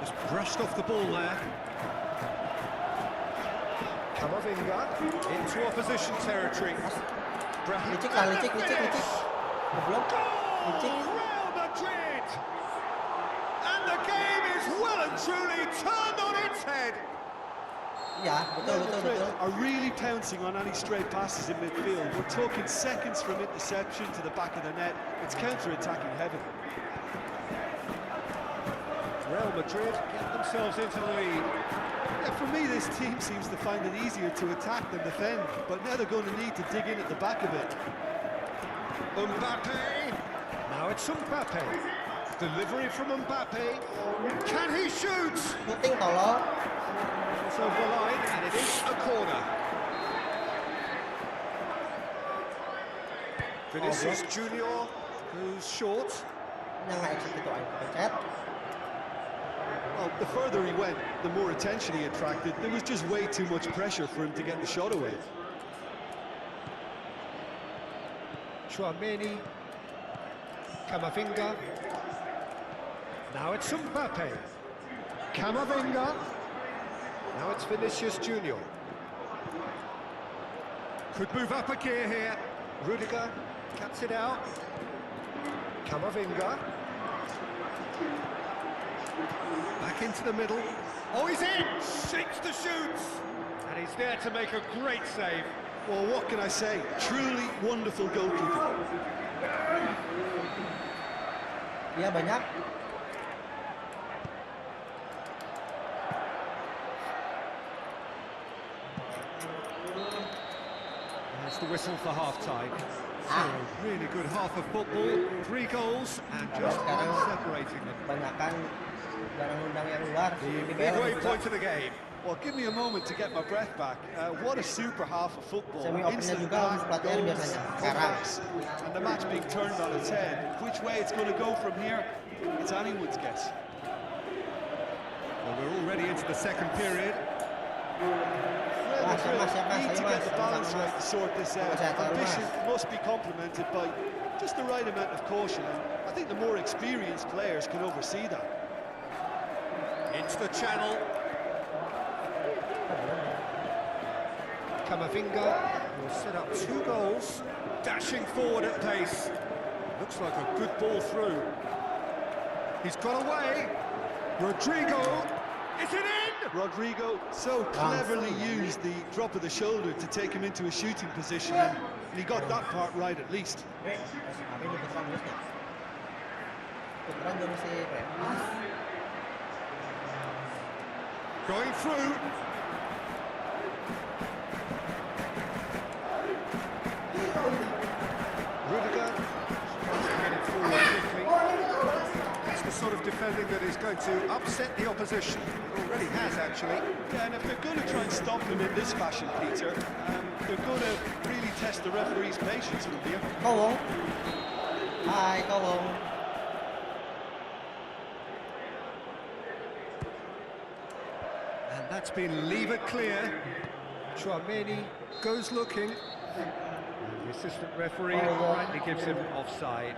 Just brushed off the ball there. Camavinga into opposition territory. Brahim.
Licik lah, licik. Goblok. Licik.
Real Madrid! And the game is well and truly turned on its head.
Iya, betul.
Are really pouncing on any stray passes in midfield. We're talking seconds from interception to the back of the net. It's counter-attacking heaven.
Real Madrid get themselves into the lead.
Yeah, for me, this team seems to find it easier to attack than defend, but now they're going to need to dig in at the back a bit.
Mbappe. Now it's Mbappe. Delivery from Mbappe. Can he shoot?
Shooting tolong.
It's over the line, and it is a corner. Vinicius Junior goes short.
Yang nggak exit itu ayo pencet.
Well, the further he went, the more attention he attracted. There was just way too much pressure for him to get the shot away.
Chouameni. Camavinga. Now it's Mbappe. Camavinga. Now it's Vinicius Junior. Could move up a gear here. Rudiger cuts it out. Camavinga. Back into the middle. Oh, he's in! Shakes the shoots! And he's there to make a great save.
Well, what can I say? Truly wonderful goalkeeping.
Iya banyak.
That's the whistle for half-time. So, really good half of football, 3 goals, and just one separating them.
Banyakan jarang undang yang luar.
The
Di
midway
BL
point of the game.
Well, give me a moment to get my breath back. What a super half of football.
Semi opennya
Instant
juga
back,
untuk pelatihan
goals,
biasanya. Sekarang.
comebacks, and the match being turned on its head. Which way it's going to go from here, it's anyone's guess.
Well, we're already into the second period.
Real Madrid need to get the balance right to sort this out. Ambition must be complemented by just the right amount of caution. And I think the more experienced players can oversee that.
Into the channel. Camavinga will set up 2 goals, dashing forward at pace. Looks like a good ball through. He's got away. Rodrigo, is it in?
Rodrigo so cleverly used the drop of the shoulder to take him into a shooting position, and he got that part right at least.
Apa ini puteran terusnya? Puteran jadi si Rem.
Going through. Rudiger tries to get it forward quickly. That's the sort of defending that is going to upset the opposition. It already has, actually.
Yeah, and if they're going to try and stop him in this fashion, Peter, they're going to really test the referee's patience with you.
เข้าวงเข้าวง
And that's been levered clear. Chouameni goes looking. The assistant referee rightly gives him offside.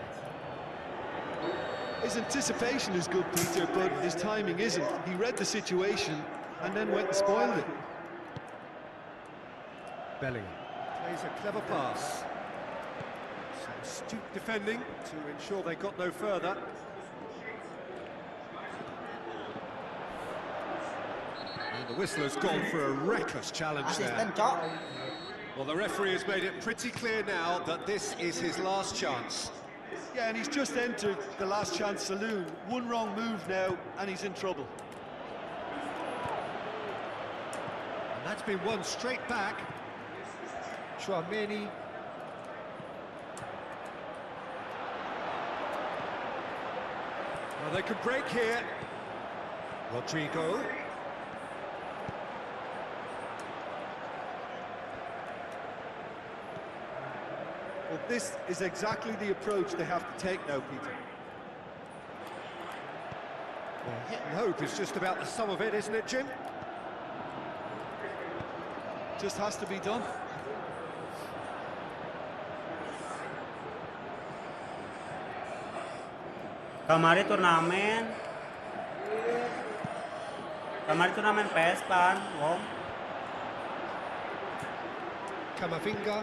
His anticipation is good, Peter, but his timing isn't. He read the situation and then went and spoiled it.
Bellingham plays a clever pass. Some astute defending to ensure they got no further. And the whistler's gone for a reckless challenge
อาซิสแต
there.
นต์เจาะ
Well, the referee has made it pretty clear now that this is his last chance.
Yeah, and he's just entered the last chance saloon. One wrong move now, and he's in trouble.
And that's been won straight back. Chouameni. Well, they could break here. Rodrigo.
Well, this is exactly the approach they have to take now, Peter.
Well, hit and hope is just about the sum of it, isn't it, Jim?
Just has to be done.
Kemarin turnamen PS kan, Wong.
Camavinga.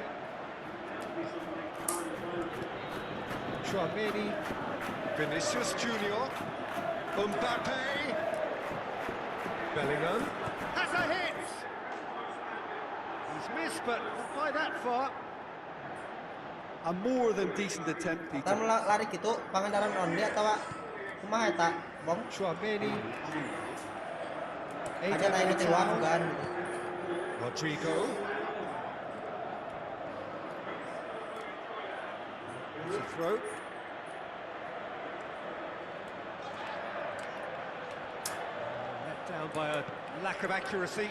Chouameni. Vinicius Junior. Mbappe. Bellingham. Has a hit! He's missed, but not by that far.
A more than decent attempt, Peter.
Tam lari gitu pangandaran onde atau kumaha eta bong
Chouameni.
aja naik ke tiwang kan
Rodrigo. It's a throw. Let down by a lack of accuracy.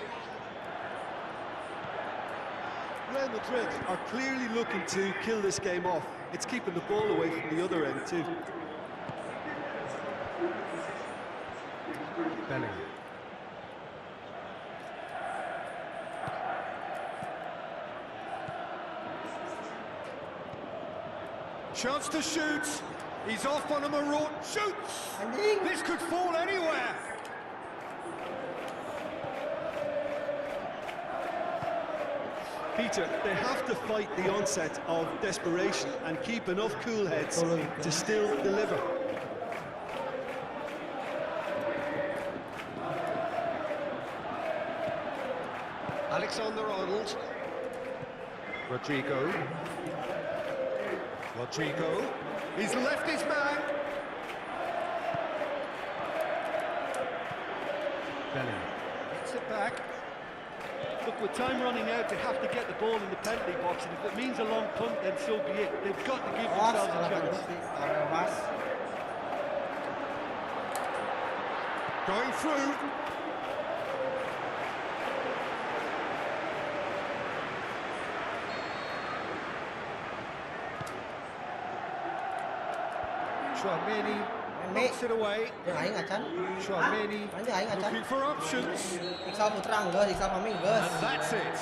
Real Madrid are clearly looking to kill this game off. It's keeping the ball away from the other end too.
Bellingham. Chance to shoot. He's off on a maroon. Shoots.
anjing
This could fall anywhere.
Peter, they have to fight the onset of desperation and keep enough cool heads to still deliver.
Alexander-Arnold. Rodrigo. Rodrigo. He's left his man. Bellingham gets it back.
Look, with time running out, they have to get the ball in the penalty box, and if it means a long punt, then so be it. They've got to give
awas
themselves a
salah
chance.
terus awas
Going through. Chouameni knocks it away.
yang aing acan
Chouameni
anjing aing acan
looking for options.
Iksal putra geus Iksal paming geus
And that's it.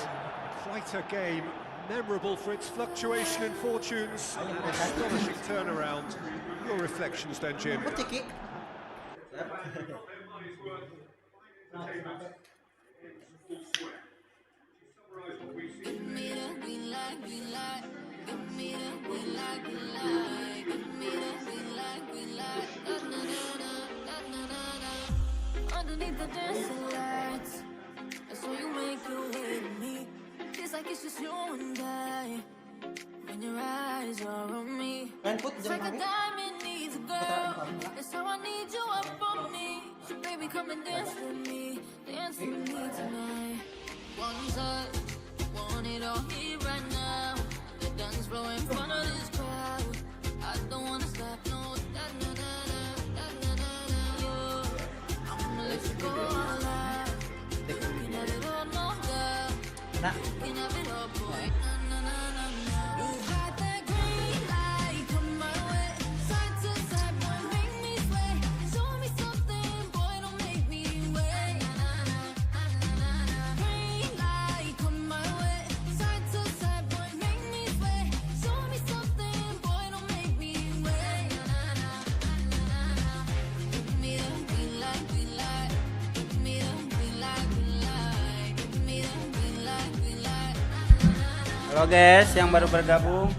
Quite a game. Memorable for its fluctuation in fortunes. An astonishing turnaround. Your reflections then, Jim?
Put ciki
Give me that green light, green light. Give me that green light, green light. Give me that green light, green light. Da da da da da da da. Underneath the dancing lights, I saw you make your way to me. It's like it's just you and I. When your eyes are on me,
main put
it's
jangan
like a
paming
diamond needs a girl. That's how I need you up on me. So baby, come and dance with me, dance with me tonight. One touch, want it all here right now. The dance floor in front of this crowd. I don't wanna stop, no. Da, da, da, da, da, da, da, da.
Nah.
Halo guys yang baru bergabung.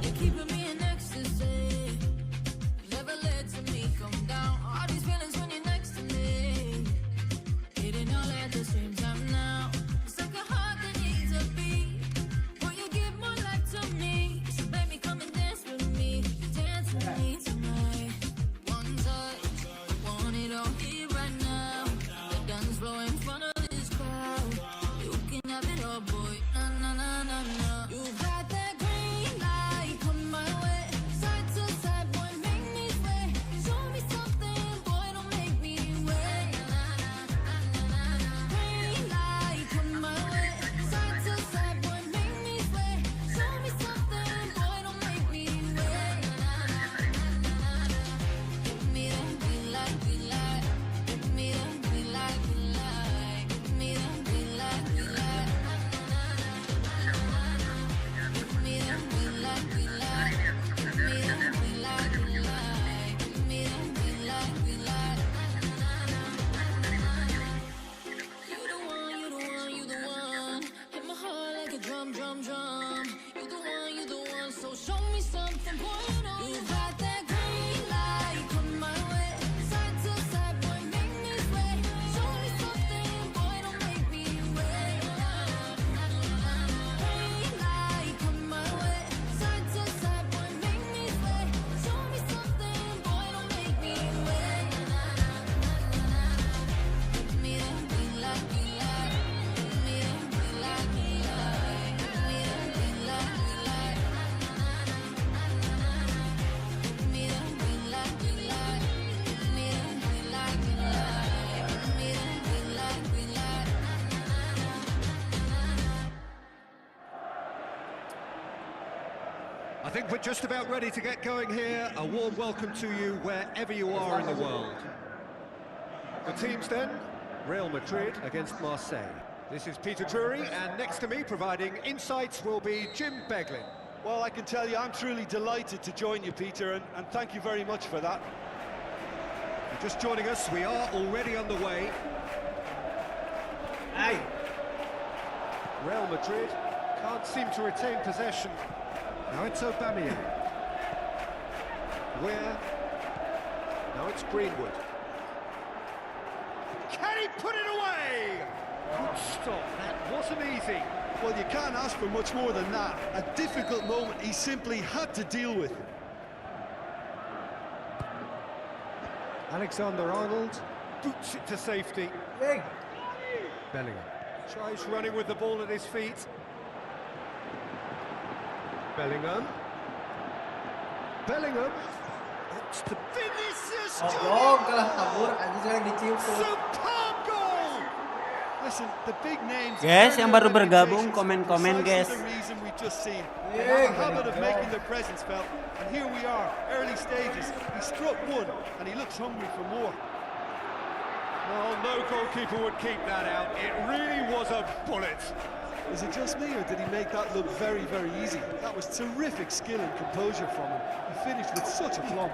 I think we're just about ready to get going here. A warm welcome to you wherever you are in the world. The teams then, Real Madrid against Marseille. This is Peter Drury, and next to me providing insights will be Jim Beglin.
Well, I can tell you I'm truly delighted to join you, Peter, and thank you very much for that.
If you're just joining us, we are already on the way.
Hey.
Real Madrid can't seem to retain possession. Now it's Aubameyang. Where? Now it's Greenwood. Can he put it away? Good stop, that wasn't easy.
Well, you can't ask for much more than that. A difficult moment he simply had to deal with.
Alexander-Arnold boots it to safety. Bellingham tries running with the ball at his feet. Bellingham. It's to Vinicius.
Kalah kabur anjir yang dicium tuh.
Superb goal.
Listen, the big names.
Guys yang baru bergabung komen-komen guys.
The reason we just seen. They have a habit of making their presence felt, and here we are, early stages. He struck one, and he looks hungry for more.
Well, no goalkeeper would keep that out. It really was a bullet.
Is it just me, or did he make that look very, very easy? That was terrific skill and composure from him. He finished with such aplomb.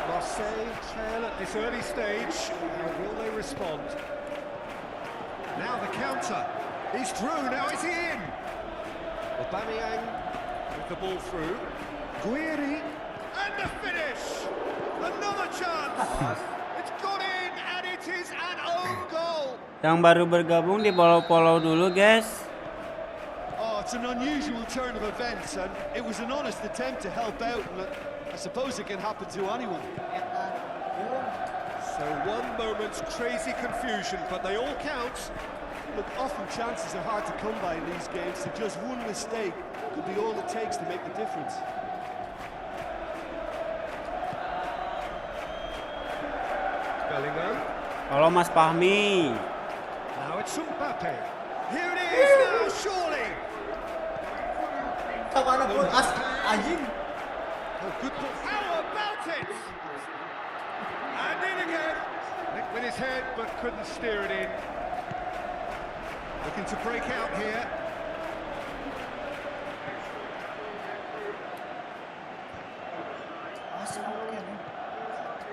Marseille trail at this early stage. How will they respond? Now the counter. He's through. Now is he in? Aubameyang with the ball through. Guiri. And the finish. Another chance. It's gone in, and it is an own goal.
Yang baru bergabung di follow dulu guys.
Oh, it's an unusual turn of events, and it was an honest attempt to help out, and I suppose it can happen to anyone.
So one moment's crazy confusion, but they all count.
Look, often chances are hard to come by in these games, so just one mistake could be all it takes to make the difference.
Bellingham.
Halo Mas Fahmi.
Now it's Mbappe. Here it is now, surely.
Kemana pun anjing.
Oh, good ball. How about it? And in again. Nick with his head, but couldn't steer it in. Looking to break out here.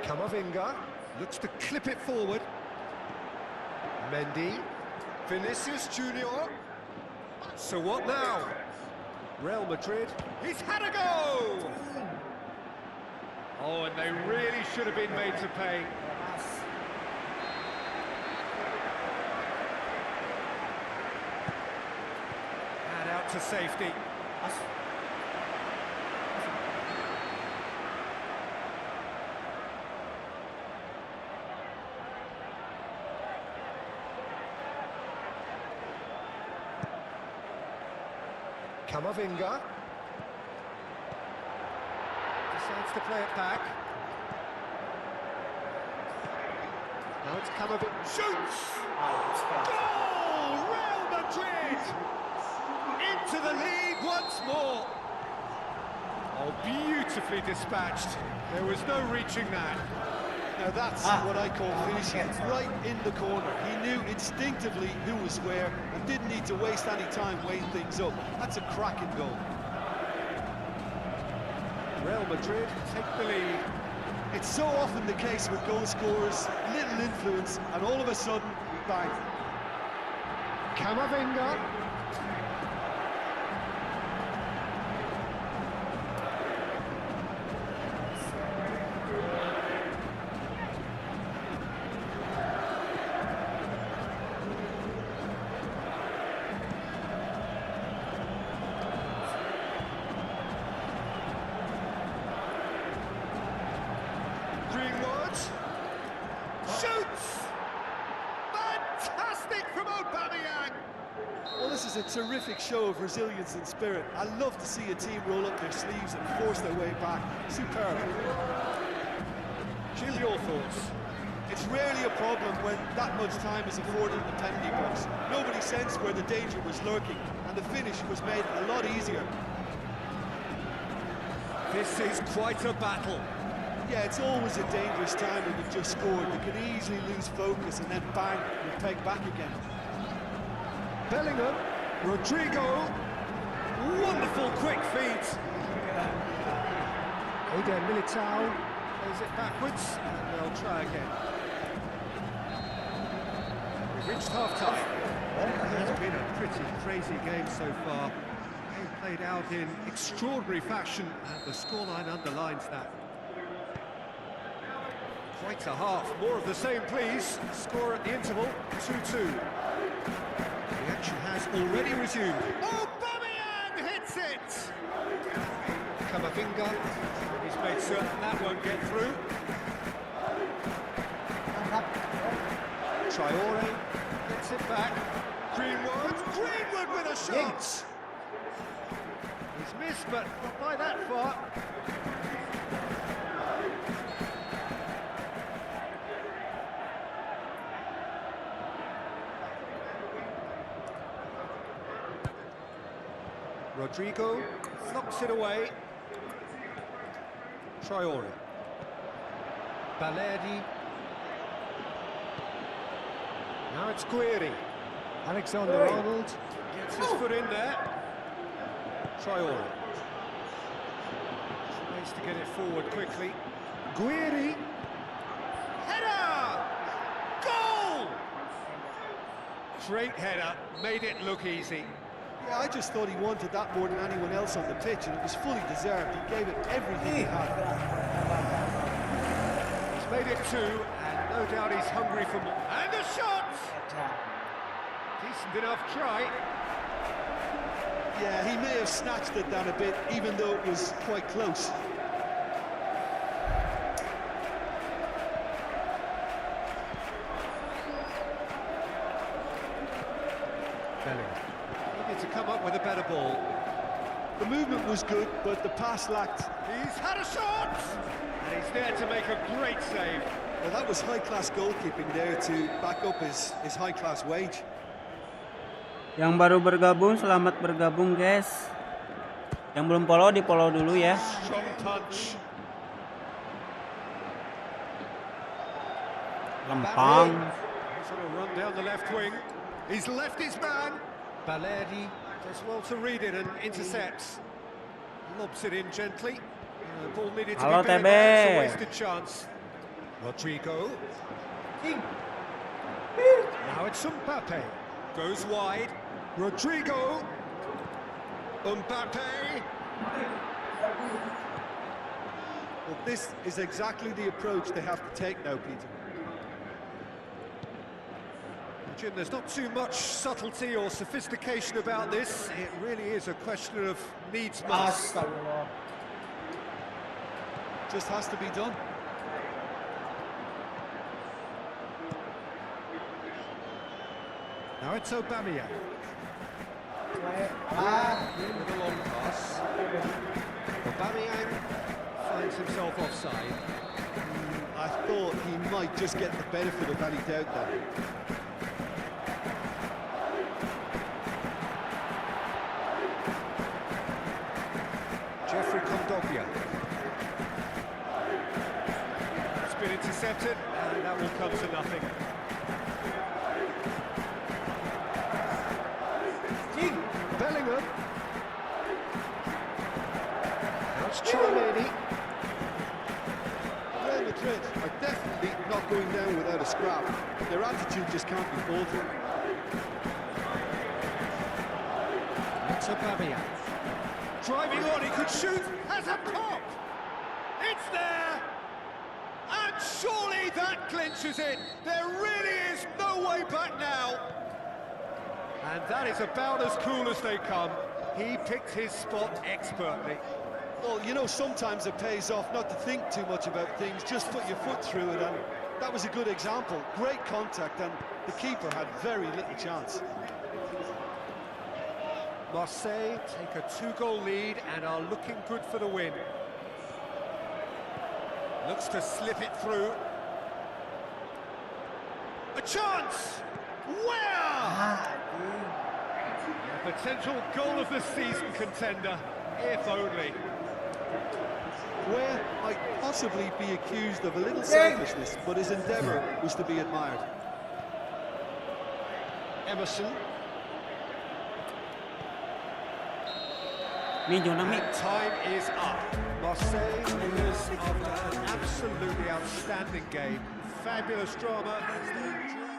Camavinga looks to clip it forward. Mendy, Vinicius Junior. So what now? Real Madrid. He's had a go! Oh, and they really should have been made to pay. And out to safety. Camavinga decides to play it back. Now it's Camavinga. Shoots! Goal! Real Madrid! Into the lead once more. Oh, beautifully dispatched. There was no reaching that.
Now that's what I call finishing, right in the corner. He knew instinctively who was where and didn't need to waste any time weighing things up. That's a cracking goal.
Real Madrid take the lead.
It's so often the case with goal scorers, little influence, and all of a sudden, bang.
Camavinga. Shoots! Fantastic from Aubameyang!
Well, this is a terrific show of resilience and spirit. I love to see a team roll up their sleeves and force their way back. Superb.
Jim, your thoughts?
It's rarely a problem when that much time is afforded in the penalty box. Nobody sensed where the danger was lurking, and the finish was made a lot easier.
This is quite a battle.
Yeah, it's always a dangerous time when you've just scored. You can easily lose focus and then bang, you're pegged back again.
Bellingham, Rodrigo, wonderful quick feet. Eder Militao plays it backwards, and they'll try again. We've reached half-time. It's been a pretty crazy game so far. Game played out in extraordinary fashion, and the scoreline underlines that. Quite a half. More of the same, please. Score at the interval, 2-2. The action has already resumed. Aubameyang hits it! Camavinga, he's made certain that won't get through. Traore gets it back. Greenwood with a shot! He's missed, but not by that far. Rodrigo knocks it away. Traore. Balerdi. Now it's Guiri. Alexander-Arnold gets his foot in there. Traore. Tries to get it forward quickly. Guiri. Header! Goal! Great header, made it look easy.
Yeah, I just thought he wanted that more than anyone else on the pitch, and it was fully deserved. He gave it everything he had.
He's made it 2, and no doubt he's hungry for more. And a shot! Decent enough try.
Yeah, he may have snatched it down a bit, even though it was quite close.
Bellingham. Needed to come up with a better ball.
The movement was good, but the pass lacked.
He's had a shot! And he's there to make a great save.
Well, that was high-class goalkeeping there to back up his high-class wage.
Yang baru bergabung selamat bergabung guys. Yang belum follow di follow dulu ya.
Strong punch.
Lempang.
He's on a run down the left wing. He's left his man. Baleri does well to read it and intercepts. Lobs it in gently. Ball needed to
Halo,
be better.
TB.
It's a wasted chance. Rodrigo. Now it's Mbappe. Goes wide. Rodrigo. Mbappe.
Well, this is exactly the approach they have to take now, Peter.
Jim, there's not too much subtlety or sophistication about this. It really is a question of needs must.
Astagfirullah.
Just has to be done.
Now it's Aubameyang. With a long pass. Aubameyang finds himself offside.
I thought he might just get the benefit of any doubt there.
Jeffrey Kondogbia. It's been intercepted, and that will come to nothing.
Bellingham.
Now it's Chouameni.
Real Madrid are definitely not going down without a scrap. Their attitude just can't be faulted.
It's Aubameyang. Driving on, he could shoot, has a pop! It's there! And surely that clinches it! There really is no way back now! And that is about as cool as they come. He picked his spot expertly.
Well, you know, sometimes it pays off not to think too much about things, just put your foot through it, and that was a good example. Great contact, and the keeper had very little chance.
Marseille take a 2-goal lead and are looking good for the win. Looks to slip it through. A chance! Where? A potential goal of the season contender, if only.
Where might possibly be accused of a little selfishness, but his endeavour was to be admired.
Emerson.
Nih,
Time is up. Marseille winners after an absolutely outstanding game. Fabulous drama. As they dragged it.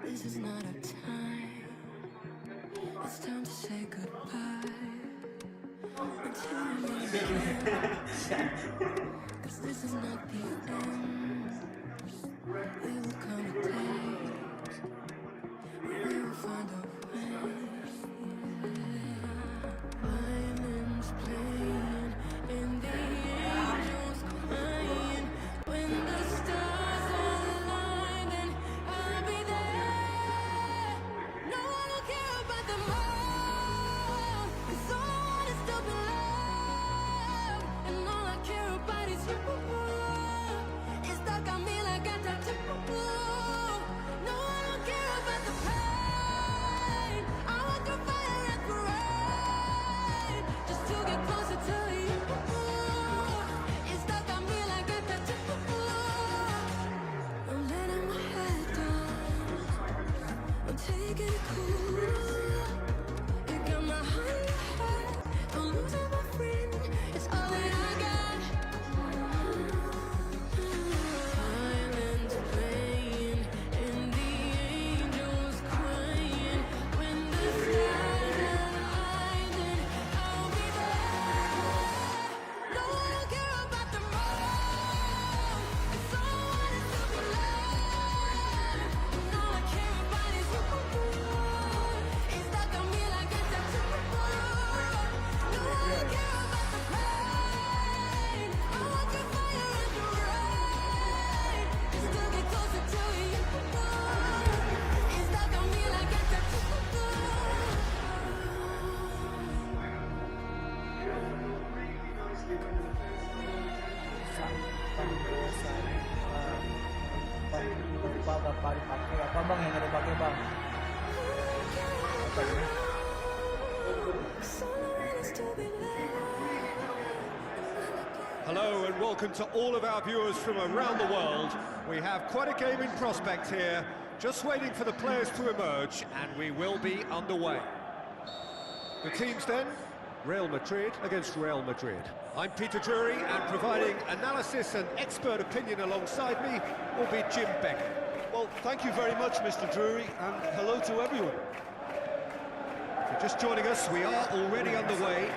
This is not our time. It's time to say goodbye. Until we meet again. 'Cause this is not the end. We will come a day. We will find a way. Violins playing and the angels crying. When the stars align, then I'll be there. No one will care about them all. 'Cause all I want is to be loved. And all I care about is you. Is
Lupa bapak dipakai apa bang yang ada pakai bang?
Hello and welcome to all of our viewers from around the world. We have quite a game in prospect here, just waiting for the players to emerge, and we will be underway. The teams then, Real Madrid against Real Madrid. I'm Peter Drury, and providing analysis and expert opinion alongside me will be Jim Becker.
Well, thank you very much, Mr. Drury, and hello to everyone.
If you're just joining us, we are already underway.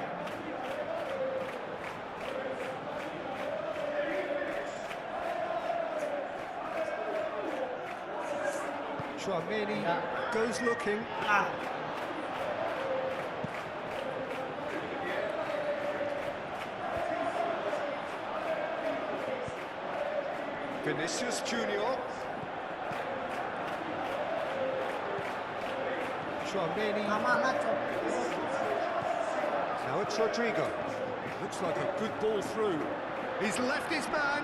Chouameni goes looking. Vinicius Junior. Chouameni. Now it's Rodrigo. Looks like a good ball through. He's left his man.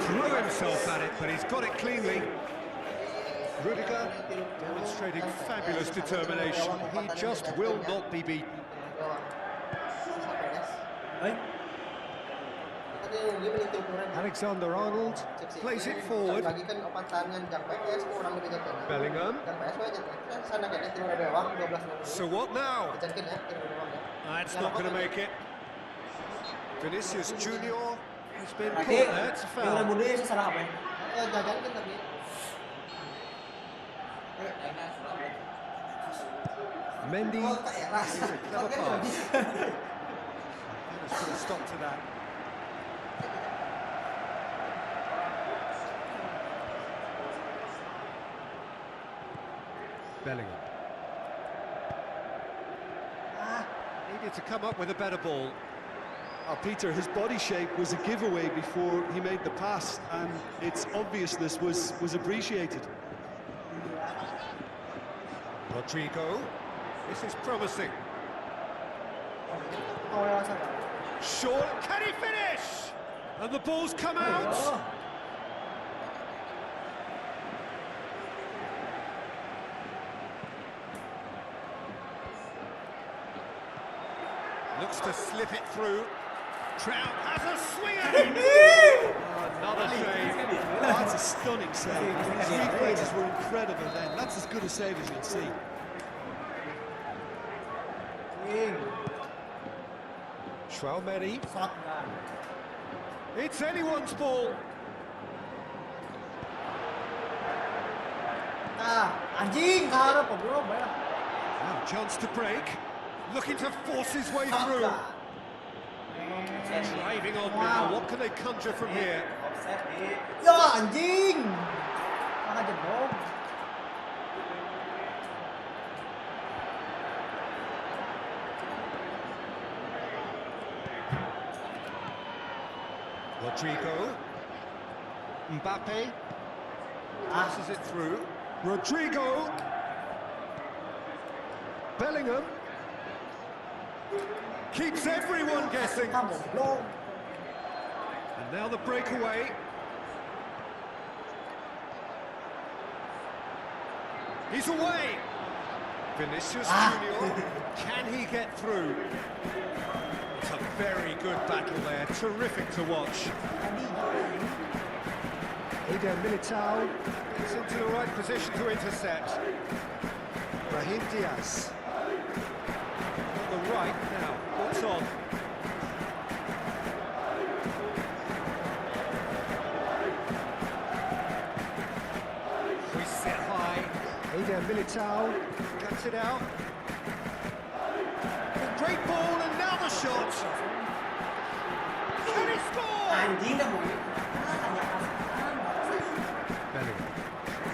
Threw himself at it, but he's got it cleanly. Rudiger demonstrating fabulous determination. He just will not be beaten. Alexander-Arnold plays it forward. Bellingham. So what now? That's not going to make it. Vinicius Junior has been caught there. It's a foul. Mendy is a clever pass. Let's put a stop to that. Bellingham. Needed to come up with a better ball.
Peter, his body shape was a giveaway before he made the pass, and its obviousness was appreciated.
Rodrigo. This is promising. Short. Can he finish? And the ball's come out. Looks to slip it through. Trout has a swing at it. Another save.
That's a stunning save. His reflexes were incredible then. That's as good a save as you'll see.
Chouameni. It's anyone's ball. Now chance to break. Looking to force his way through. Driving on now. What can they conjure from here? Rodrigo. Mbappe. Passes it through. Rodrigo. Bellingham. Keeps everyone guessing. And now the breakaway. He's away. Vinicius Junior. Can he get through? It's a very good battle there. Terrific to watch. Eder Militao gets into the right position to intercept. Brahim Diaz. On the right now. What's on? We sit high. Eder Militao cuts it out. A great ball and now the shot. Can he score? Bellingham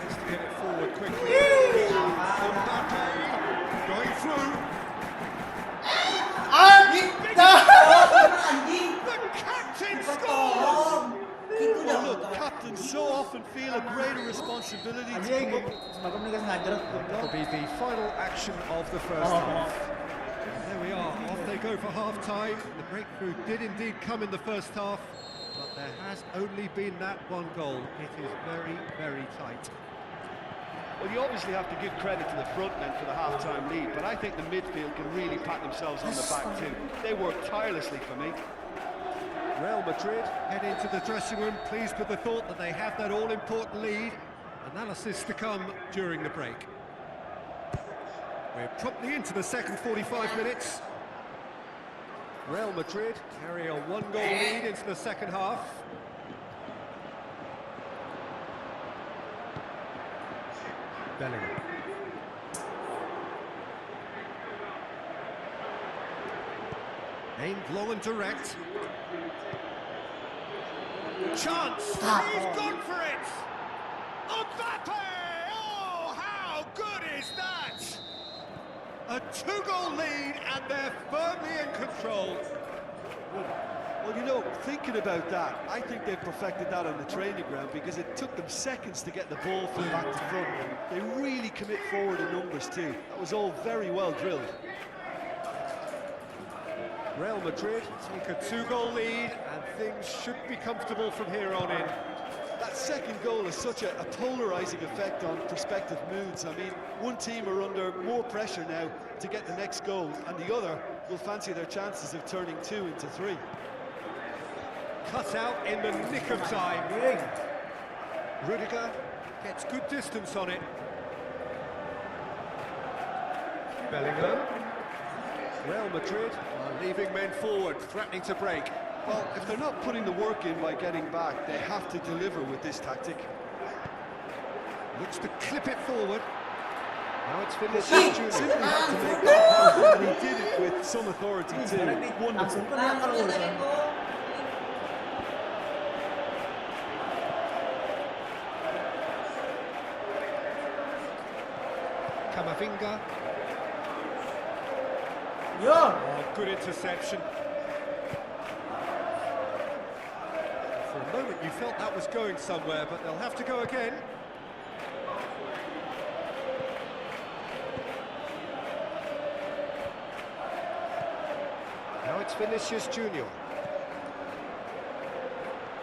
has to get it forward quickly. Mbappe going through. The captain scores!
Well, look, captains so often feel a greater responsibility to come up.
That'll be the final action of the first half. And there we are, off they go go for half-time. The breakthrough did indeed come in the first half, but there has only been that one goal. It is very, very tight.
Well, you obviously have to give credit to the front men for the half-time lead, but I think the midfield can really pat themselves on the back too. They work tirelessly for me.
Real Madrid head into the dressing room, pleased with the thought that they have that all-important lead. Analysis to come during the break. We're promptly into the second 45 minutes. Real Madrid carry a one-goal lead into the second half. Bellingham. Aimed long and direct. Chance! He's gone for it! Mbappe! Oh, how good is that? A two-goal lead and they're firmly in control.
Well, you know, thinking about that, I think they've perfected that on the training ground because it took them seconds to get the ball from back to front. And they really commit forward in numbers too. That was all very well drilled.
Real Madrid take a two-goal lead and things should be comfortable from here on in.
That second goal has such a polarising effect on prospective moods. I mean, one team are under more pressure now to get the next goal, and the other will fancy their chances of turning 2 into 3.
Cut out in the nick of time. Rudiger gets good distance on it. Bellingham. Real Madrid are leaving men forward, threatening to break.
Well, if they're not putting the work in by getting back, they have to deliver with this tactic.
Looks to clip it forward. Now it's finished.
Simply had to make that pass, and he did it with some authority too. Wonderful.
Camavinga. Oh, good interception. For a moment you felt that was going somewhere, but they'll have to go again. Now it's Vinicius Junior.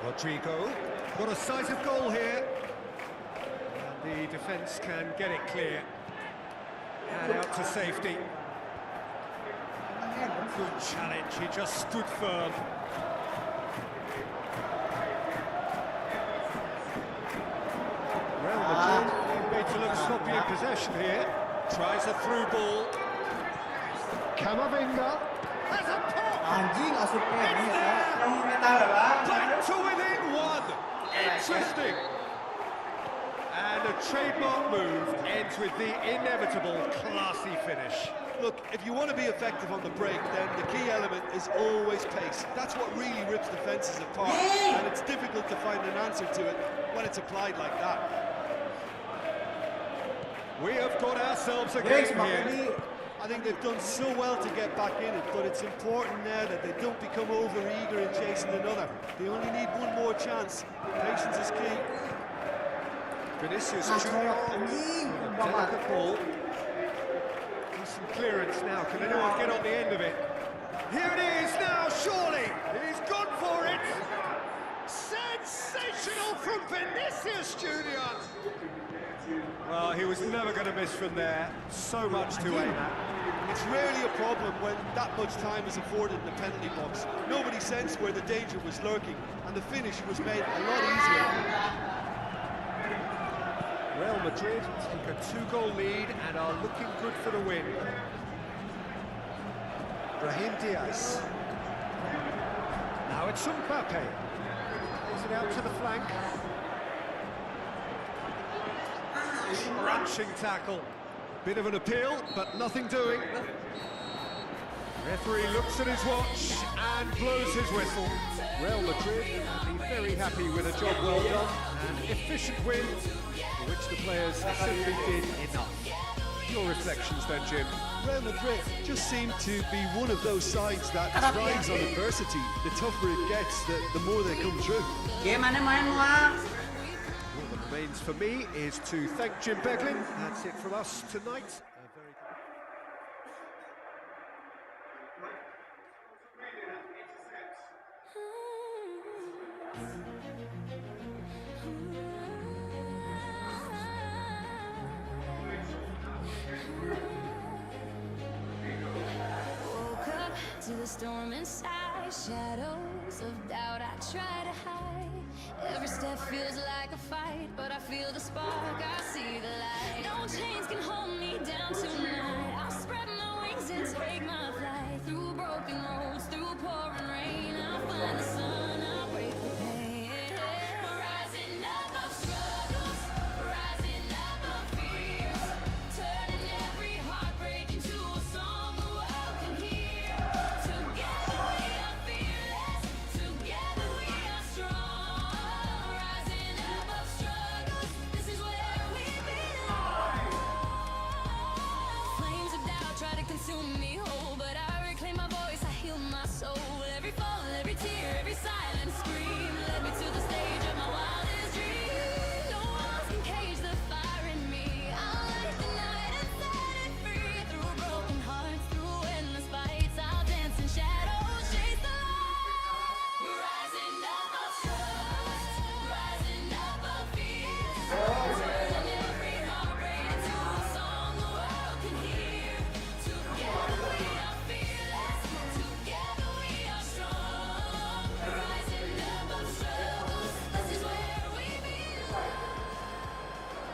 Rodrigo. Got a sight of goal here. And the defence can get it clear. And out to safety. Good challenge, he just stood firm. Real Madrid made to look sloppy in possession here. Tries a through ball. Camavinga has a pop!
Anjing asupnya ini ya.
Back to within one! Interesting! And a trademark move ends with the inevitable classy finish.
Look, if you want to be effective on the break, then the key element is always pace. That's what really rips defences apart, and it's difficult to find an answer to it when it's applied like that.
We have got ourselves a game here.
I think they've done so well to get back in it, but it's important now that they don't become over-eager in chasing another. They only need one more chance. Patience is key.
Vinicius Junior, delicate ball. Decent clearance now. Can anyone get on the end of it? Here it is now, surely. He's gone for it. Sensational from Vinicius Junior. Well, he was never going to miss from there. So much to aim at.
It's rarely a problem when that much time is afforded in the penalty box. Nobody sensed where the danger was lurking, and the finish was made a lot easier.
Real Madrid take a two-goal lead and are looking good for the win. Brahim Diaz. Now it's Mbappe. Plays it out to the flank. Crunching tackle. Bit of an appeal, but nothing doing. Referee looks at his watch and blows his whistle. Real Madrid will be very happy with a job well done. An efficient win, for which the players simply did enough. Your reflections then, Jim?
Real Madrid just seem to be one of those sides that thrives on adversity. The tougher it gets, the more they come through.
All that remains for me is to thank Jim Beglin. That's it from us tonight.
to the storm inside. Shadows of doubt I try to hide. Every step feels like a fight, but I feel the spark, I see the light. No chains can hold me down tonight. I'll spread my wings and take my flight. Through broken roads, through pouring rain, I'll find the sun, I'll break the pain. Rising above struggles, rising above fears, turning every heartbreak into a song the world can hear. Together we are fearless, together we are strong. Rising above struggles, this is where we belong. Flames of doubt try to consume me whole, but I reclaim my voice, I heal my soul. Every fall, every tear, every silent scream led me to the stage of my wildest dream. No walls can cage the fire in me. I'll light the night and set it free. Through broken hearts, through endless fights, I'll dance in shadows, chase the light. We're rising above struggles, rising above fears, turning every heartbreak into a song the world can hear. Together we are fearless, together we are strong. Rising above struggles, this is where we belong.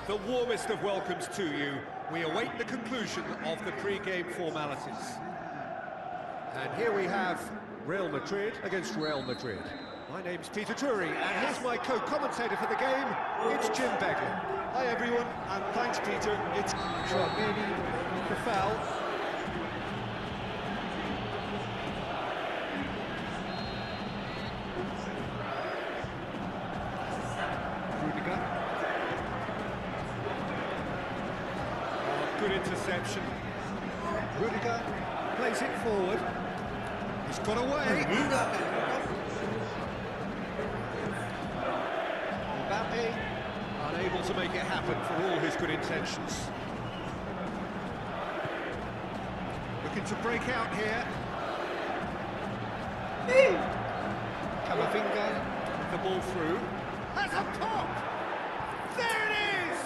The warmest of welcomes to you. We await the conclusion of the pre-game formalities. And here we have Real Madrid against Real Madrid. My name's Peter Drury, and here's my co-commentator for the game. It's Jim Begley.
Hi everyone, and thanks Peter. It's
Maybe the foul. Rudiger. Good interception. Rudiger plays it forward. He's got away. Mbappe unable to make it happen for all his good intentions. Looking to break out here. Camavinga with the ball through. Has a pop! There it is!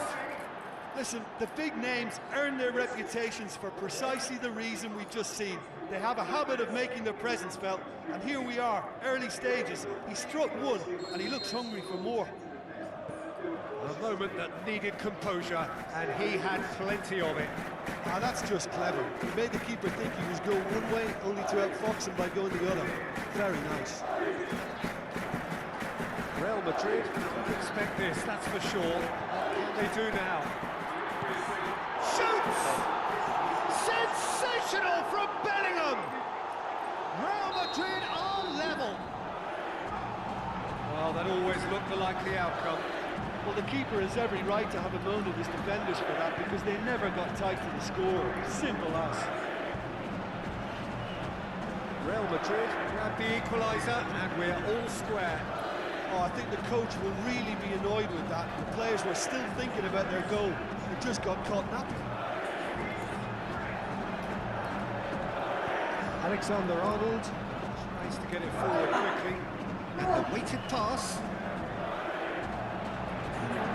Listen, the big names earn their reputations for precisely the reason we've just seen. They have a habit of making their presence felt, and here we are, early stages. He struck one, and he looks hungry for more.
A moment that needed composure, and he had plenty of it.
Ah, that's just clever. He made the keeper think he was going one way, only to outfox him by going the other. Very nice.
Real Madrid don't expect this, that's for sure. They do now. Shoots! Sensational from Bellingham! Real Madrid are level. Well, that always looked the likely outcome.
Well, the keeper has every right to have a moan at his defenders for that because they never got tight to the score. Simple as.
Real Madrid grab the equaliser, and we're all square.
Oh, I think the coach will really be annoyed with that. The players were still thinking about their goal. They just got caught napping.
Alexander-Arnold tries to get it forward quickly. And the weighted pass.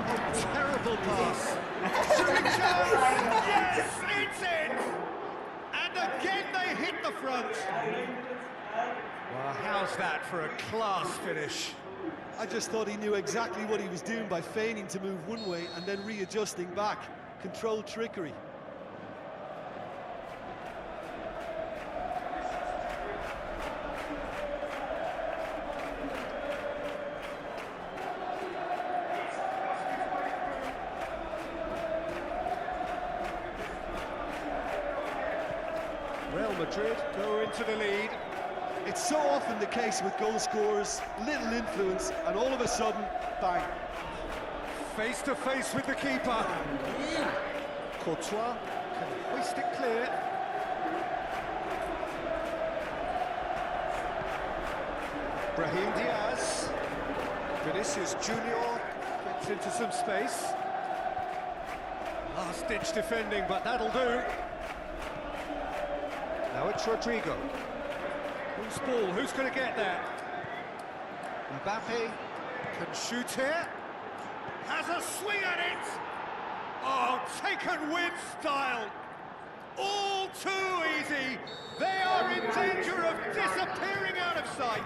Oh, terrible pass. Shooting chance! Yes, it's in! And again they hit the front. Well, how's that for a class finish?
I just thought he knew exactly what he was doing by feigning to move one way and then readjusting back. Controlled trickery.
Real Madrid go into the lead.
It's so often the case with goal scorers, little influence, and all of a sudden, bang.
Face to face with the keeper. Courtois can hoist it clear. Brahim Diaz. Vinicius Junior gets into some space. Last-ditch defending, but that'll do. Now it's Rodrigo. Who's ball? Who's going to get there? Mbappe can shoot here. Has a swing at it. Oh, taken with style. All too easy. They are in danger of sight.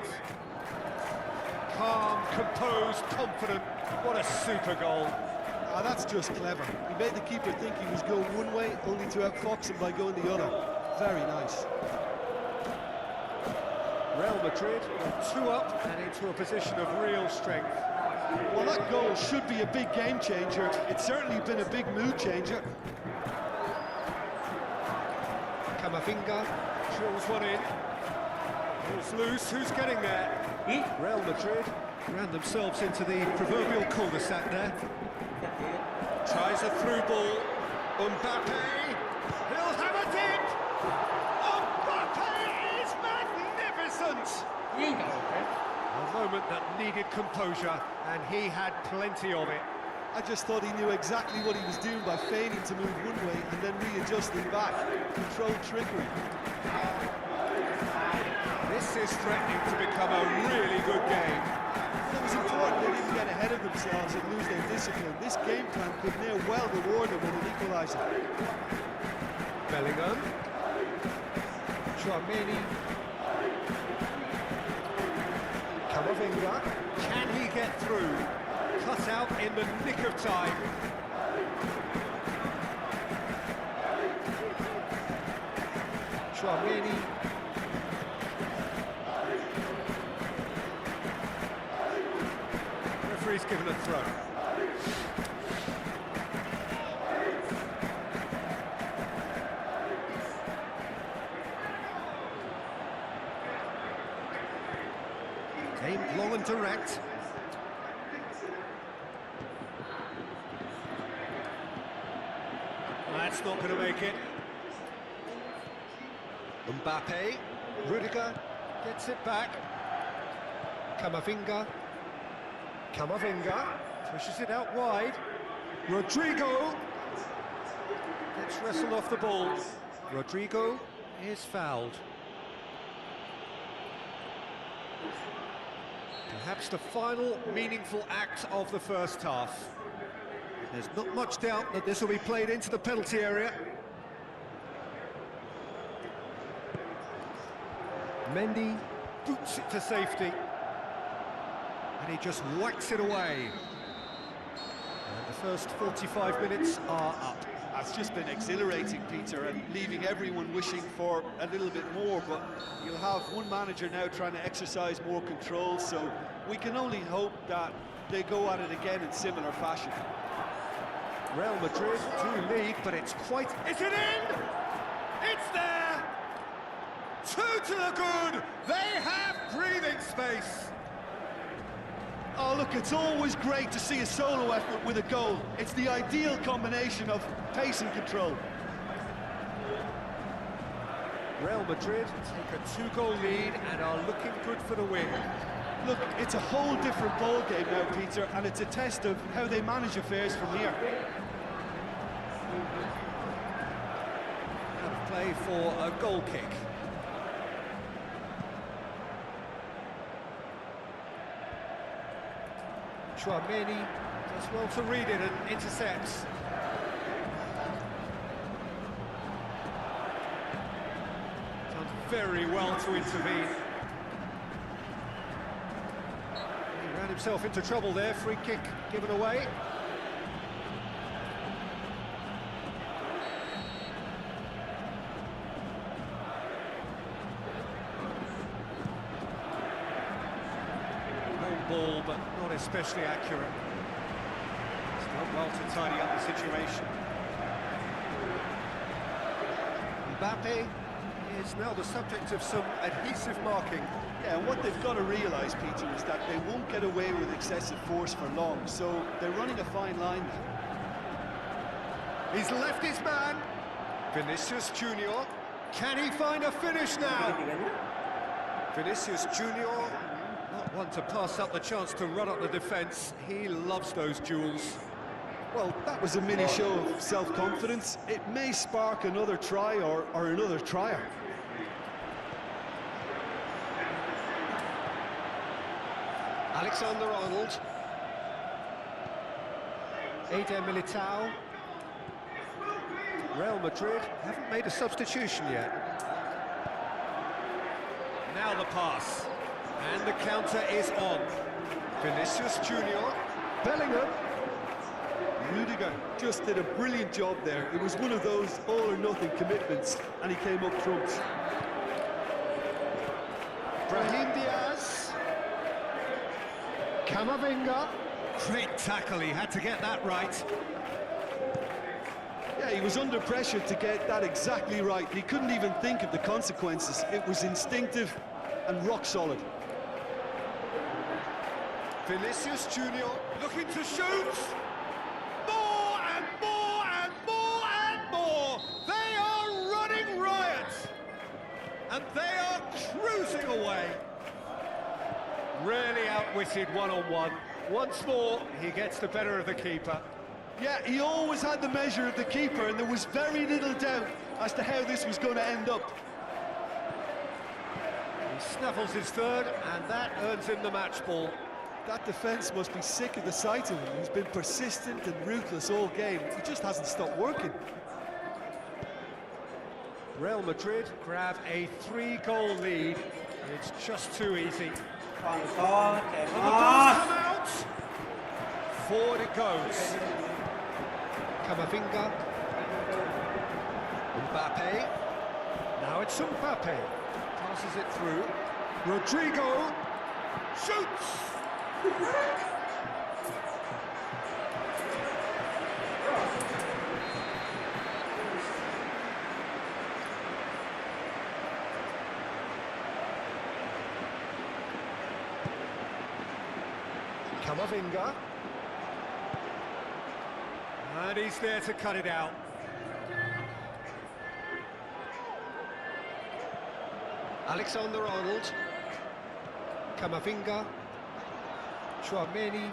Calm, composed, confident. What a super goal.
Ah, that's just clever. He made the keeper think he was going one way, only to outfox him by going the other. Very nice.
Real Madrid are 2 up and into a position of real strength.
Well, that goal should be a big game changer. It's certainly been a big mood changer.
Camavinga drills one in. Ball's loose, who's getting there? Real Madrid ran themselves into the proverbial cul-de-sac there. Tries a through ball. Mbappe, he'll have a dip! Mbappe is magnificent! A moment that needed composure, and he had plenty of it.
I just thought he knew exactly what he was doing by feigning to move one way and then readjusting back. Controlled trickery.
This is threatening to become a really good game.
It was important they didn't get ahead of themselves and lose their discipline. This game plan could near well reward them with an equaliser.
Bellingham. Tchouaméni. Camavinga. Can he get through? Cut out in the nick of time. Tchouaméni. Referee's given a throw. Aimed long and direct. That's not going to make it. Mbappe, Rudiger gets it back. Camavinga. Camavinga pushes it out wide. Rodrigo gets wrestled off the ball. Rodrigo is fouled. Perhaps the final meaningful act of the first half. There's not much doubt that this will be played into the penalty area. Mendy boots it to safety. And he just whacks it away. And the first 45 minutes are up.
That's just been exhilarating, Peter, and leaving everyone wishing for a little bit more, but you'll have one manager now trying to exercise more control, so we can only hope that they go at it again in similar fashion.
Real Madrid do lead, but it's quite... Is it in? It's there! 2 to the good! They have breathing space!
Oh, look, it's always great to see a solo effort with a goal. It's the ideal combination of pace and control.
Real Madrid take a 2-goal lead and are looking good for the win.
Look, it's a whole different ball game now, Peter, and it's a test of how they manage affairs from here.
Out of play for a goal kick. Tchouaméni does well to read it and intercepts. Done very well to intervene. He ran himself into trouble there, free kick given away. Ball, but not especially accurate. It's done well to tidy up the situation. Mbappe is now the subject of some adhesive marking.
Yeah, and what they've got to realise, Peter, is that they won't get away with excessive force for long, so they're running a fine line now.
He's left his man. Vinicius Junior. Can he find a finish now? Vinicius Junior. Not one to pass up the chance to run up the defence. He loves those duels.
Well, that was a mini show of self-confidence. It may spark another try or another trier.
Alexander-Arnold. Eder Militao. Real Madrid haven't made a substitution yet. Now the pass. And the counter is on. Vinicius Junior. Bellingham. Rudiger.
Just did a brilliant job there. It was one of those all-or-nothing commitments, and he came up trumps.
Brahim Diaz. Camavinga. Great tackle, he had to get that right.
Yeah, he was under pressure to get that exactly right. He couldn't even think of the consequences. It was instinctive and rock solid.
Vinicius Junior looking to shoot. More and more and more and more. They are running riot. And they are cruising away. Really outwitted one-on-one. Once more, he gets the better of the keeper.
Yeah, he always had the measure of the keeper, and there was very little doubt as to how this was going to end up.
He snaffles his third, and that earns him the match ball.
That defence must be sick of the sight of him. He's been persistent and ruthless all game. He just hasn't stopped working.
Real Madrid grab a 3-goal lead. It's just too easy. And the ball's come out. Forward it goes. Camavinga. Mbappe. Now it's Mbappe. Passes it through. Rodrigo shoots. Camavinga. And he's there to cut it out. Alexander-Arnold. Camavinga. Chouameni.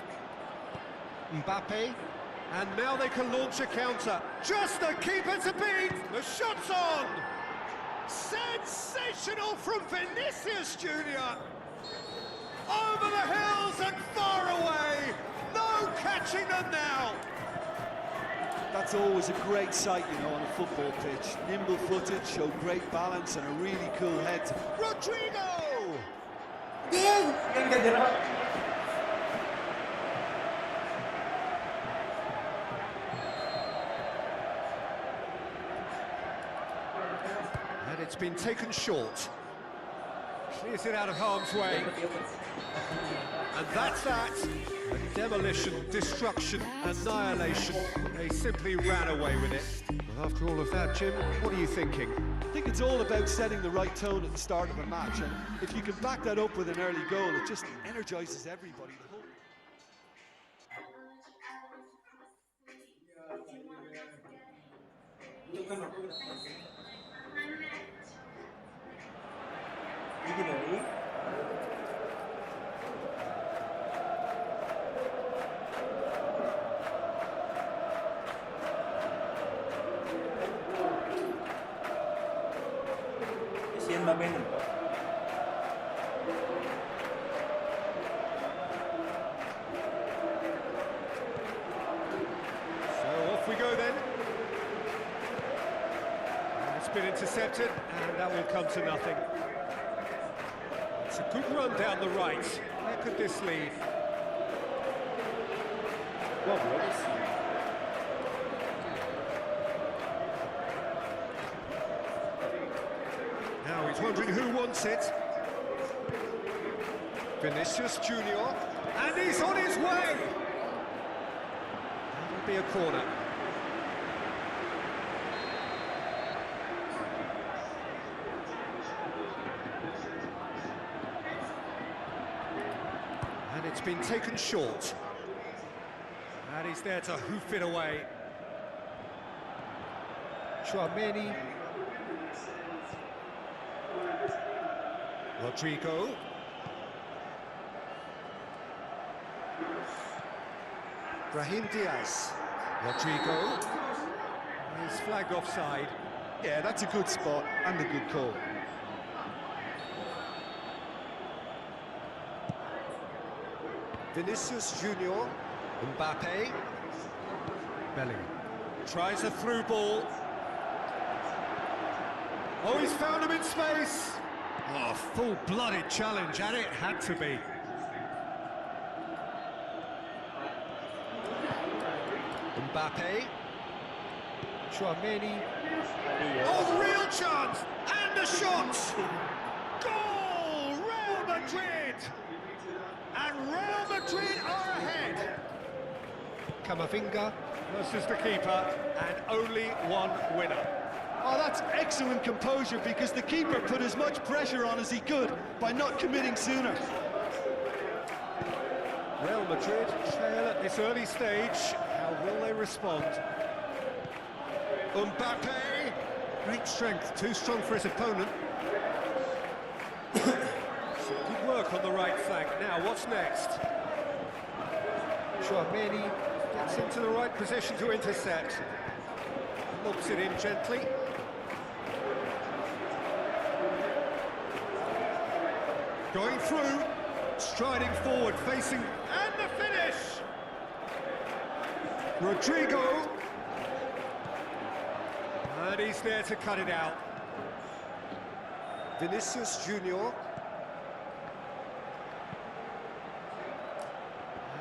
Mbappe. And now they can launch a counter. Just the keeper to beat. The shot's on. Sensational from Vinicius Junior. Over the hills and far away. No catching them now.
That's always a great sight, you know, on a football pitch. Nimble-footed, showed great balance and a really cool head.
Rodrigo! And it's been taken short. Clears it out of harm's way. And that's that. Demolition, destruction, annihilation. They simply ran away with it. Well, after all of that, Jim, what are you thinking?
I think it's all about setting the right tone at the start of a match, and if you can back that up with an early goal, it just energises everybody. The whole...
So off we go then. And it's been intercepted, and that will come to nothing. It's a good run down the right. Where could this lead? Now he's wondering who wants it. Vinicius Junior, and he's on his way. That'll be a corner. And it's been taken short. And he's there to hoof it away. Chouameni. Rodrigo. Brahim Diaz. Rodrigo. He's flagged offside.
Yeah, that's a good spot and a good call.
Vinicius Junior. Mbappe. Bellingham. Tries a through ball. Oh, he's found him in space. Oh, full-blooded challenge, and it had to be. Mbappe. Chouameni. Oh, real chance! And the shot! Goal! Real Madrid! And Real Madrid are ahead. Camavinga versus the keeper, and only one winner.
Oh, that's excellent composure, because the keeper put as much pressure on as he could by not committing sooner.
Real Madrid trail at this early stage. How will they respond? Mbappe, great strength, too strong for his opponent. Some good work on the right flank. Now, what's next? Chouameni gets into the right position to intercept. Lobs it in gently. Going through, striding forward, facing, and the finish! Rodrigo. And he's there to cut it out. Vinicius Junior.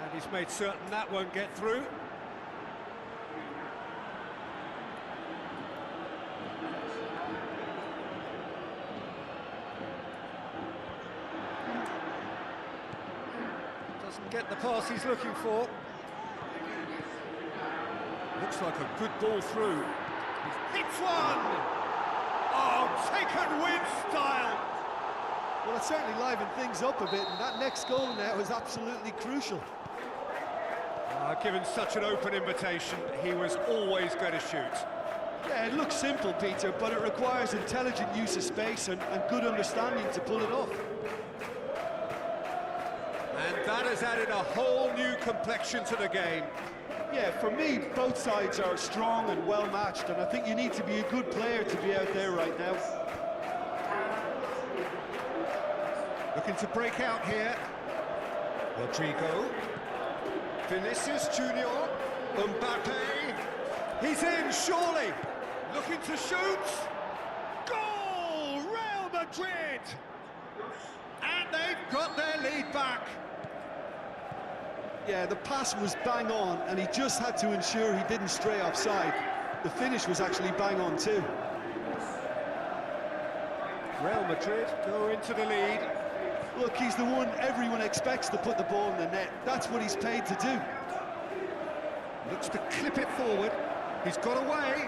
And he's made certain that won't get through. Doesn't get the pass he's looking for. Looks like a good ball through. Hits one! Oh, taken with style!
Well, it certainly livened things up a bit, and that next goal now is absolutely crucial.
Given such an open invitation, he was always going to shoot.
Yeah, it looks simple, Peter, but it requires intelligent use of space and good understanding to pull it off.
And that has added a whole new complexion to the game.
Yeah, for me, both sides are strong and well-matched, and I think you need to be a good player to be out there right now.
Looking to break out here. Rodrigo. Vinicius Junior. Mbappe. He's in, surely. Looking to shoot. Goal! Real Madrid! And they've got their lead back.
Yeah, the pass was bang on, and he just had to ensure he didn't stray offside. The finish was actually bang on too.
Real Madrid go into the lead.
Look, he's the one everyone expects to put the ball in the net. That's what he's paid to do.
Looks to clip it forward. He's got away.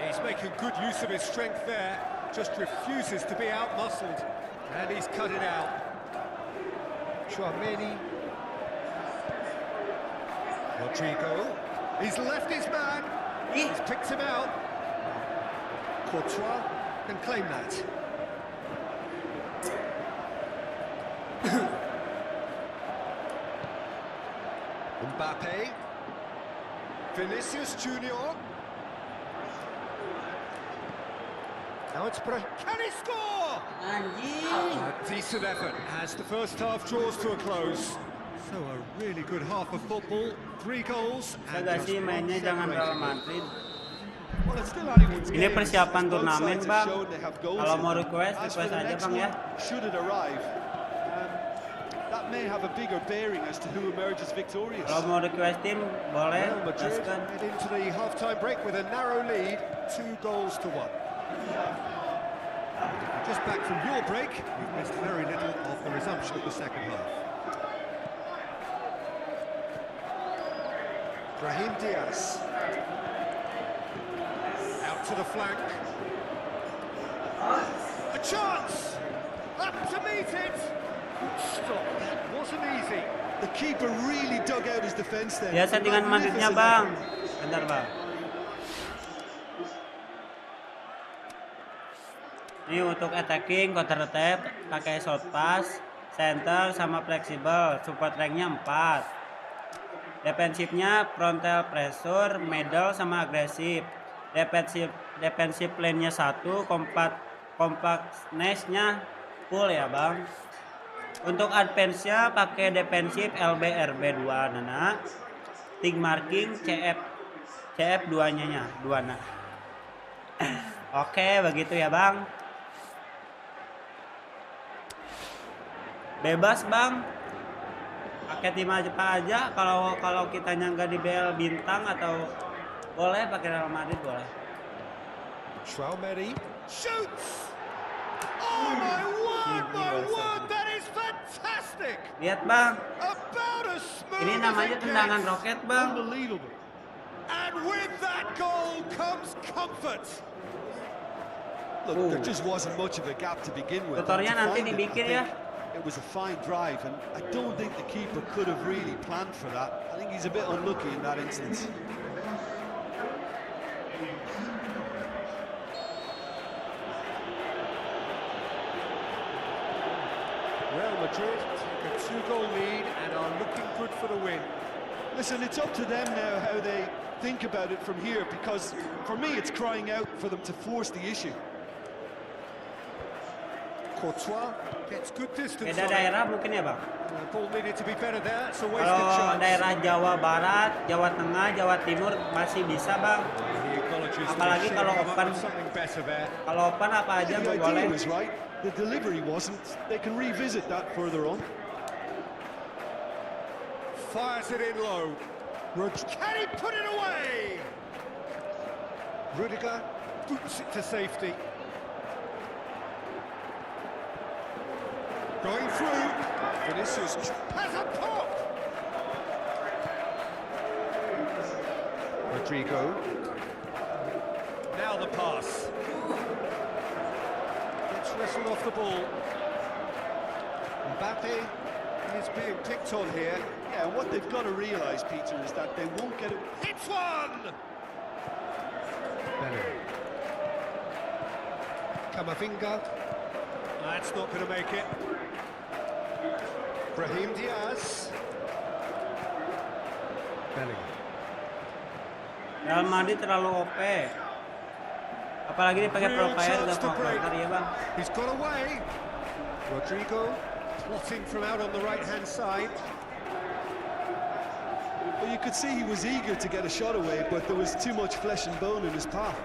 He's making good use of his strength there. Just refuses to be out-muscled. And he's cut it out. Chouameni. Rodrigo. He's left his man. He's picked him out. Courtois can claim that. Mbappe. Vinicius Junior. Now it's can he score? A decent effort as the first half draws to a close. So a really good half of football, 3 goals and just
Sih mainnya jangan Real Madrid.
Well, it's still anyone's
Ini
game.
persiapan
Both
turnamen,
sides have
Bang.
shown they have goals
Kalau
in
mau
them.
request
As for the
aja,
next
Bang, ya.
one, should it arrive, that may have a bigger bearing as to who emerges victorious.
Kalau mau request tim boleh.
Real Madrid
Gaskan.
head into the half-time break with a narrow lead, 2 goals to 1. Just back from your break, you've missed very little of the resumption of the second half. Brahim Diaz. Out to the flank. A chance! Up to meet it! Good stop, that wasn't easy.
The keeper really dug out his defence there.
Ya settingan Madridnya
Magnificent
Bang.
effort.
Bentar Bang. Ini untuk attacking, counter attack, pakai short pass, center sama fleksibel, support ranknya 4. Defensifnya frontal pressure, middle sama agresif. Defensif lane-nya 1, compactness-nya full ya Bang. Untuk advance-nya pakai defensif LB-RB 2 nana. Team marking CF 2-nya 2 nah. Oke, begitu ya Bang. Bebas bang. Pakai tim apa aja. Kalau kitanya nggak di BL bintang atau boleh pakai Real Madrid boleh.
Traumeri shoots. Oh my word, that is fantastic.
Lihat bang.
About as smooth
Ini namanya
as it
tendangan
gets.
roket bang.
Unbelievable. And with that goal comes comfort.
Look, there just wasn't much of a gap to begin with.
Tutornya
To
nanti
find it,
dibikin
I
ya.
think It was a fine drive, and I don't think the keeper could have really planned for that. I think he's a bit unlucky in that instance.
Real Madrid take a 2-goal lead and are looking good for the win.
Listen, it's up to them now how they think about it from here, because for me it's crying out for them to force the issue.
Courtois gets good distance
Beda
on it.
daerah mungkin ya bang.
The ball needed to be better there. It's a wasted
Kalau
chance.
daerah Jawa Barat, Jawa Tengah, Jawa Timur masih bisa bang.
He acknowledges that
Apalagi
he should
kalau
have come up
open.
with something better there.
Kalau open apa aja
The
boleh.
idea was right, the delivery wasn't. They can revisit that further on.
Fires it in low. Can he put it away? Rudiger boots it to safety. Going through. Vinicius has a pop. Rodrigo. Now the pass. Gets wrestled off the ball. Mbappe is being picked on here.
Yeah, what they've got to realise, Peter, is that they won't get it.
Hits one! Camavinga. That's not going to make it. Brahim Diaz. Bellingham.
Real Madrid terlalu OP. Apalagi dia pakai
Real
profile
chance
dan
to break.
counter ya bang.
He's got away. Rodrigo plotting from out on the right-hand side.
Well, you could see he was eager to get a shot away, but there was too much flesh and bone in his path.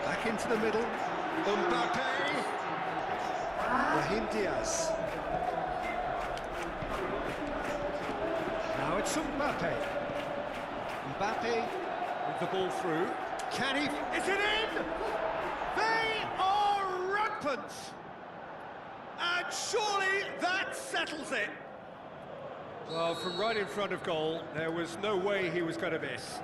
Back into the middle. Mbappe. Brahim Diaz. Now it's Mbappe. Mbappe with the ball through. Can he? Is it in? They are rampant. And surely that settles it. Well, from right in front of goal, there was no way he was going to miss.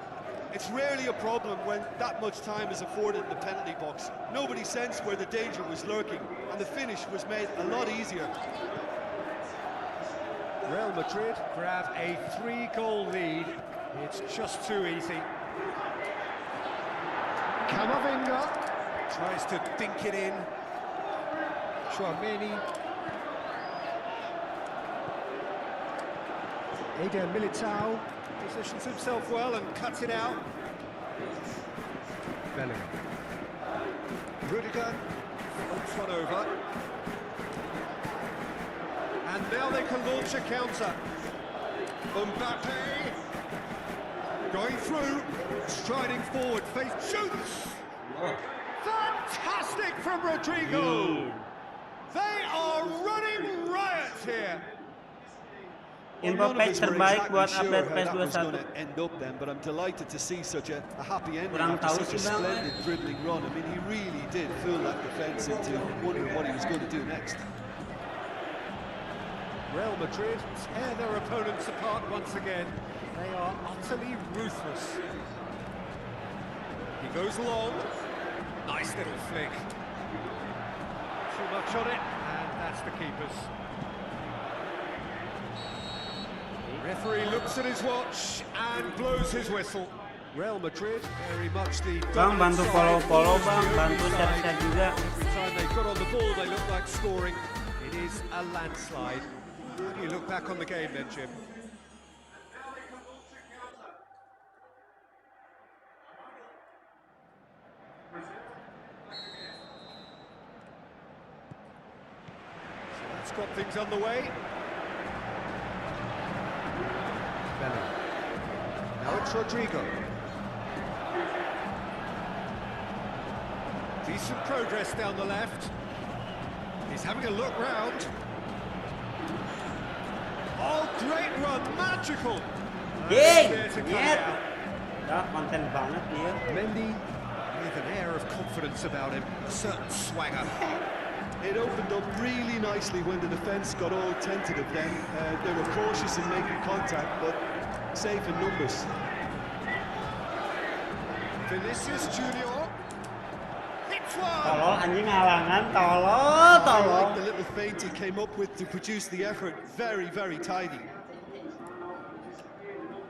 It's rarely a problem when that much time is afforded in the penalty box. Nobody sensed where the danger was lurking, and the finish was made a lot easier.
Real Madrid grab a 3-goal lead. It's just too easy. Camavinga tries to dink it in. Chouameni. Eder Militao positions himself well and cuts it out. Bellingham. Rudiger floats one over. And now they can launch a counter. Mbappe going through, striding forward, face shoots. Fantastic from Rodrigo. They are running riot here.
Info
None of
page
us were
terbaik
exactly
buat
sure
update
how
PES
that was going
21.
to end up then, but I'm delighted to see such a happy ending
Kurang
after
tahu
such a
sih, Bang.
splendid dribbling run. I mean, he really did fool that defence into wondering what he was going to do next.
Real Madrid tear their opponents apart once again. They are utterly ruthless. He goes long. Nice little flick. Too much on it, and that's the keeper's. Referee looks at his watch and blows his whistle. Real Madrid very much the
Bang, bantu
dominant side,
follow
always
bang,
the
bantu
opening side.
share juga.
Every time they got on the ball, they looked like scoring. It is a landslide. How do you look back on the game then, Jim? So that's got things underway. Now it's Rodrigo. Decent progress down the left. He's having a look round. Oh, great run, magical.
Ding!
There to cut it
Nyet.
out.
Dah konten banget dia.
Mendy with an air of confidence about him, a certain swagger.
It opened up really nicely when the defence got all tentative then. They were cautious in making contact, but safe in numbers.
Vinicius Junior. Hits one.
Tolol anjing halangan,
I
tolol.
like the little feint he came up with to produce the effort. Very, very tidy.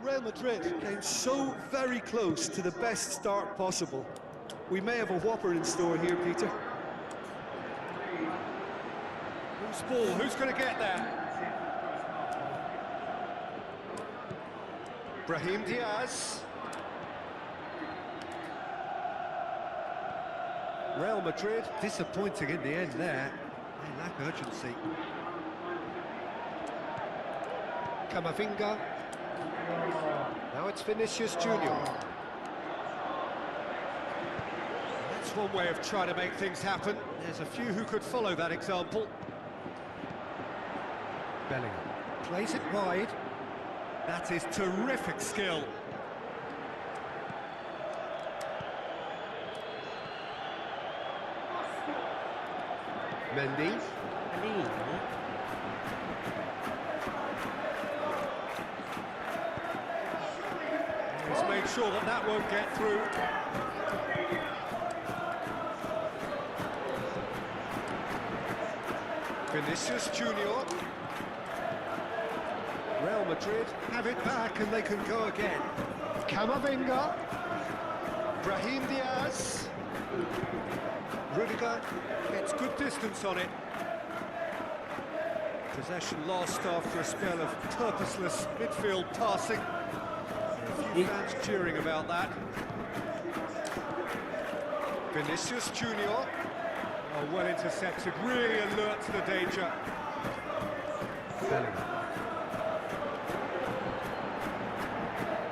Real Madrid came so very close to the best start possible. We may have a whopper in store here, Peter.
Who's ball? Who's going to get that? Brahim Diaz. Real Madrid disappointing in the end there. They lack urgency. Camavinga. Now it's Vinicius Junior. That's one way of trying to make things happen. There's a few who could follow that example. Bellingham plays it wide. That is terrific skill. Mendy. He's made sure that that won't get through. Vinicius Junior. Real Madrid have it back and they can go again. Camavinga. Brahim Diaz. Rudiger gets good distance on it. Possession lost after a spell of purposeless midfield passing. A few fans cheering about that. Vinicius Junior. Oh, well intercepted, really alert to the danger. Bellingham.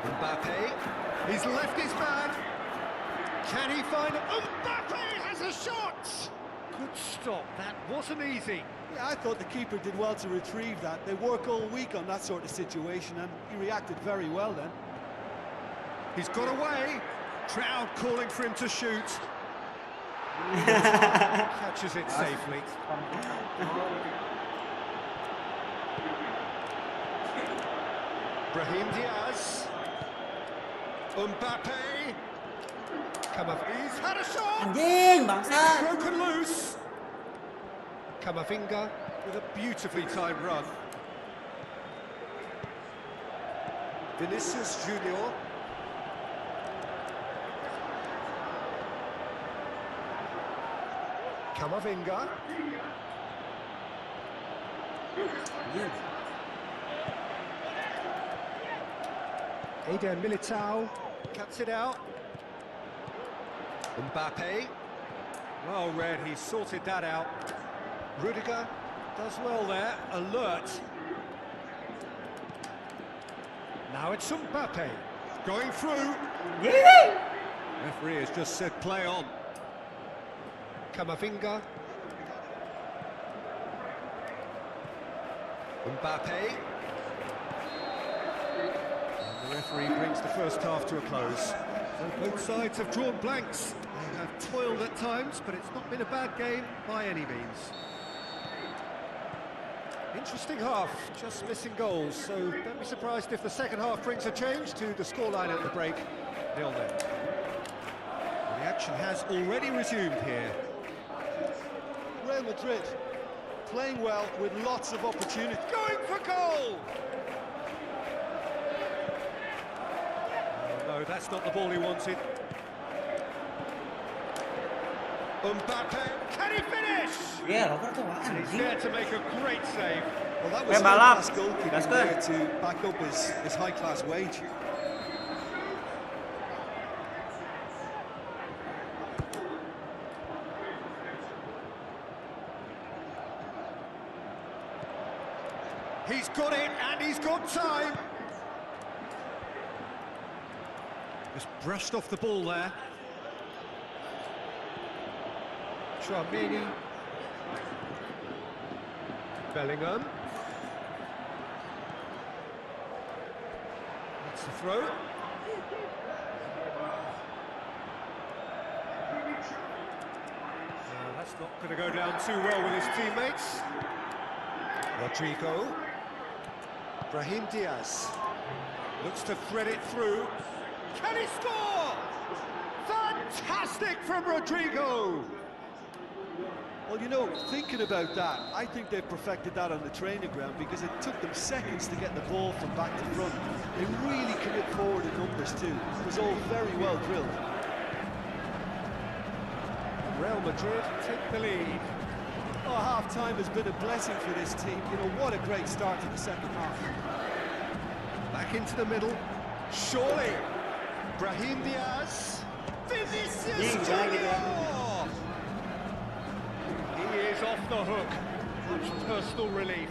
Mbappe. He's left his man. Can he find it? Mbappe has a shot! Good stop, that wasn't easy.
Yeah, I thought the keeper did well to retrieve that. They work all week on that sort of situation, and he reacted very well then.
He's got away. Crowd calling for him to shoot. Catches it safely. Brahim Diaz. Mbappe. He's had a shot.
Anjing, bangsat.
Broken loose. Camavinga with a beautifully timed run. Vinicius Junior. Camavinga. Eder Militao cuts it out. Mbappe. Well read, he sorted that out. Rudiger does well there, alert. Now it's Mbappe going through. Referee has just said play on. Camavinga. Mbappe. And the referee brings the first half to a close. So both sides have drawn blanks. They have toiled at times, but it's not been a bad game by any means. Interesting half, just missing goals, so don't be surprised if the second half brings a change to the scoreline at the break, 0-0. The action has already resumed here.
Real Madrid playing well with lots of opportunity.
Going for goal! Oh, no, that's not the ball he wanted. Mbappe, can he finish?
Ya, Robert tuh apaan,
He's
anjing?
there to make a great save.
Well, that was
balap.
high-class goalkeeping
That's
there
good.
to back up his high-class wage.
He's got it, and he's got time. Just brushed off the ball there. Tchouaméni. Bellingham. That's the throw. That's not going to go down too well with his teammates. Rodrigo. Brahim Diaz. Looks to thread it through. Can he score? Fantastic from Rodrigo!
Well, you know, thinking about that, I think they've perfected that on the training ground because it took them seconds to get the ball from back to front. They really commit forward in numbers too. It was all very well drilled.
Real Madrid take the lead.
Oh, half-time has been a blessing for this team. You know, what a great start to the second half.
Back into the middle. Surely. Brahim Diaz. Vinicius Junior! He is off the hook. Much personal relief.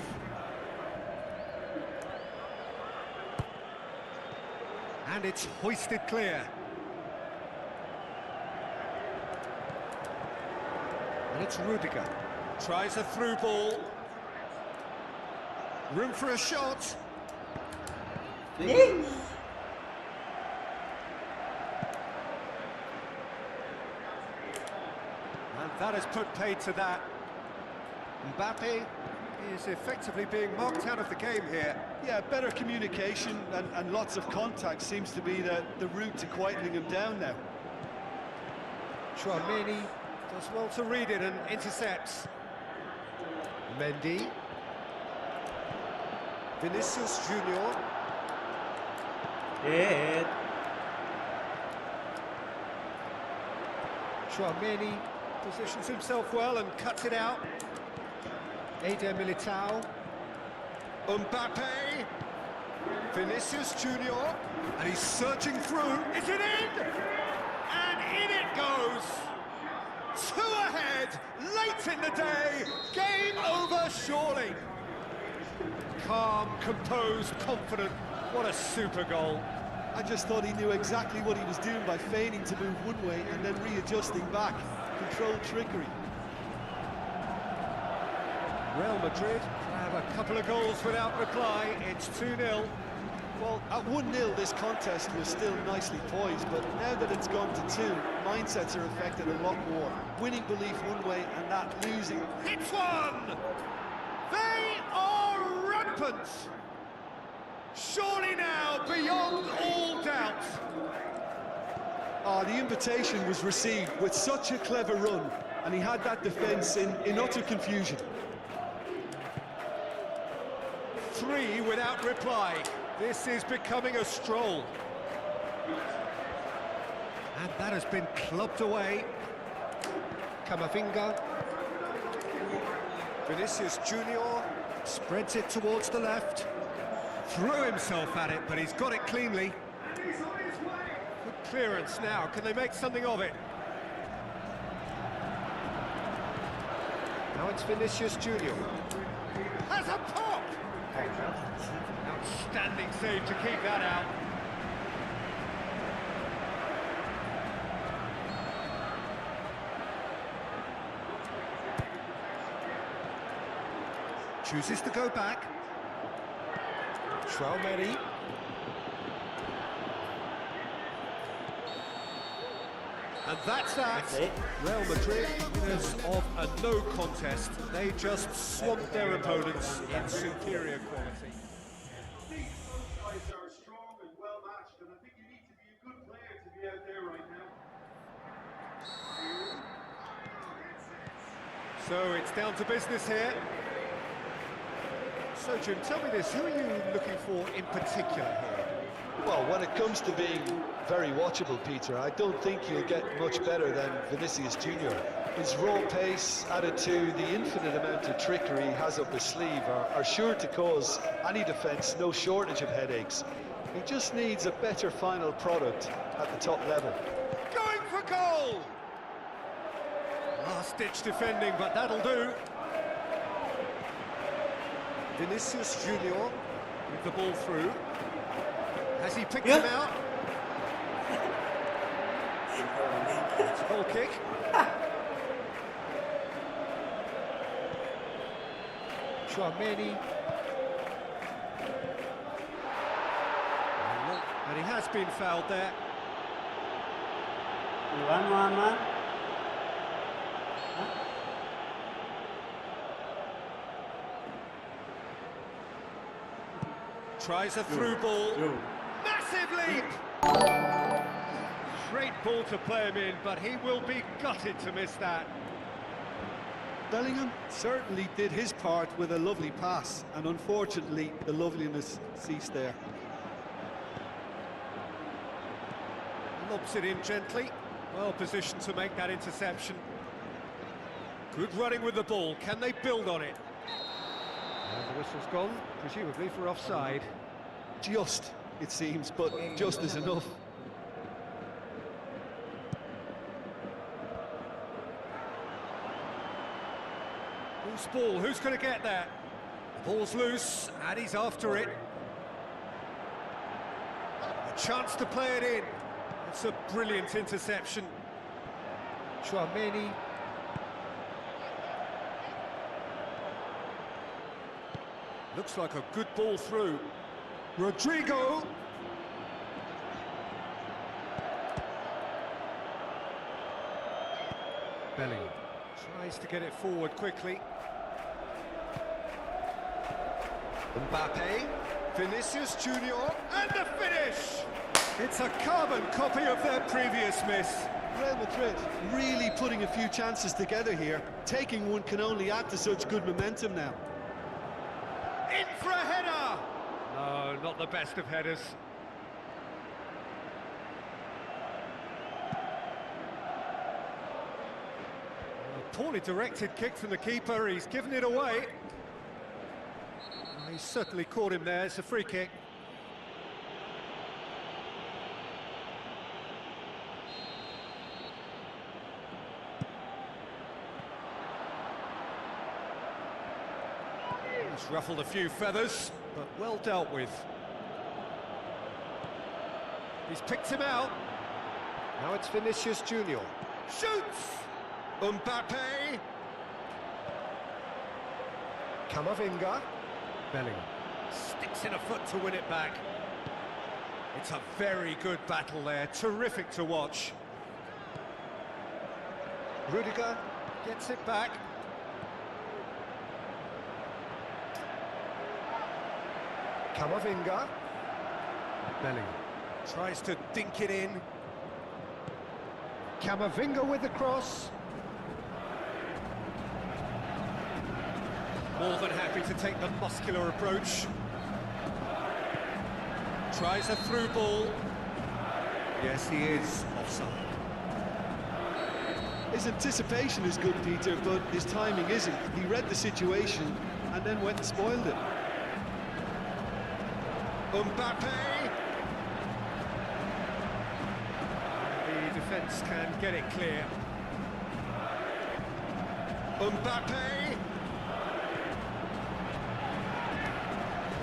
And it's hoisted clear. And it's Rudiger. Tries a through ball. Room for a shot. And that has put paid to that. Mbappe is effectively being marked out of the game here.
Yeah, better communication and lots of contact seems to be the route to quietening him down now.
Tchouaméni does well to read it and intercepts. Mendy. Vinicius Junior. Tchouaméni positions himself well and cuts it out. Eder Militao. Mbappe. Vinicius Junior. And he's searching through. Is it in? And in it goes. 2 ahead, late in the day. Game over, surely. Calm, composed, confident. What a super goal.
I just thought he knew exactly what he was doing by feigning to move one way and then readjusting back. Controlled trickery.
Real Madrid have a couple of goals without reply. It's 2-0.
Well, at 1-0 this contest was still nicely poised, but now that it's gone to 2, mindsets are affected a lot more. Winning belief one way and that losing.
Hits one! They are rampant! Surely now, beyond all doubt.
The invitation was received with such a clever run, and he had that defence in utter confusion.
3 without reply. This is becoming a stroll. And that has been clubbed away. Camavinga. Vinicius Junior spreads it towards the left. Threw himself at it, but he's got it cleanly. Good clearance now. Can they make something of it? Now it's Vinicius Junior. Has a pop! Outstanding save to keep that out. Chooses to go back. Tchouaméni. And that's that. Real Madrid, winners of a no contest. They just swamped their opponents in superior quality.
Guys are strong and well matched, and I think you need to be a good player to be out there right now.
So it's down to business here. So Jim, tell me this, who are you looking for in particular here?
Well, when it comes to being very watchable, Peter, I don't think you'll get much better than Vinicius Junior. His raw pace, added to the infinite amount of trickery he has up his sleeve, are sure to cause any defence no shortage of headaches. He just needs a better final product at the top level.
Going for goal! Last-ditch defending, but that'll do. Vinicius Junior with the ball through. Has he picked him out? It's a goal kick. Chouameni. And he has been fouled there.
Iwan Muhammad.
Tries a through ball. Massive leap! Great ball to play him in, but he will be gutted to miss that.
Bellingham certainly did his part with a lovely pass, and unfortunately the loveliness ceased there.
Lobs it in gently. Well positioned to make that interception. Good running with the ball. Can they build on it? And the whistle's gone, presumably for offside.
Just, it seems, but just is enough.
Loose ball, who's going to get there? The ball's loose, and he's after it. A chance to play it in. It's a brilliant interception. Chouameni. Looks like a good ball through. Rodrigo. Bellingham tries to get it forward quickly. Mbappe, Vinicius Junior, and the finish! It's a carbon copy of their previous miss.
Real Madrid really putting a few chances together here. Taking one can only add to such good momentum now.
In for a header! No, not the best of headers. A poorly directed kick from the keeper, he's given it away. He's certainly caught him there, it's a free kick. He's ruffled a few feathers, but well dealt with. He's picked him out. Now it's Vinicius Junior. Shoots! Mbappe. Camavinga. Bellingham sticks in a foot to win it back. It's a very good battle there, terrific to watch. Rudiger gets it back. Camavinga. Bellingham tries to dink it in. Camavinga with the cross. More than happy to take the muscular approach. Tries a through ball. Yes, he is offside.
His anticipation is good, Peter, but his timing isn't. He read the situation and then went and spoiled it.
Mbappe. The defence can get it clear. Mbappe.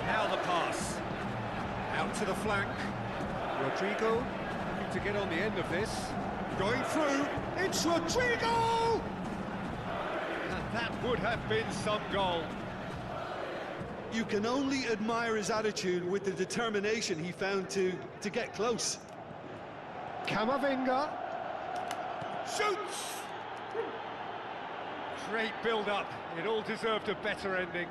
Now the pass. Out to the flank. Rodrigo looking to get on the end of this. Going through. It's Rodrigo! And that would have been some goal.
You can only admire his attitude with the determination he found to get close.
Camavinga. Shoots! Great build-up. It all deserved a better ending.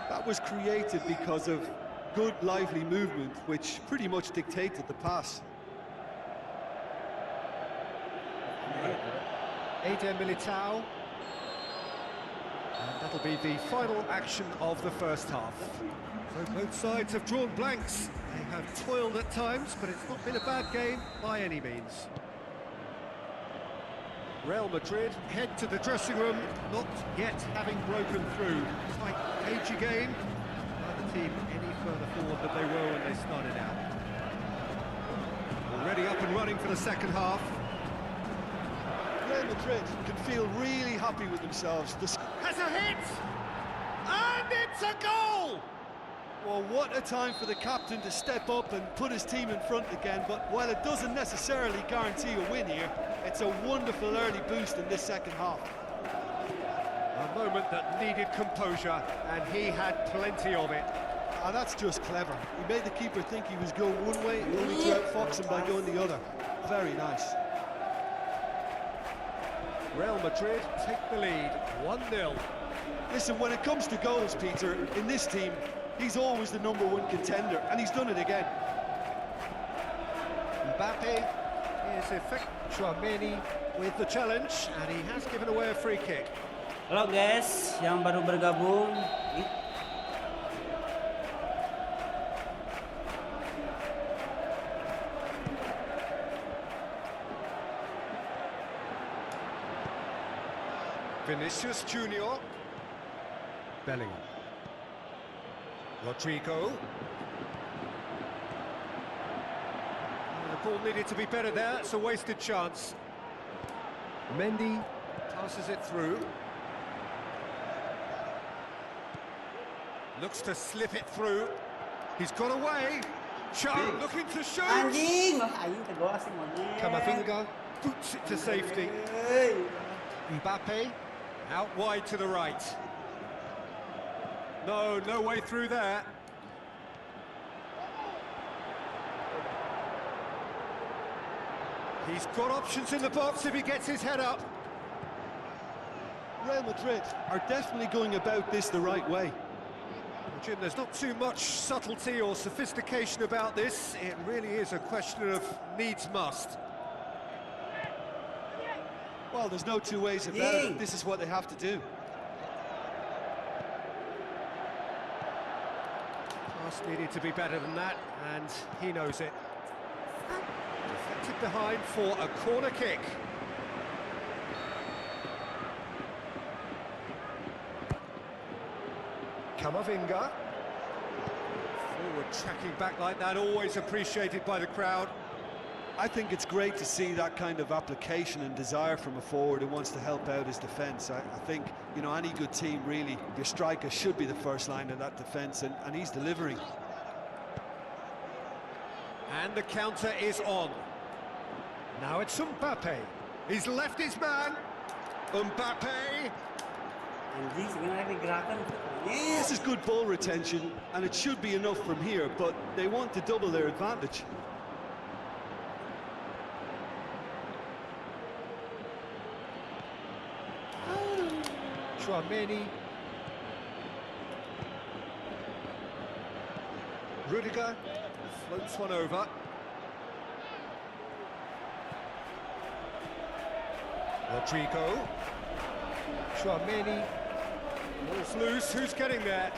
That was created because of good, lively movement, which pretty much dictated the pass.
Eder Militao. And that'll be the final action of the first half. So both sides have drawn blanks. They have toiled at times, but it's not been a bad game by any means. Real Madrid head to the dressing room, not yet having broken through. Tight, cagey game. Neither team any further forward than they were when they started out. Already up and running for the second half.
Real Madrid can feel really happy with themselves.
Has a hit! And it's a goal!
Well, what a time for the captain to step up and put his team in front again, but while it doesn't necessarily guarantee a win here, it's a wonderful early boost in this second half.
A moment that needed composure, and he had plenty of it.
And that's just clever. He made the keeper think he was going one way, only to outfox him by going the other. Very nice.
Real Madrid take the lead, 1-0.
Listen, when it comes to goals, Peter, in this team, he's always the #1 contender, and he's done it again.
Mbappe is Chouameni with the challenge, and he has given away a free kick.
Halo guys, yang baru bergabung.
Vinicius Junior. Bellingham. Rodrigo. The ball needed to be better there, it's a wasted chance. Mendy passes it through. Looks to slip it through. He's got away. Chang looking to shoot.
Anjing, anjing tergoas sih model.
Camavinga boots it to safety. Mbappe out wide to the right. No way through there. He's got options in the box if he gets his head up.
Real Madrid are definitely going about this the right way.
Well, Jim, there's not too much subtlety or sophistication about this. It really is a question of needs must.
Well, there's no two ways about it. This is what they have to do.
Pass needed to be better than that, and he knows it. Deflected behind for a corner kick. Camavinga. Forward tracking back like that, always appreciated by the crowd.
I think it's great to see that kind of application and desire from a forward who wants to help out his defence. I think, you know, any good team, really, your striker should be the first line of that defence, and he's delivering.
And the counter is on. Now it's Mbappe. He's left his man. Mbappe.
Anjing, sebenarnya digerakkan.
This is good ball retention, and it should be enough from here, but they want to double their advantage.
Chouameni. Rudiger floats one over. Rodrigo. Chouameni. Ball's loose, who's getting there?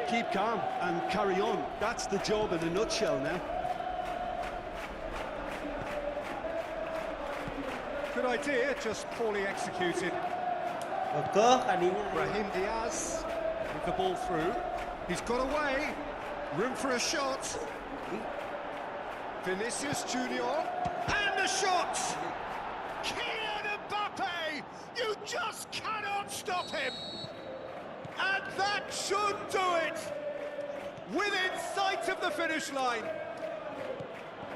Keep calm and carry on. That's the job in a nutshell now.
Good idea, just poorly executed. Brahim Diaz with the ball through. He's got away. Room for a shot. Vinicius Junior. And the shot! Kylian Mbappe! You just cannot stop him! And that should do it! Within sight of the finish line.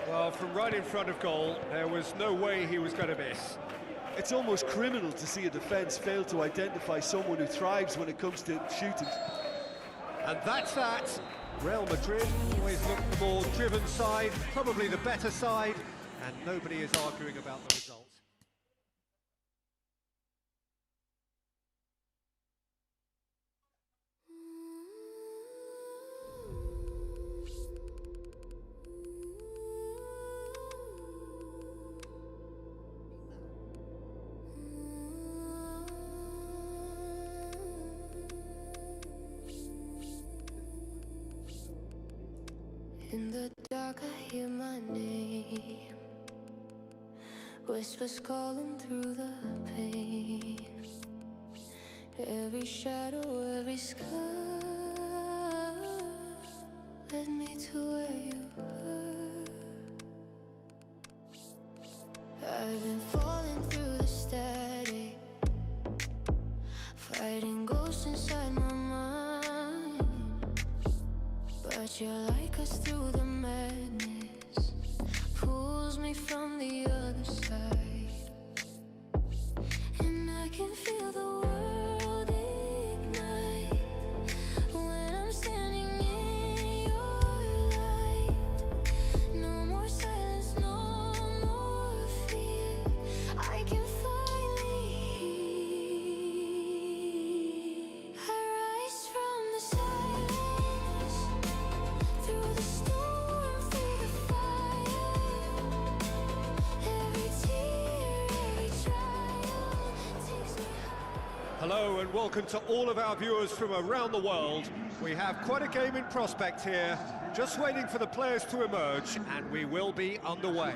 Well, from right in front of goal, there was no way he was going to miss.
It's almost criminal to see a defence fail to identify someone who thrives when it comes to shooting.
And that's that. Real Madrid always look the more driven side, probably the better side, and nobody is arguing about the result.
In the dark I hear my name, whispers calling through the pain. Every shadow, every scar led me to where you were. I've been falling through the static, fighting ghosts inside my mind. But your light cuts through the madness, pulls me from the other side. And I can feel the world
Hello and welcome to all of our viewers from around the world. We have quite a game in prospect here, just waiting for the players to emerge, and we will be underway.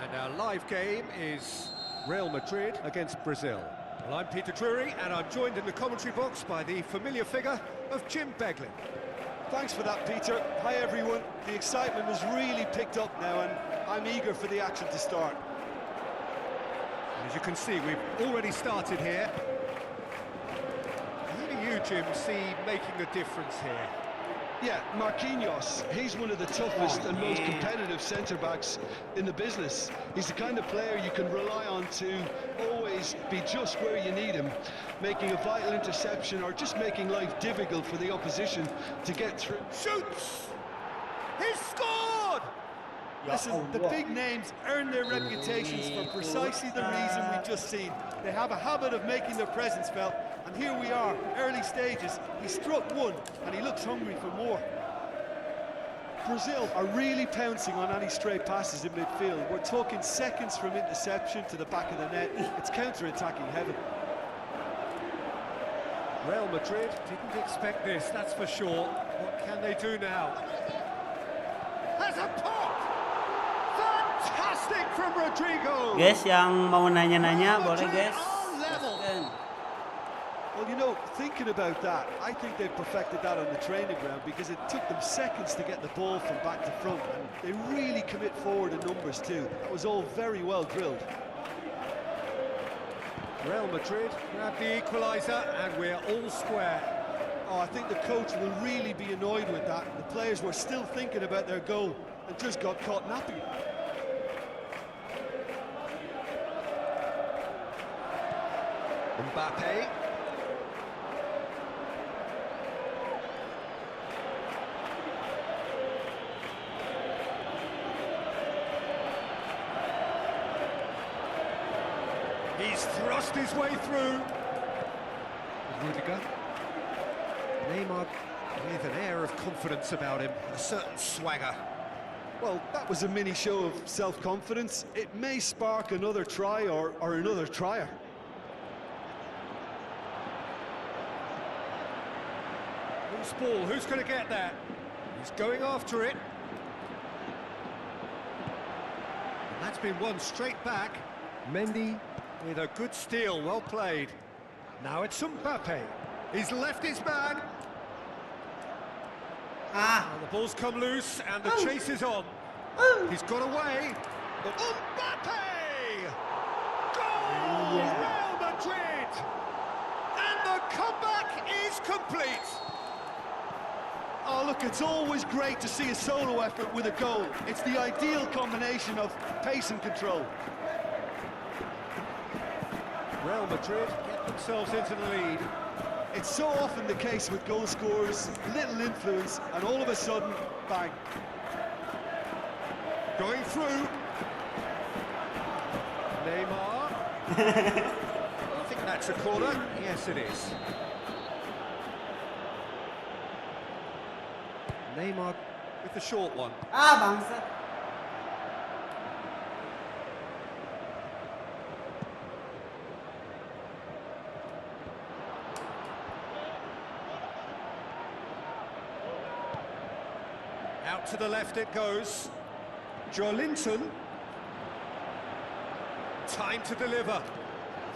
And our live game is Real Madrid against Brazil. Well, I'm Peter Drury, and I'm joined in the commentary box by the familiar figure of Jim Beglin.
Thanks for that, Peter. Hi, everyone. The excitement has really picked up now, and I'm eager for the action to start.
As you can see, we've already started here. Who do you, Jim, see making a difference here?
Yeah, Marquinhos, he's one of the toughest and most competitive centre-backs in the business. He's the kind of player you can rely on to always be just where you need him, making a vital interception or just making life difficult for the opposition to get through.
Shoots! He's scored!
Listen, the big names earn their reputations for precisely the reason we've just seen. They have a habit of making their presence felt, and here we are, early stages. He struck one, and he looks hungry for more. Brazil are really pouncing on any stray passes in midfield. We're talking seconds from interception to the back of the net. It's counter-attacking heaven.
Real Madrid didn't expect this, that's for sure. What can they do now? Has a pop! Fantastic from Rodrigo!
Guys yang mau nanya-nanya boleh guys.
Well, you know, thinking about that, I think they've perfected that on the training ground because it took them seconds to get the ball from back to front, and they really commit forward in numbers too. That was all very well drilled.
Real Madrid grab the equaliser, and we're all square.
Oh, I think the coach will really be annoyed with that. The players were still thinking about their goal and just got caught napping.
Mbappe. He's thrust his way through. Rudiger. Neymar with an air of confidence about him, a certain swagger.
Well, that was a mini show of self-confidence. It may spark another try or another trier.
Loose ball, who's going to get that? He's going after it. And that's been won straight back. Mendy with a good steal, well played. Now it's Mbappe. He's left his man. And the ball's come loose and the chase is on. He's got away. Mbappe! Goal! Real Madrid! And the comeback is complete.
Oh, look, it's always great to see a solo effort with a goal. It's the ideal combination of pace and control.
Real Madrid get themselves into the lead.
It's so often the case with goal scorers, little influence, and all of a sudden, bang.
Going through. Neymar. I think that's a corner. Yes, it is. Neymar with the short one.
Bangsa.
Out to the left it goes. Joelinton. Time to deliver.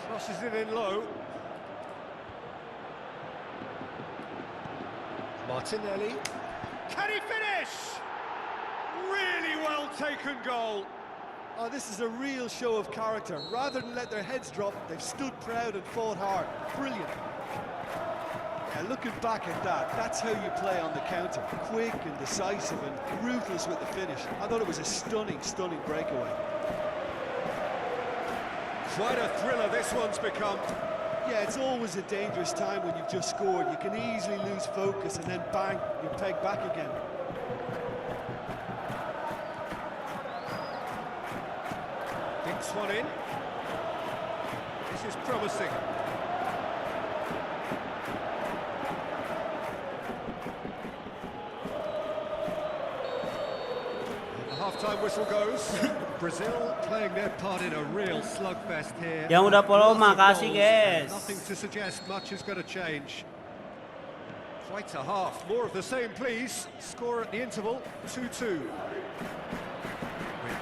Crosses it in low. Martinelli. Can he finish? Really well taken goal.
Oh, this is a real show of character. Rather than let their heads drop, they've stood proud and fought hard. Brilliant. Yeah, looking back at that, that's how you play on the counter. Quick and decisive and ruthless with the finish. I thought it was a stunning, stunning breakaway.
Quite a thriller this one's become.
Yeah, it's always a dangerous time when you've just scored. You can easily lose focus and then bang, you're pegged back again.
Dinks one in. This is promising. And the half-time whistle goes. Brazil playing their part in a real slugfest here.
Yang udah follow,
Lots of
makasih,
goals,
guys.
Nothing to suggest much is going to change. Quite a half. More of the same, please. Score at the interval, 2-2. We're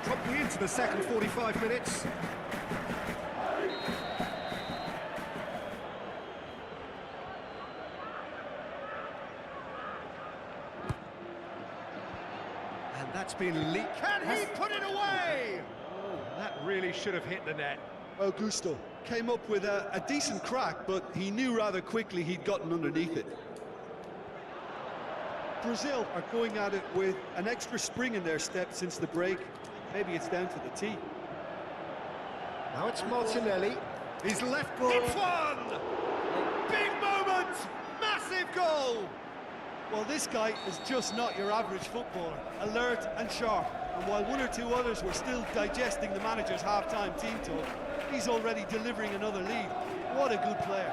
promptly into the second 45 minutes. And that's been leaked. Can he put it away? Oh, that really should have hit the net.
Augusto came up with a decent crack, but he knew rather quickly he'd gotten underneath it. Brazil are going at it with an extra spring in their step since the break. Maybe it's down to the tee.
Now it's Martinelli. He's left goal. It's one! Big moment! Massive goal!
Well, this guy is just not your average footballer. Alert and sharp. And while one or two others were still digesting the manager's half-time team talk, he's already delivering another lead. What a good player.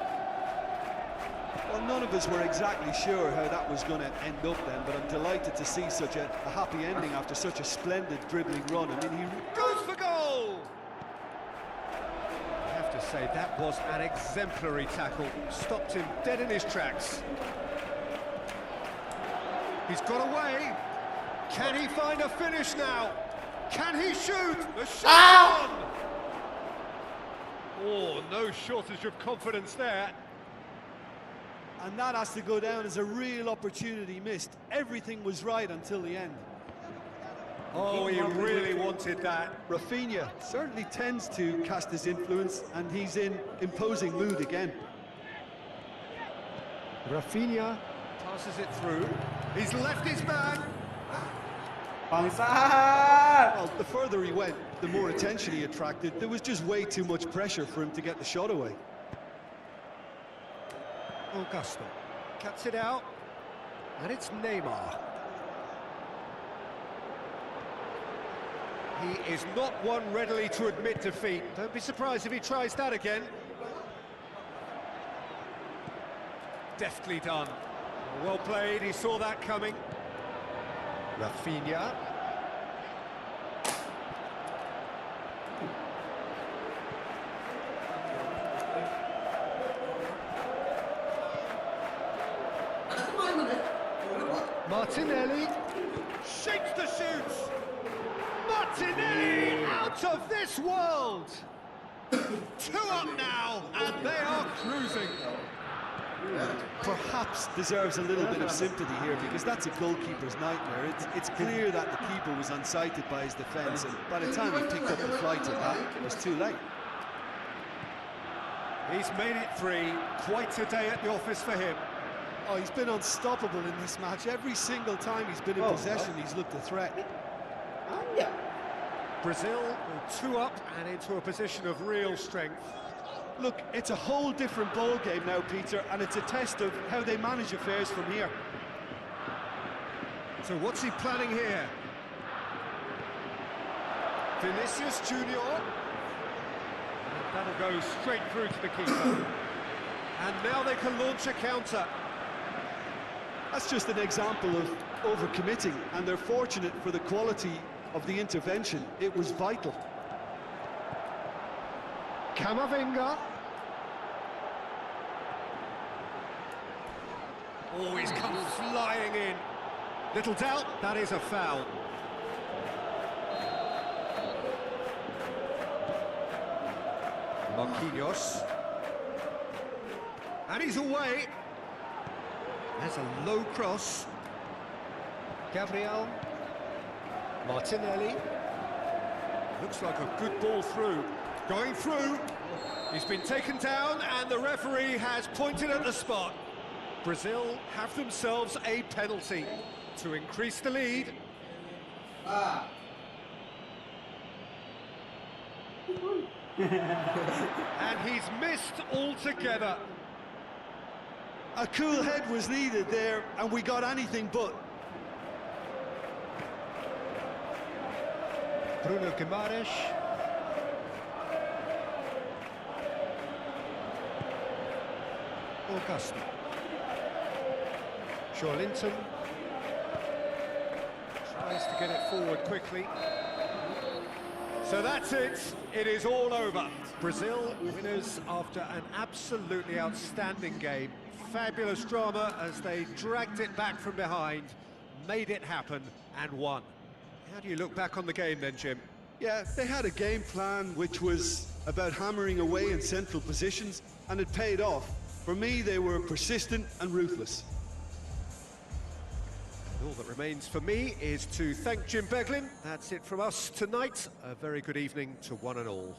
Well, none of us were exactly sure how that was going to end up then, but I'm delighted to see such a happy ending after such a splendid dribbling run. I mean, he
Goes for goal! I have to say, that was an exemplary tackle. Stopped him dead in his tracks. He's got away. Can he find a finish now? Can he shoot? The shot on! Oh, no shortage of confidence there.
And that has to go down as a real opportunity missed. Everything was right until the end.
Oh, he really wanted that.
Rafinha certainly tends to cast his influence, and he's in imposing mood again.
Rafinha passes it through. He's left his man.
Bangsat.
Well, the further he went, the more attention he attracted. There was just way too much pressure for him to get the shot away.
Augusto cuts it out, and it's Neymar. He is not one readily to admit defeat. Don't be surprised if he tries that again. Deftly done. Well played, he saw that coming. Rafinha. Martinelli shakes the shoot. Martinelli out of this world. 2 up now, and they are cruising.
Perhaps deserves a little bit of sympathy here, because that's a goalkeeper's nightmare. It's clear that the keeper was unsighted by his defence, and by the time he picked up the flight of that, it was too late.
He's made it 3. Quite a day at the office for him.
Oh, he's been unstoppable in this match. Every single time he's been in possession, he's looked a threat.
Brazil will 2 up and into a position of real strength.
Look, it's a whole different ball game now, Peter, and it's a test of how they manage affairs from here.
So what's he planning here? Vinicius Junior. That'll go straight through to the keeper. And now they can launch a counter.
That's just an example of overcommitting, and they're fortunate for the quality of the intervention. It was vital.
Camavinga. Oh, he's come flying in. Little doubt, that is a foul. Marquinhos. And he's away. There's a low cross. Gabriel. Martinelli. Looks like a good ball through. Going through. He's been taken down, and the referee has pointed at the spot. Brazil have themselves a penalty to increase the lead. And he's missed altogether.
A cool head was needed there, and we got anything but.
Bruno Guimaraes. Augusto. Linton tries to get it forward quickly. So that's it. It is all over. Brazil winners after an absolutely outstanding game. Fabulous drama as they dragged it back from behind, made it happen and won. How do you look back on the game then, Jim?
Yeah, they had a game plan which was about hammering away in central positions, and it paid off. For me, they were persistent and ruthless.
All that remains for me is to thank Jim Beglin. That's it from us tonight. A very good evening to one and all.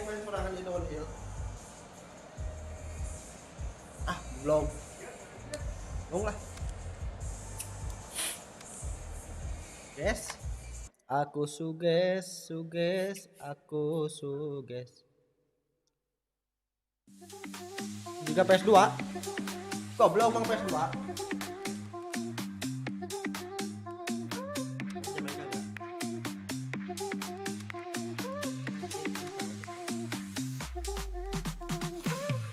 Main serangan di downhill. Belum. Belum lah. Yes. Aku suges. 3 PS2. Goblok bang PS2.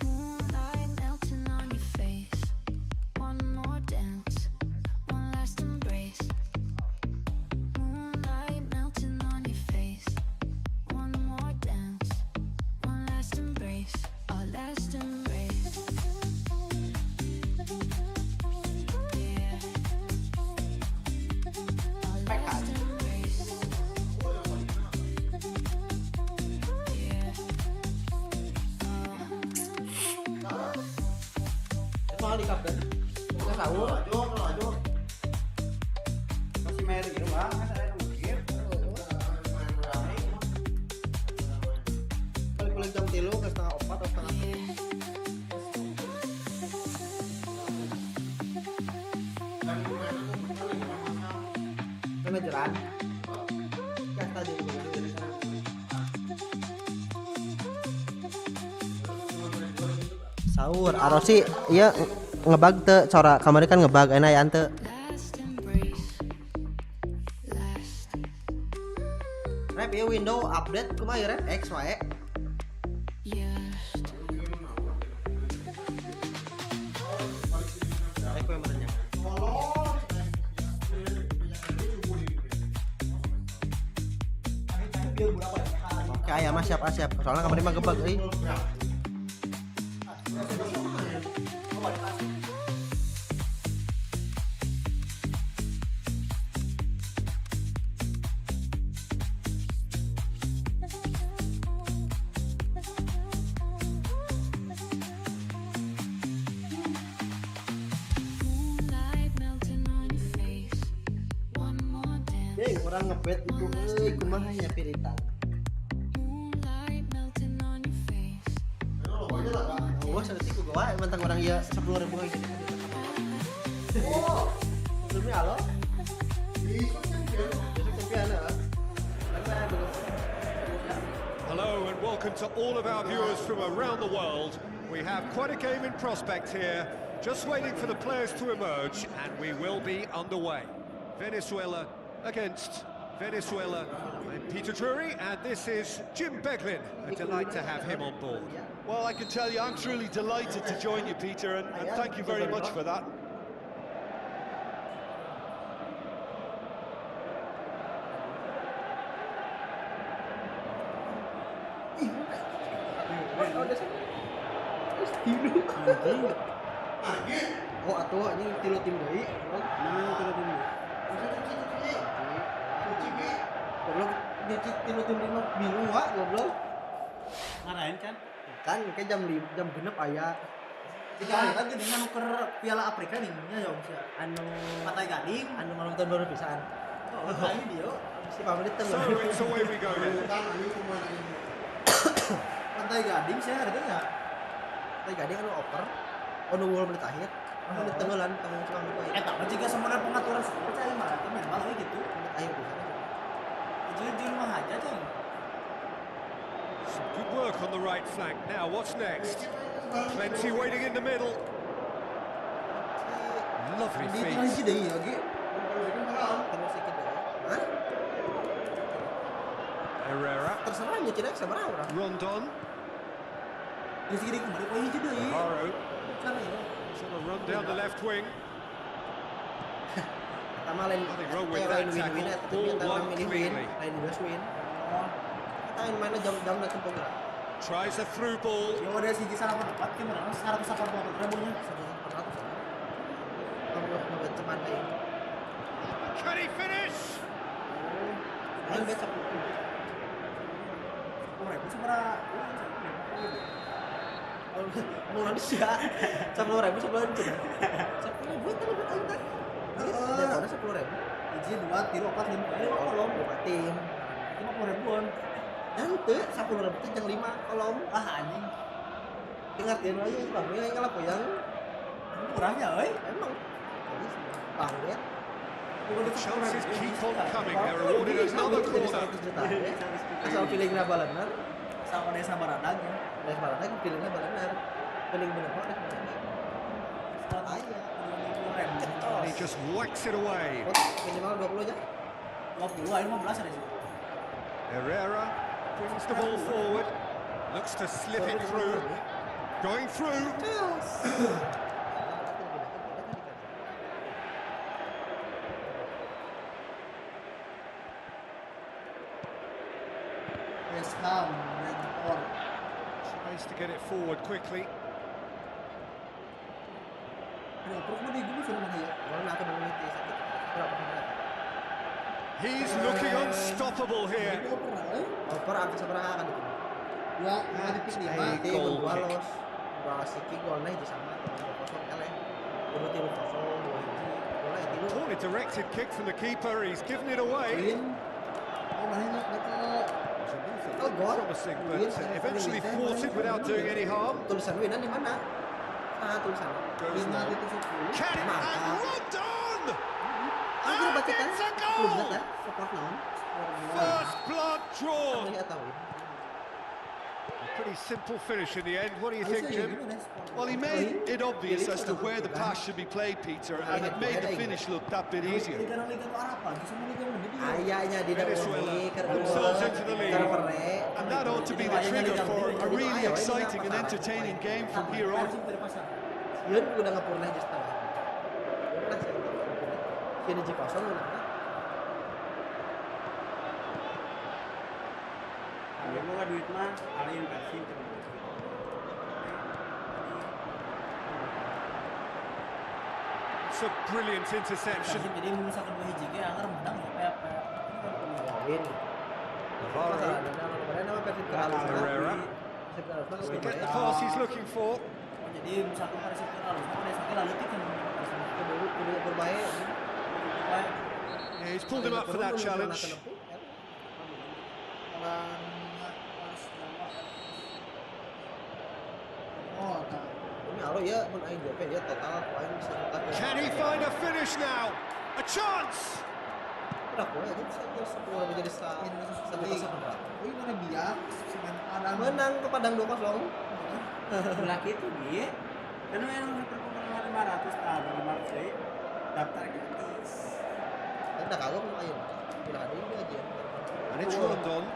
Moonlight melting on your face. One more dance, one last embrace. Moonlight melting on your face. One more dance, one last embrace. Our last embrace. Yeah. Our last embrace. Yeah.
Soal di kapten. Kita sahur. Aduh.
Masih main gitu bang, kan saya mungkin.
Balik jam 3 ke setengah 4 atau setengah 5. Kan jalan. Kan tadi dari sana. Sahur, Arosi, iya ngebug teu, cora kamari kan ngebug, enak ya ante.
Last embrace. Last.
Rep ya window update kumaha ya rep X wae.
Yes.
Rep yang benernya. Oke, aya mah siap. Soalnya kamari mah ngebug euy.
Moonlight melting on your face. One more dance.
Orang ngebet itu euy kumaha nya piritan.
Moonlight melting on your face.
Gua sedetik gua mentang orang ieu 10.000 gitu. Oh. Demi halo.
Hello and welcome to all of our viewers from around the world. We have quite a game in prospect here. Just waiting for the players to emerge, and we will be underway. Venezuela against Venezuela. I'm Peter Drury, and this is Jim Beglin. A delight to have him on board.
Well, I can tell you, I'm truly delighted to join you, Peter, and thank you very much for that.
Oh, atuh ini tilu tim deui. Tilu tim deui. Goblok nyuci tilu tim 5 biru wa goblok.
Ngarahin kan?
Kan kayak jam genep aya.
Jika kan geuningan nuker Piala Afrika nih nya ya sia.
Anu
Pantai Gading,
anu malam tahun baru pisan.
oh ini dia.
Si pamit teh.
So it's away we go then.
Pantai Gading saya harganya.
Pantai Gading anu oper. Anu wol menit akhir. Anu di tenggelan tanggung tukang itu.
Eta mah jika sebenarnya pengaturan skor cai mah teh memang gitu.
Menit akhir pisan.
Jeung mah aja cai.
Some good work on the right flank. Now, what's next? Plenty waiting in the middle. Lovely
Di
feet.
transi deui ya ge. Terus sikit deui. Hah?
Herrera.
Terserah nyuci deh sabaraha urang.
Rondon.
Geus gini kemarin poin hiji deui.
Haro.
Kan ya.
It's on a run down the left wing.
Pertama lain
Nothing wrong with
lain
that
win-win
tackle.
tapi
All
kita
won
milih win,
cleanly.
lain juga win. Kita yang mana jam-jam dan tempo gerak.
Tries a through ball.
Yo ada siji salaman tepat ke mana 180 ribunya.
400. Kamu nggak cuman kayak
Can he finish?
lain baca.
Urang seberapa?
Mau nanti sih ya. 10.000 sebulan tuh. 10.000 itu lebih antar. Ada 10.000.
Hiji 2 3 4 5 kolom.
Tim.
50 ribuan.
Nanti 10.000 itu yang 5 kolom.
Ah anjing.
Dengartiin aja bang, ini kalau yang
Murahnya euy.
emang. Bang ya.
Chances keep on coming. They're awarded another corner.
Asal feelingnya balanar,
Sama desa Baradang ya.
dari balanar feelingnya balanar. Feeling bener kok dari balanar.
And he just whacks it away.
Minimal 20 aja.
20 ayo 15 ada sih.
Herrera brings the ball forward. Looks to slip it through. Going through.
West Ham dan Or.
Tries to get it forward quickly.
Terus mau di gini sudah mana ya?
Orang aku dulu itu sakit. Berapa hari?
He's looking unstoppable here.
Oper angka seberapa kan itu?
Ya, mau di pick
A
5
goal
gol
kick.
los. Berasiki golnya itu sama. Kosong eleh. Udah 3-0 2 hiji. Golnya itu.
Poorly directed kick from the keeper. He's given it away.
Oh, mana nak
Oh, gol.
Promising, but eventually thwarted without doing any harm.
Tulisan winan di mana? Ah, tulisan.
Goes
5
low.
itu 10.
Can it?
Mantap.
And Rondon!
Aku udah baca kan?
It's a
Belum
goal!
lihat ya? Support naon?
First blood drawn.
Lihat tahu.
A pretty simple finish in the end. What do you think, Jim?
Well, he made it obvious as to where the pass should be played, Peter, and it made the finish look that bit easier.
Liga Arab lagi sama liga mana dia.
Ayahnya di
Venezuela
dalam
themselves into the lead.
And that ought to be the trigger for a really exciting and entertaining game from here on.
Yun udah ngapurna aja setengah. Udah sih. Sini ji kosong udah.
Dia mau duit mah, alih kasih.
It's a brilliant interception.
Jadi misalkan dua hiji ge anggar menang ya apa.
Win.
Navarro
Ada nama Persib
Herrera. Doesn't get the pass he's looking for.
Jadi misalkan pada sektor lalu, pada sektor lalu kita
Kudu berbaik.
Yeah, he's pulled him up for that challenge.
Oh, tak.
Ini alo ya mun aing JP ya total poin bisa
Can he find a finish now? A chance!
Aku ya jadi 10 menjadi 1-1.
Wih, mana biar dengan Padang
Menang ke Padang 2-0.
Belah itu dia. Kan yang perkumpulan 500 tahun di Marseille daftar gratis.
Udah kagak mau main. Udah ada ini aja.
And it's Rondon.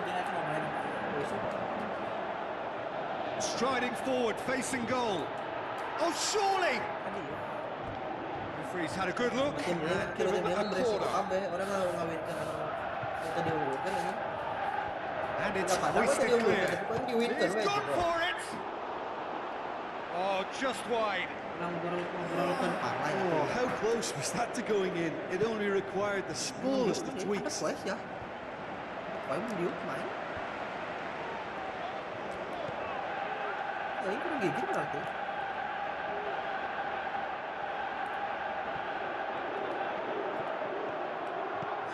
Jangan cuma main.
Striding forward, facing goal. Oh, surely! Referee's had a good look.
Tim
And
dia
given
kan
a
beresiko
corner.
kabeh, orang ngawinkan kita diunggulkan lagi.
And it's
Nggak padahal
hoisted
tadi
clear.
tapi kan diwinkan
He's
weh.
gone for it! Oh, just wide.
Kurang parah ya.
Oh, how close was that to going in? It only required the smallest of
Ada
tweaks.
quest ya. Kau mau main? Ini kurang gigit berarti.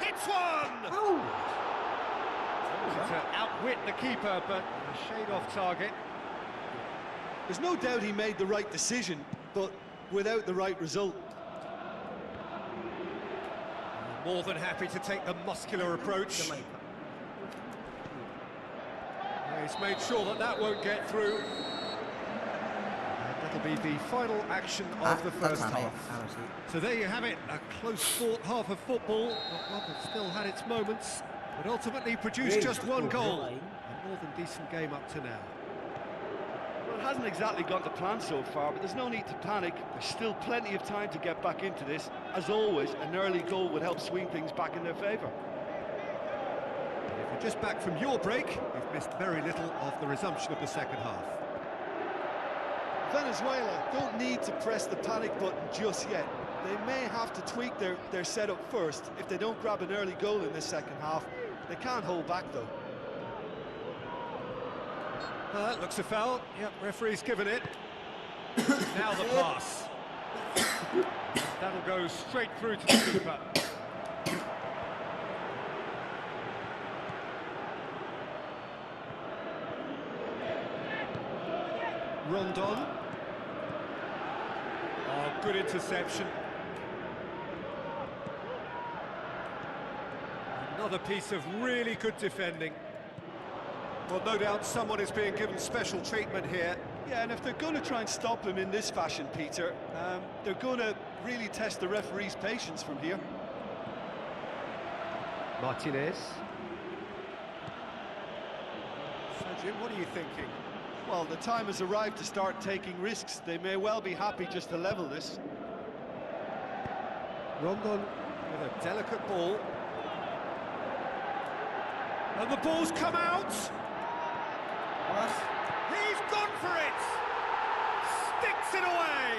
Hits one!
Oh.
To outwit the keeper, but a shade off target.
There's no doubt he made the right decision, but without the right result.
More than happy to take the muscular approach. Yeah, he's made sure that that won't get through. And that'll be the final action of the first half. So there you have it, a close-fought half of football, but one that still had its moments, but ultimately produced just one goal. A more than decent game up to now.
Well, it hasn't exactly gone to plan so far, but there's no need to panic. There's still plenty of time to get back into this. As always, an early goal would help swing things back in their favour.
If you're just back from your break, you've missed very little of the resumption of the second half.
Venezuela don't need to press the panic button just yet. They may have to tweak their setup first. If they don't grab an early goal in the second half, they can't hold back though.
That looks a foul. Yep, referee's given it. Now the pass. That'll go straight through to the keeper. Rondon. Oh, good interception. Another piece of really good defending. Well, no doubt someone is being given special treatment here.
Yeah, and if they're going to try and stop him in this fashion, Peter, they're going to really test the referee's patience from here.
Martinez. So, Jim, what are you thinking?
Well, the time has arrived to start taking risks. They may well be happy just to level this.
Rondon with a delicate ball. And the ball's come out! He's gone for it! Sticks it away!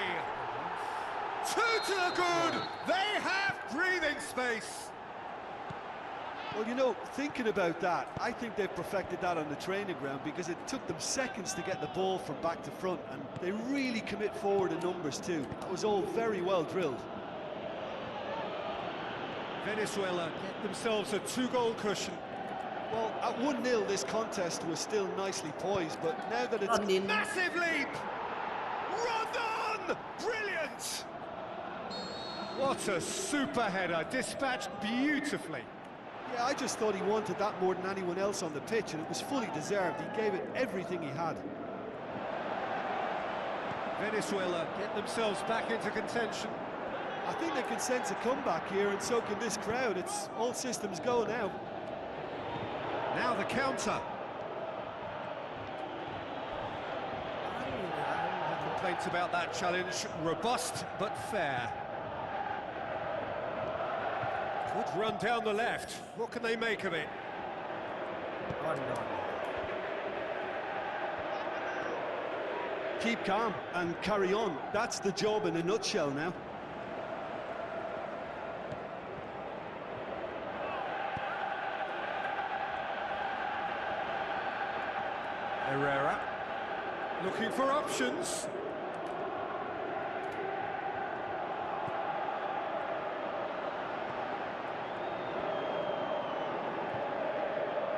Two to the good! They have breathing space!
Well, you know, thinking about that, I think they've perfected that on the training ground because it took them seconds to get the ball from back to front, and they really commit forward in numbers too. That was all very well drilled.
Venezuela get themselves a two-goal cushion.
Well, at 1-0 this contest was still nicely poised, but now that it's...
Massive leap! Rondon! Brilliant! What a super header, dispatched beautifully.
Yeah, I just thought he wanted that more than anyone else on the pitch, and it was fully deserved. He gave it everything he had.
Venezuela get themselves back into contention.
I think they can sense a comeback here, and so can this crowd. It's all systems go now.
Now the counter. No complaints about that challenge. Robust but fair. Good run down the left. What can they make of it?
Keep calm and carry on. That's the job in a nutshell now.
Herrera looking for options.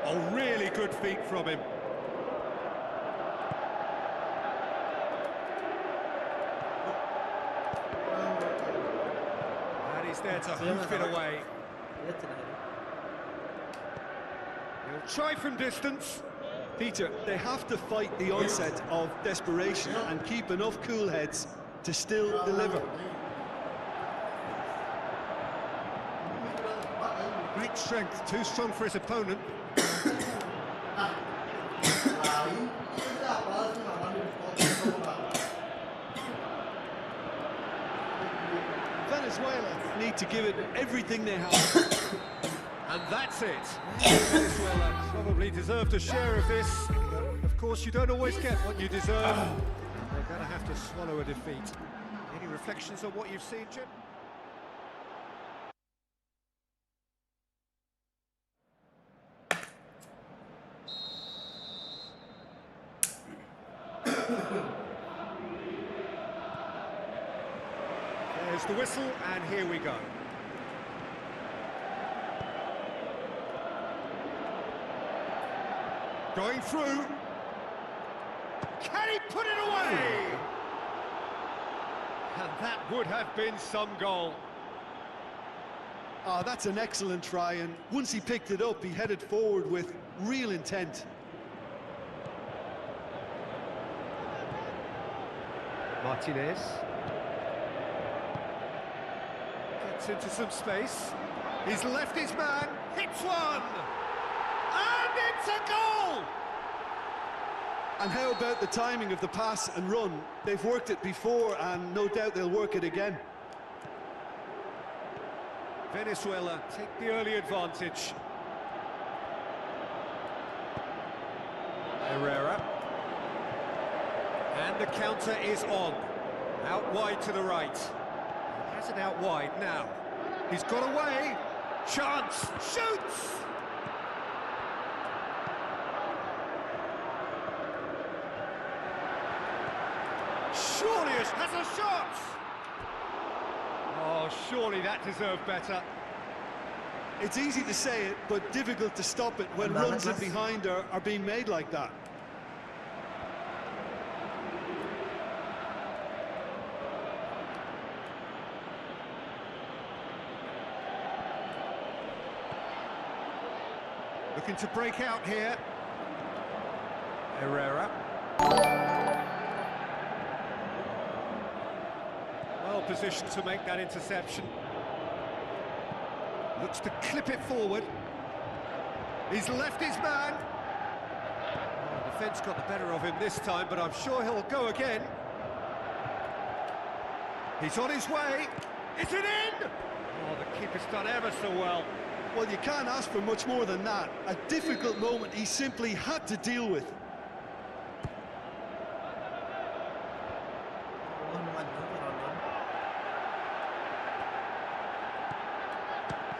Oh, really good feet from him. And he's there to hoof it away. He'll try from distance.
Peter, they have to fight the onset of desperation and keep enough cool heads to still deliver.
Great strength, too strong for his opponent.
Venezuela need to give it everything they have.
And that's it. Venezuela probably deserved a share of this. Of course, you don't always get what you deserve. They're going to have to swallow a defeat. Any reflections on what you've seen, Jim? There's the whistle, and here we go. Going through. Can he put it away? And that would have been some goal.
Oh, that's an excellent try, and once he picked it up, he headed forward with real intent.
Martinez. Gets into some space. He's left his man, hits one! And it's a goal!
And how about the timing of the pass and run? They've worked it before, and no doubt they'll work it again.
Venezuela take the early advantage. Herrera. And the counter is on. Out wide to the right. He has it out wide now. He's got away. Chance. Shoots! Surely has a shot! Oh, surely that deserved better.
It's easy to say it, but difficult to stop it when runs in behind are being made like that.
Looking to break out here. Herrera. Well positioned to make that interception. Looks to clip it forward. He's left his man. Oh, defence got the better of him this time, but I'm sure he'll go again. He's on his way. Is it in? Oh, the keeper's done ever so well.
Well, you can't ask for much more than that. A difficult moment he simply had to deal with.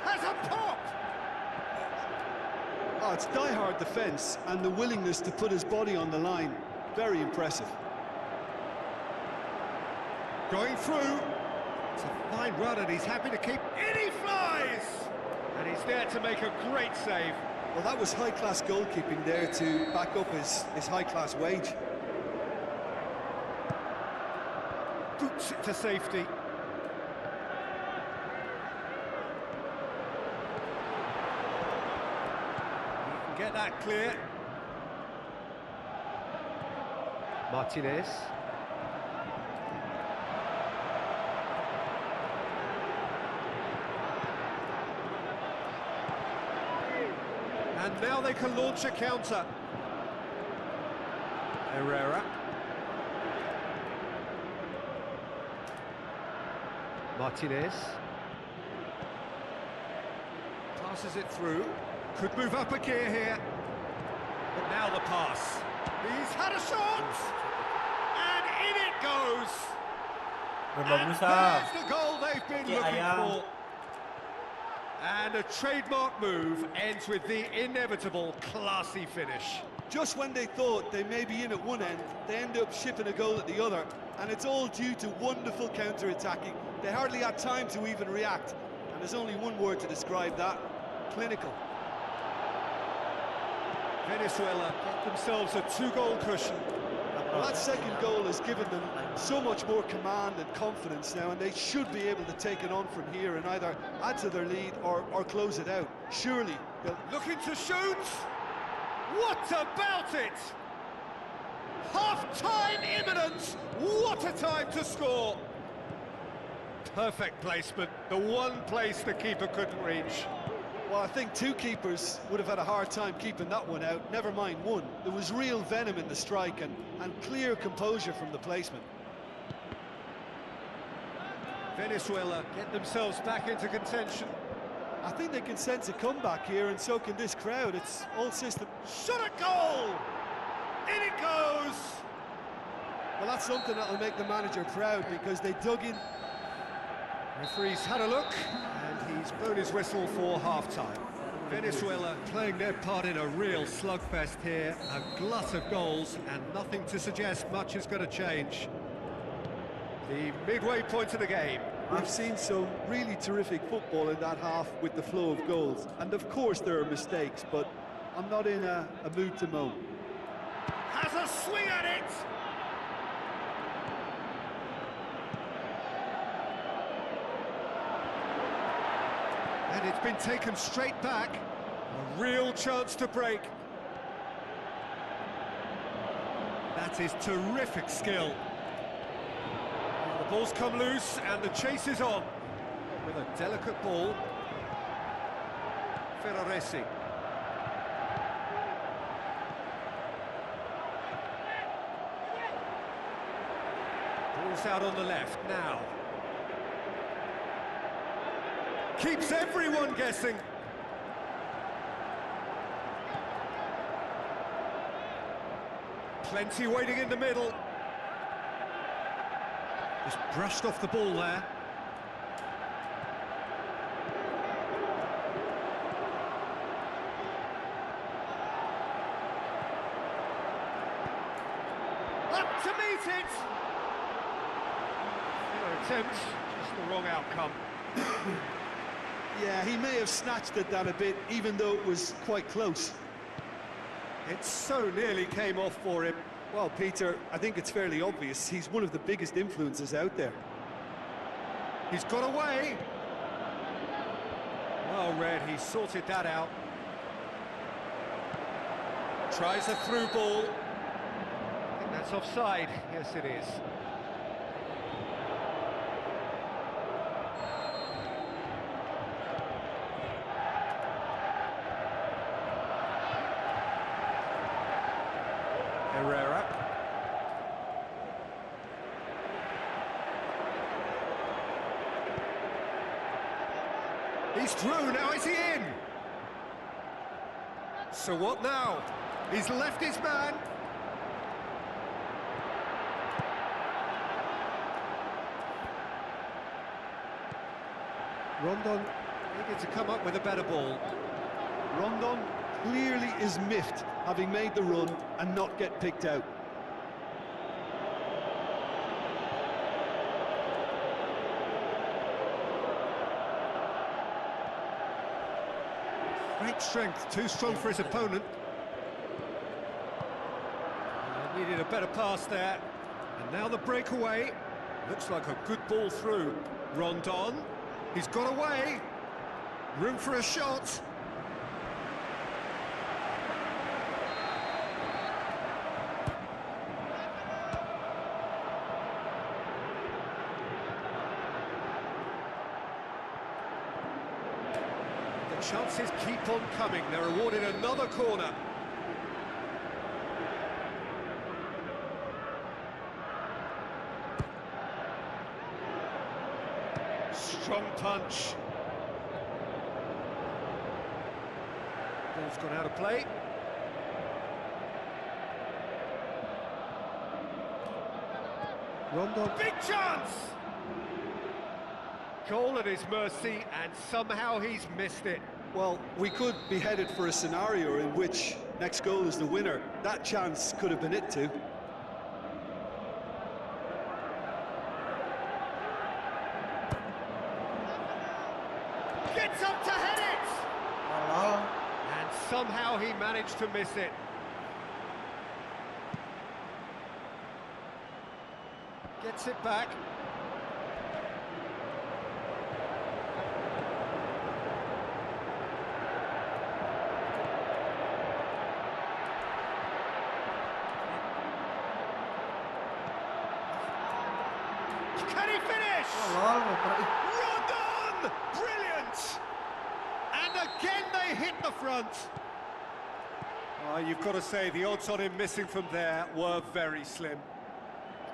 Has a pop!
Oh, it's die-hard defence and the willingness to put his body on the line. Very impressive.
Going through. It's a fine run and he's happy to keep. In he flies! And he's there to make a great save.
Well, that was high-class goalkeeping there to back up his high-class wage.
Boots it to safety. He can get that clear. Martinez. And now they can launch a counter. Herrera. Martinez. Passes it through. Could move up a gear here. But now the pass. He's had a shot! And in it goes! And there's the goal they've been looking for. And a trademark move ends with the inevitable classy finish.
Just when they thought they may be in at one end, they end up shipping a goal at the other, and it's all due to wonderful counter-attacking. They hardly had time to even react, and there's only one word to describe that: clinical.
Venezuela get themselves a 2-goal cushion.
Well, that second goal has given them
so much more command and confidence now, and they should be able to take it on from here and either add to their lead or close it out. Surely they'll...
Looking to shoot. What about it? Half-time imminent. What a time to score. Perfect placement. The one place the keeper couldn't reach.
Well, I think two keepers would have had a hard time keeping that one out, never mind one. There was real venom in the strike and clear composure from the placement.
Venezuela get themselves back into contention.
I think they can sense a comeback here, and so can this crowd. It's all system.
Shot a goal! In it goes!
Well, that's something that'll make the manager proud, because they dug in.
Referee's had a look, and he's blown his whistle for half-time. Venezuela playing their part in a real slugfest here, a glut of goals, and nothing to suggest much is going to change. The midway point of the game.
We've seen some really terrific football in that half with the flow of goals, and of course there are mistakes, but I'm not in a mood to moan.
Has a swing at it! And it's been taken straight back. A real chance to break. That is terrific skill. The ball's come loose and the chase is on. With a delicate ball. Ferraresi. Ball's out on the left now. Keeps everyone guessing. Plenty waiting in the middle. Just brushed off the ball there. Up to meet it! Fair attempt, just the wrong outcome.
Yeah, he may have snatched at that a bit, even though it was quite close.
It so nearly came off for him.
Well, Peter, I think it's fairly obvious. He's one of the biggest influences out there.
He's got away. Well read, he sorted that out. Tries a through ball. I think that's offside. Yes, it is. Herrera. He's through, now is he in? So what now? He's left his man. Rondon needed to come up with a better ball.
Rondon clearly is miffed, having made the run and not get picked out.
Great strength, too strong for his opponent. Needed a better pass there. And now the breakaway. Looks like a good ball through. Rondon, he's got away. Room for a shot. The chances keep on coming. They're awarded another corner. Strong punch. Ball's gone out of play. Rondon. Big chance! Goal at his mercy, and somehow he's missed it.
Well, we could be headed for a scenario in which next goal is the winner. That chance could have been it too.
Gets up to head it!
Hello?
And somehow he managed to miss it. Gets it back. Can he finish? Ramadhan! Brilliant! And again they hit the front. Oh, you've got to say the odds on him missing from there were very slim.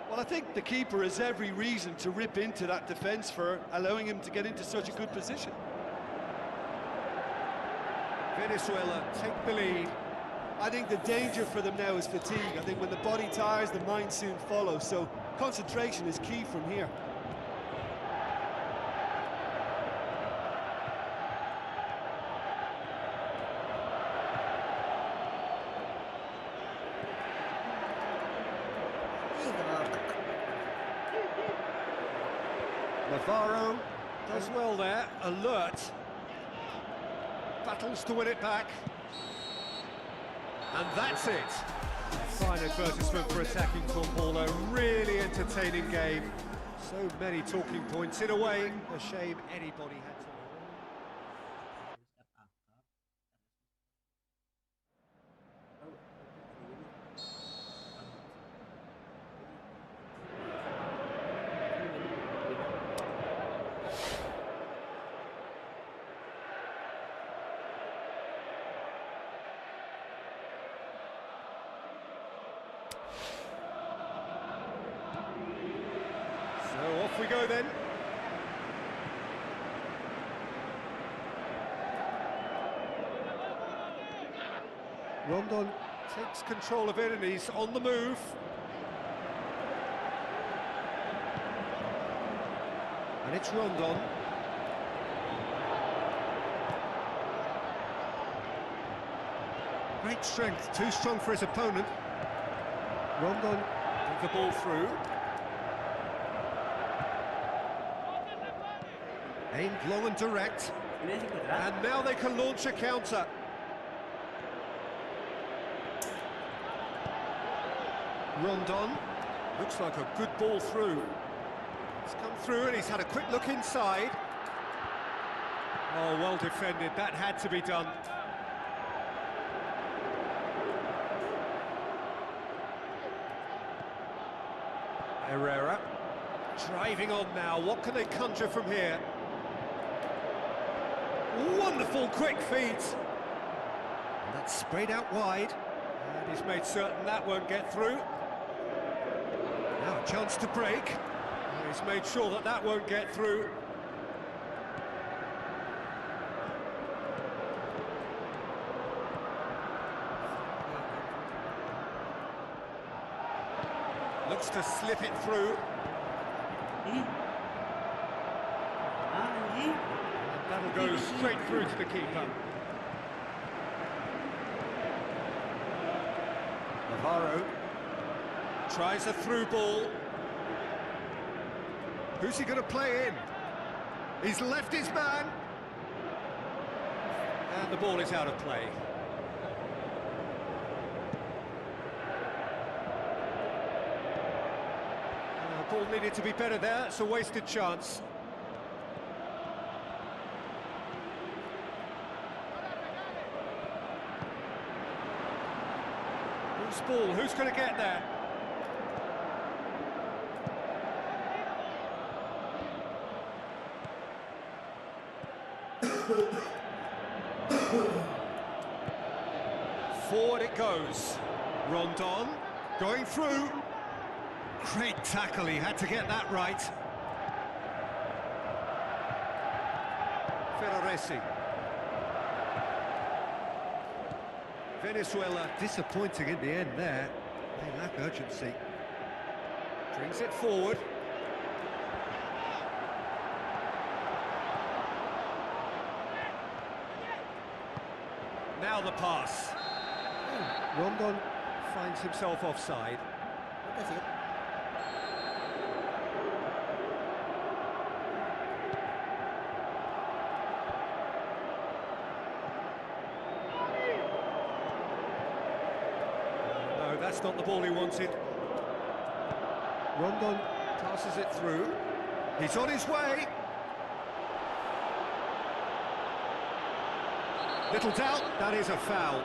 Well, I think the keeper has every reason to rip into that defence for allowing him to get into such a good position.
Venezuela take the lead.
I think the danger for them now is fatigue. I think when the body tires, the mind soon follows. So concentration is key from here.
Navarro does well there, alert. Battles to win it back. And that's it. Fine advertisement for attacking football, a really entertaining game. So many talking points. In a way, a shame anybody had to. So off we go then. Rondon takes control of it and he's on the move. And it's Rondon. Great strength, too strong for his opponent. Rondon with the ball through. Aimed long and direct. And now they can launch a counter. Rondon, looks like a good ball through. It's come through and he's had a quick look inside. Oh, well defended, that had to be done. Herrera, driving on now, what can they conjure from here? Wonderful quick feet. And that's sprayed out wide. And he's made certain that won't get through. Now a chance to break. And he's made sure that that won't get through. Looks to slip it through. That'll go straight through to the keeper. Navarro tries a through ball. Who's he going to play in? He's left his man. And the ball is out of play. Ball needed to be better there, it's a wasted chance. Loose ball, who's going to get there? Forward it goes. Rondon going through. Great tackle, he had to get that right. Ferraresi. Venezuela disappointing in the end there. They lack urgency. Brings it forward. Now the pass. Rondon finds himself offside. No, that's not the ball he wanted. Rondon Passes it through. He's on his way. Little doubt, that is a foul.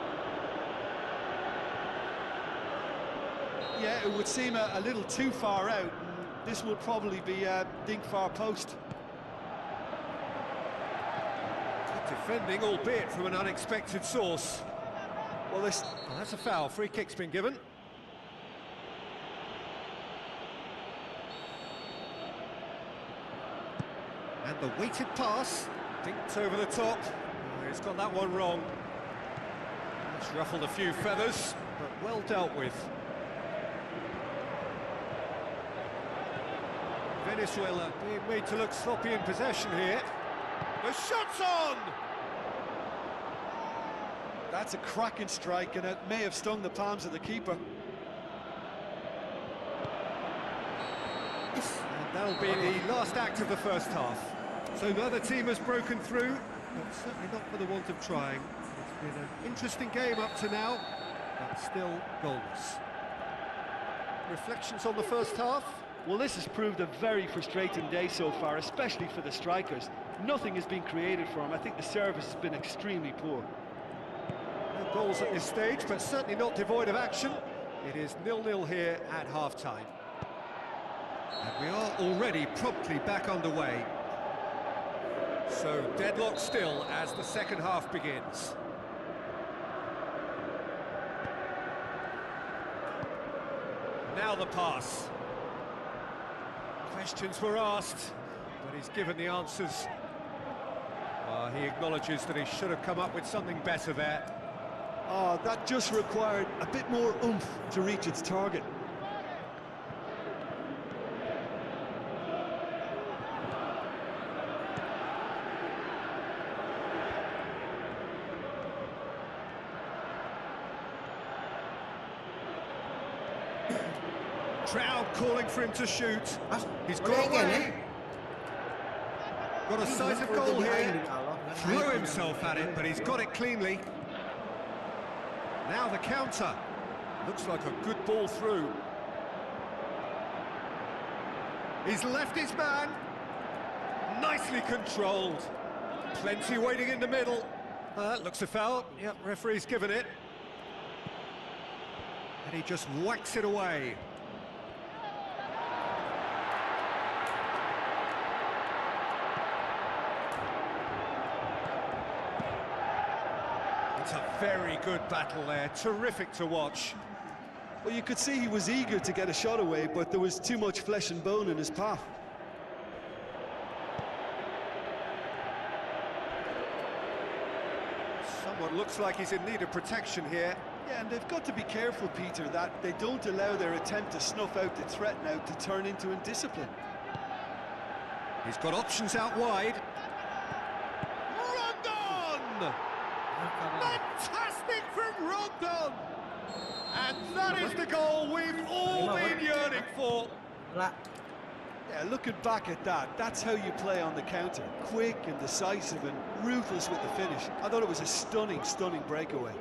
Yeah, it would seem a little too far out. This will probably be a dink far post.
Good defending, albeit from an unexpected source.
Well, this...
Well, that's a foul. Free kick's been given. And the weighted pass, dinked over the top. Oh, he's got that one wrong. It's ruffled a few feathers, but well dealt with. Venezuela being made to look sloppy in possession here. The shot's on!
That's a cracking strike, and it may have stung the palms of the keeper.
And that'll be the last act of the first half. So neither team has broken through, but certainly not for the want of trying. It's been an interesting game up to now, but still goalless. Reflections on the first half?
Well, this has proved a very frustrating day so far, especially for the strikers. Nothing has been created for them. I think the service has been extremely poor.
No goals at this stage, but certainly not devoid of action. It is 0-0 here at half-time. And we are already promptly back underway. So deadlock still as the second half begins. Now the pass. Questions were asked, but he's given the answers. He acknowledges that he should have come up with something better there.
Oh, that just required a bit more oomph to reach its target.
Crowd calling for him to shoot. He's got away. Got a sight of goal here. Threw himself at it, but he's got it cleanly. Now the counter. Looks like a good ball through. He's left his man. Nicely controlled. Plenty waiting in the middle. Looks a foul. Yep, referee's given it. And he just whacks it away. It's a very good battle there, terrific to watch.
Well, you could see he was eager to get a shot away, but there was too much flesh and bone in his path.
Someone looks like he's in need of protection here.
Yeah, and they've got to be careful, Peter, that they don't allow their attempt to snuff out the threat now to turn into indiscipline.
He's got options out wide. Rondon! Fantastic from Rondon! And that is the goal we've all been yearning for.
Yeah, looking back at that, that's how you play on the counter. Quick and decisive and ruthless with the finish. I thought it was a stunning, stunning breakaway.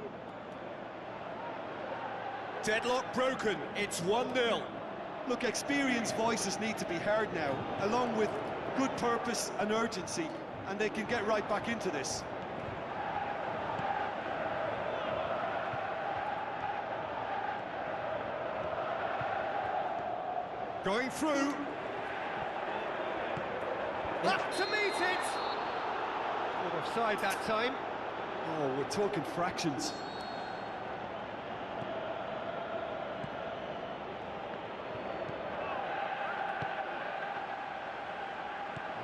Deadlock broken, it's 1-0.
Look, experienced voices need to be heard now, along with good purpose and urgency, and they can get right back into this.
Going through. Up to meet it! Not offside that time.
Oh, we're talking fractions.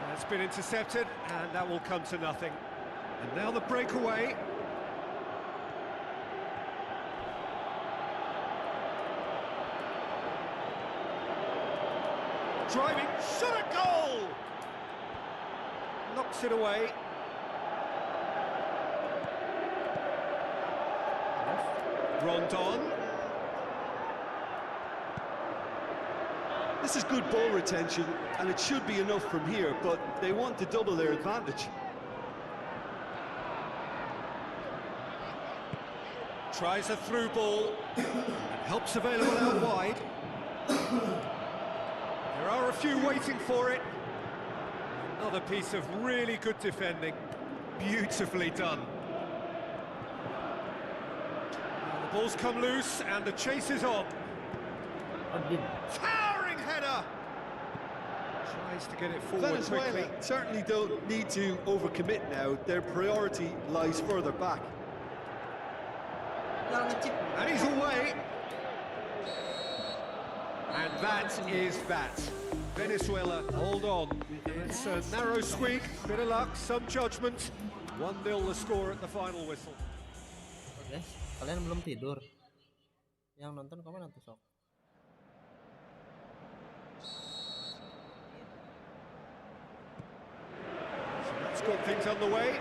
That's been intercepted, and that will come to nothing. And now the breakaway. Driving, shot a goal! Knocks it away. Rondon.
This is good ball retention, and it should be enough from here, but they want to double their advantage.
Tries a through ball. Help's available out wide. There are a few waiting for it. Another piece of really good defending. Beautifully done. The ball's come loose and the chase is on. Towering header! Tries to get it forward
Venezuela
quickly.
certainly don't need to overcommit now. Their priority lies further back.
And he's away. And that is that. Venezuela, hold on. It's a narrow squeak, bit of luck, some judgment. 1-0 the score at the final whistle.
Oke, kalian belum tidur. Yang nonton komen atau sok?
So that's got things underway.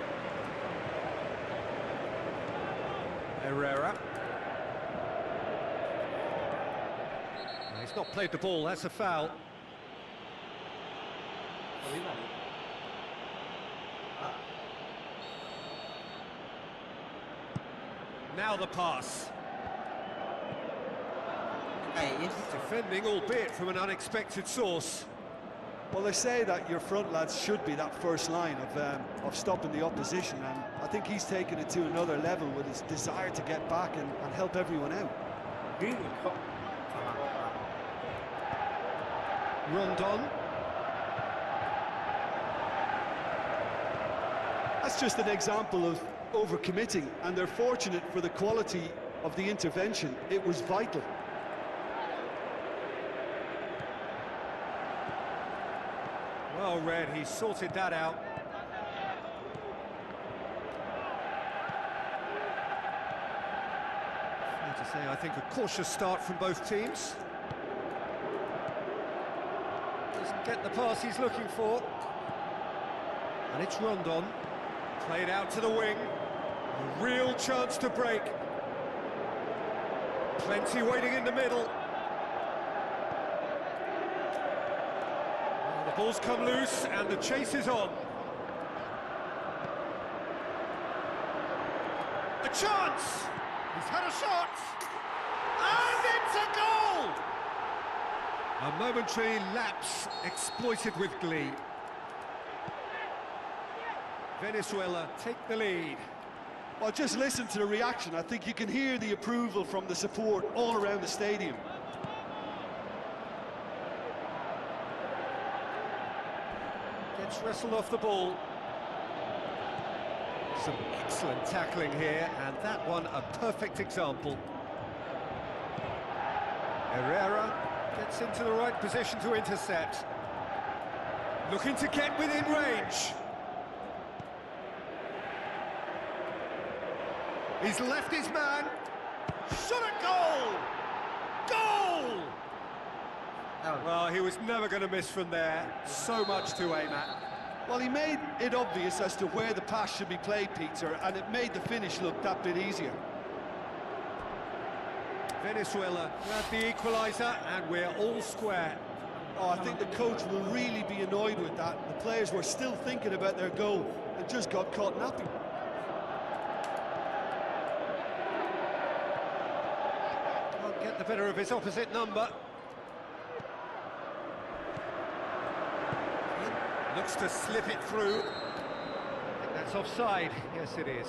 Herrera. He's not played the ball, that's a foul. Now the pass. Defending, albeit from an unexpected source.
Well, they say that your front lads should be that first line of stopping the opposition, and I think he's taken it to another level with his desire to get back and help everyone out.
Rondon.
That's just an example of overcommitting, and they're fortunate for the quality of the intervention. It was vital.
Well read, he sorted that out. Fair to say, I think a cautious start from both teams. Doesn't get the pass he's looking for. And it's Rondon. Played out to the wing. A real chance to break. Plenty waiting in the middle. Well, the ball's come loose and the chase is on. A chance! He's had a shot! And it's a goal! A momentary lapse exploited with glee. Venezuela take the lead.
Well, just listen to the reaction. I think you can hear the approval from the support all around the stadium.
Gets wrestled off the ball. Some excellent tackling here, and that one a perfect example. Herrera gets into the right position to intercept. Looking to get within range. He's left his man. Shot at goal! Goal! Well, he was never going to miss from there. So much to aim at.
Well, he made it obvious as to where the pass should be played, Peter, and it made the finish look that bit easier.
Venezuela grab the equaliser, and we're all square.
Oh, I think the coach will really be annoyed with that. The players were still thinking about their goal and just got caught napping.
Can't get the better of his opposite number. Looks to slip it through. I think that's offside. Yes, it is.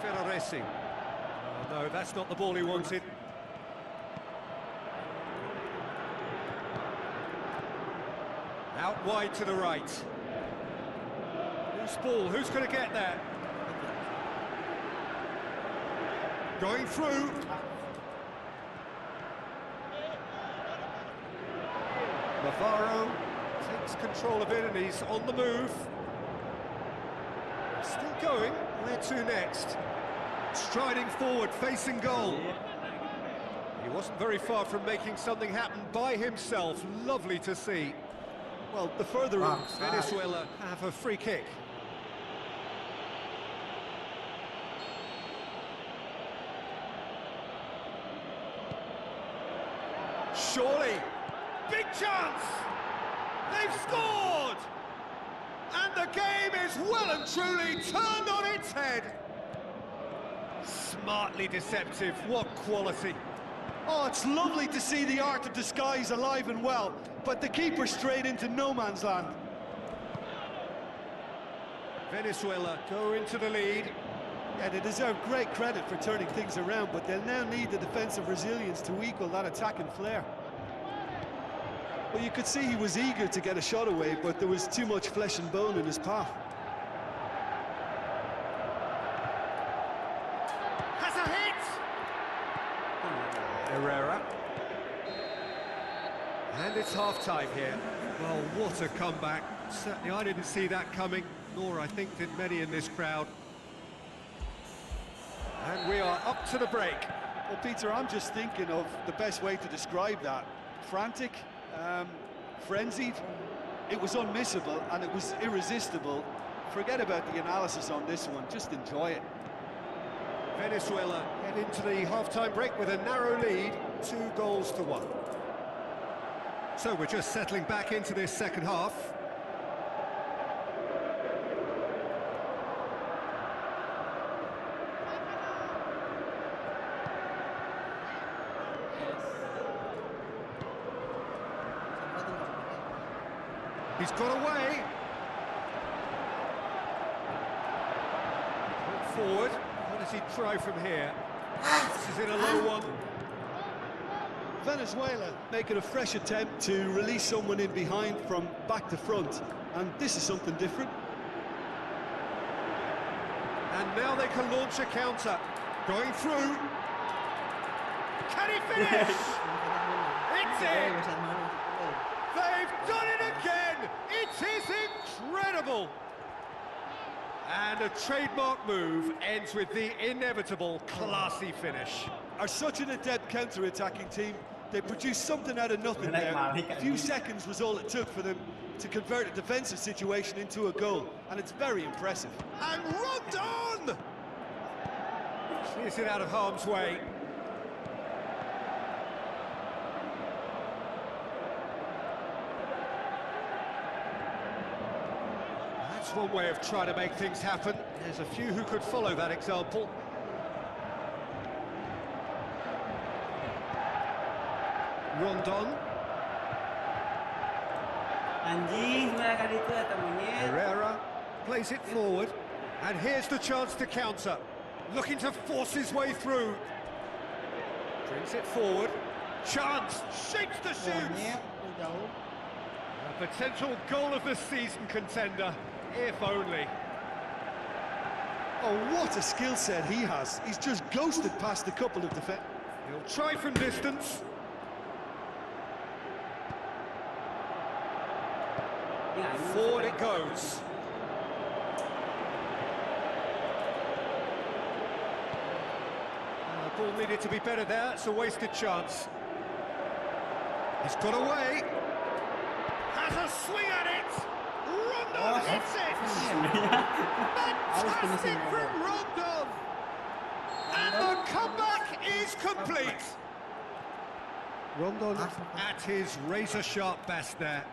Ferraresi. Oh, no, that's not the ball he wanted. Out wide to the right. Loose ball, who's going to get there? Going through. Navarro takes control of it and he's on the move. Still going, where to next? Striding forward, facing goal. He wasn't very far from making something happen by himself. Lovely to see.
Well, the further
Venezuela have a free kick. Surely, big chance! They've scored! And the game is well and truly turned on its head. Smartly deceptive, what quality.
Oh, it's lovely to see the art of disguise alive and well, but the keeper straight into no man's land.
Venezuela go into the lead.
Yeah, they deserve great credit for turning things around, but they'll now need the defensive resilience to equal that attacking flair. Well, you could see he was eager to get a shot away, but there was too much flesh and bone in his path.
Has a hit! Herrera. And it's half-time here. Well, what a comeback. Certainly I didn't see that coming, nor I think did many in this crowd. And we are up to the break.
Well, Peter, I'm just thinking of the best way to describe that. Frantic, frenzied. It was unmissable and it was irresistible. Forget about the analysis on this one, just enjoy it.
Venezuela head into the half-time break with a narrow lead, 2-1. So we're just settling back into this second half. He's got away. Forward. What does he try from here? This is in a low one.
Venezuela making a fresh attempt to release someone in behind from back to front, and this is something different.
And now they can launch a counter. Going through. Can he finish? It's in! They've done it again! It is incredible! And a trademark move ends with the inevitable classy finish.
Are such an adept counter-attacking team. They produced something out of nothing there. A few seconds was all it took for them to convert a defensive situation into a goal, and it's very impressive.
And Ramadhan! Clears it out of harm's way. That's one way of trying to make things happen. There's a few who could follow that example. Rondon.
Anjing mereka itu atau monyet.
Herrera plays it forward, and here's the chance to counter. Looking to force his way through. Brings it forward. Chance, shapes the shoots. A potential goal of the season contender, if only.
Oh, what a skill set he has. He's just ghosted past a couple of defenders.
He'll try from distance. Forward it goes. The ball needed to be better there. It's a wasted chance. He's got away. Has a swing at it. Rondon hits it. Fantastic from Rondon. And the comeback is complete. Rondon at his razor-sharp best there.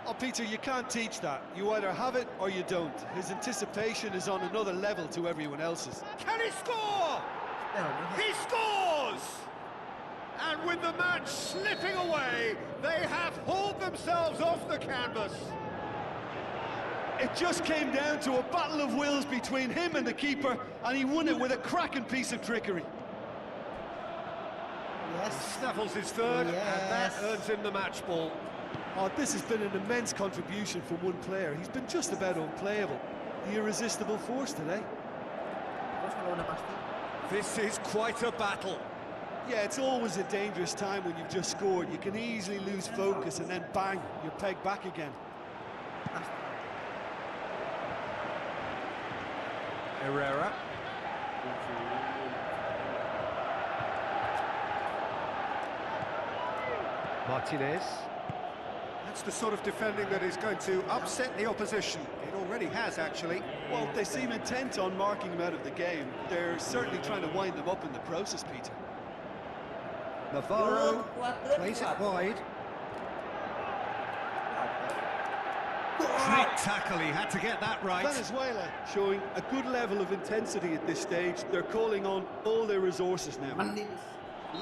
Oh, Peter, you can't teach that. You either have it or you don't. His anticipation is on another level to everyone else's.
Can he score? He scores! And with the match slipping away, they have hauled themselves off the canvas.
It just came down to a battle of wills between him and the keeper, and he won it with a cracking piece of trickery.
Yes.
Snaffles his third, and that earns him the match ball.
Oh, this has been an immense contribution from one player. He's been just about unplayable. The irresistible force today.
This is quite a battle.
Yeah, it's always a dangerous time when you've just scored. You can easily lose focus and then bang, you're pegged back again.
Herrera. Martinez. That's the sort of defending that is going to upset the opposition. It already has, actually.
Well, they seem intent on marking him out of the game. They're certainly trying to wind them up in the process, Peter.
Navarro plays it wide. Great tackle, he had to get that right.
Venezuela showing a good level of intensity at this stage. They're calling on all their resources now.
The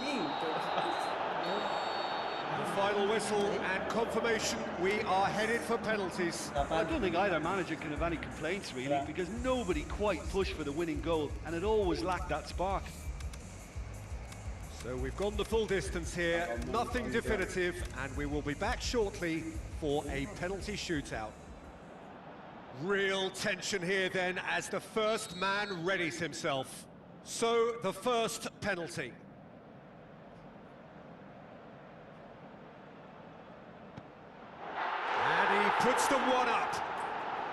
final whistle and confirmation, we are headed for penalties.
I don't think either manager can have any complaints really, because nobody quite pushed for the winning goal, and it always lacked that spark.
So we've gone the full distance here, nothing definitive, and we will be back shortly for a penalty shootout. Real tension here then as the first man readies himself. So the first penalty. And he puts them one up.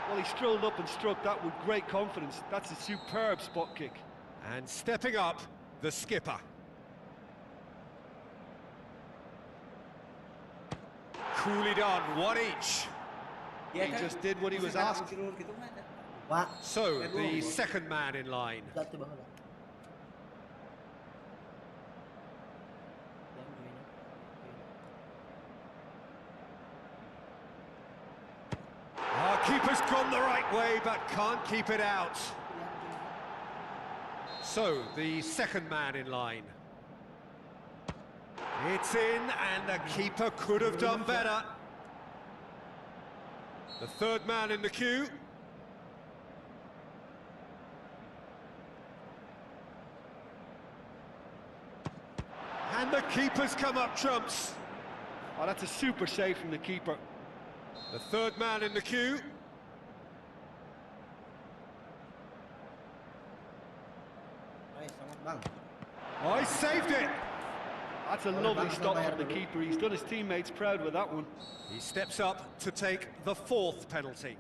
Well, he strolled up and struck that with great confidence. That's a superb spot kick.
And stepping up, the skipper. Coolly done, one each.
He just did what he was asked.
So, the second man in line. Our keeper's gone the right way, but can't keep it out. So, the second man in line. It's in, and the keeper could have done better. The third man in the queue. And the keeper's come up trumps.
Oh, that's a super save from the keeper.
The third man in the queue. Oh, he saved it.
That's a lovely stop from the keeper. He's done his teammates proud with that one.
He steps up to take the fourth penalty.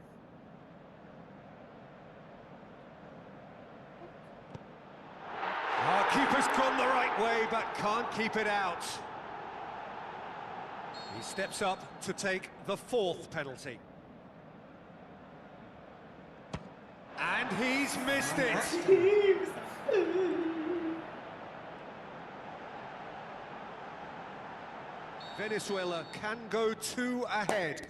Our keeper's gone the right way, but can't keep it out. He steps up to take the fourth penalty. And he's missed it. Venezuela can go two ahead.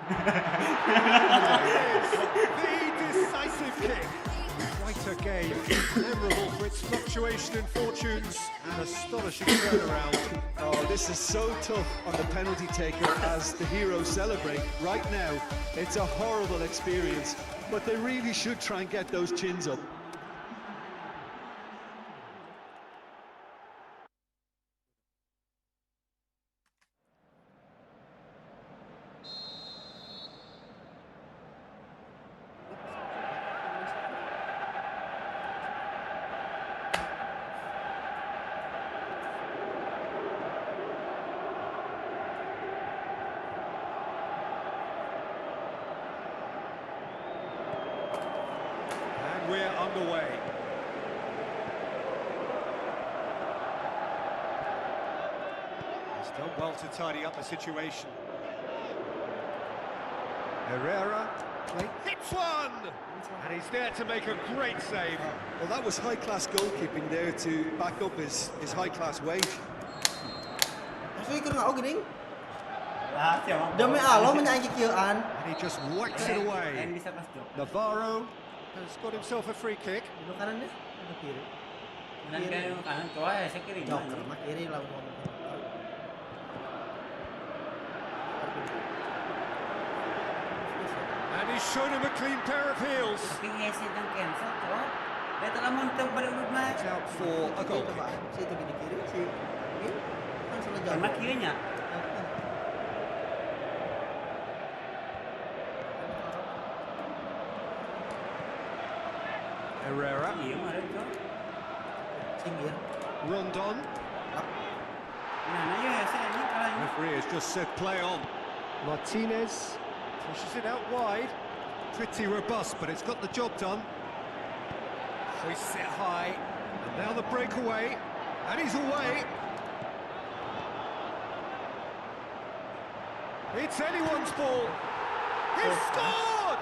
The decisive kick. Quite a game, memorable for its fluctuation in fortunes and astonishing turnaround.
Oh, this is so tough on the penalty taker as the heroes celebrate. Right now, it's a horrible experience, but they really should try and get those chins up.
We're underway. He's done well to tidy up the situation. Herrera hits one! And he's there to make a great save.
Well, that was high-class goalkeeping there to back up his high-class wage.
And he just whacks it away. Navarro has got himself a free kick. And he's shown him a clean pair of heels. It's out for a goal kick. Herrera. Rondon. Referee has just said play on. Martinez pushes it out wide. Pretty robust, but it's got the job done. Hoists it high. And now the breakaway. And he's away. It's anyone's ball. He's scored!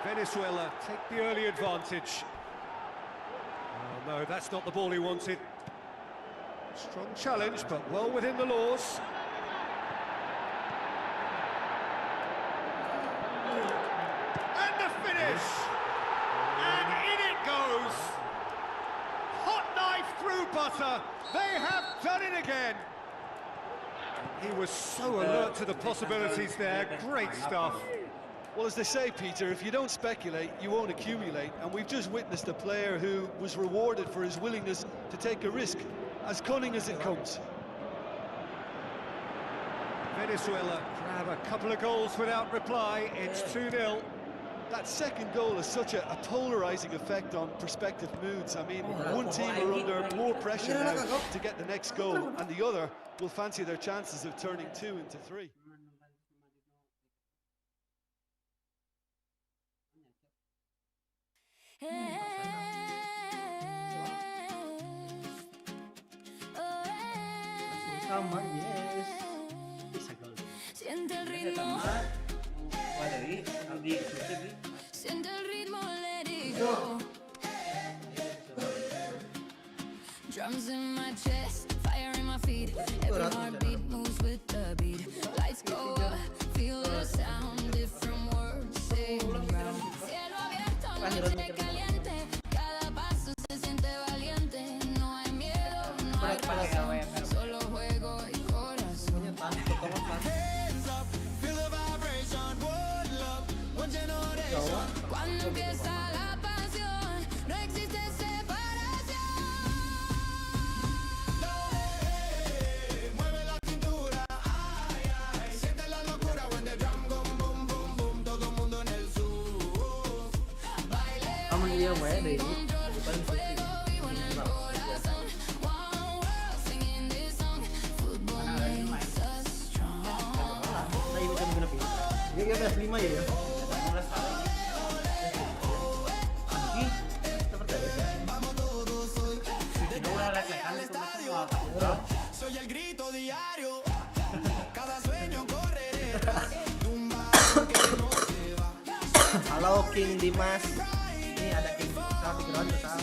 Venezuela take the early advantage. Oh no, that's not the ball he wanted. Strong challenge, but well within the laws. butter. They have done it again. He was so alert to the possibilities there. Great stuff.
Well, as they say, Peter, if you don't speculate, you won't accumulate. And we've just witnessed a player who was rewarded for his willingness to take a risk, as cunning as it comes.
Venezuela grab a couple of goals without reply. It's 2-0.
That second goal has such a polarizing effect on prospective moods. I mean, one team are under more pressure now to get the next goal, and the other will fancy their chances of turning 2 into 3.
Sama, yes.
Siente el ritmo. Siente el ritmo, let it go. Drums in my chest, fire in my feet. Every heartbeat moves with the beat. Lights go up, feel the sound. Different words sing around. Cielo abierto, noche caliente. Cada paso se siente valiente. No hay miedo, no hay razón. Solo juego y corazón. Hands up, feel the vibration. One love, one generation. Cuando empieza la pasión, no existe separación. Mueve la cintura, ay, ay. Siente la locura when the drum go boom, boom, boom. Todo el mundo en el sur. Baile, baile, con control. Fuego vivo en el corazón. One world singing this song. Football makes us strong.
Dia PS5 ya.
Soy el grito diario. Cada sueño corre detrás. Tumba que no se va.
Halo King Dimas. Ini ada King background kita.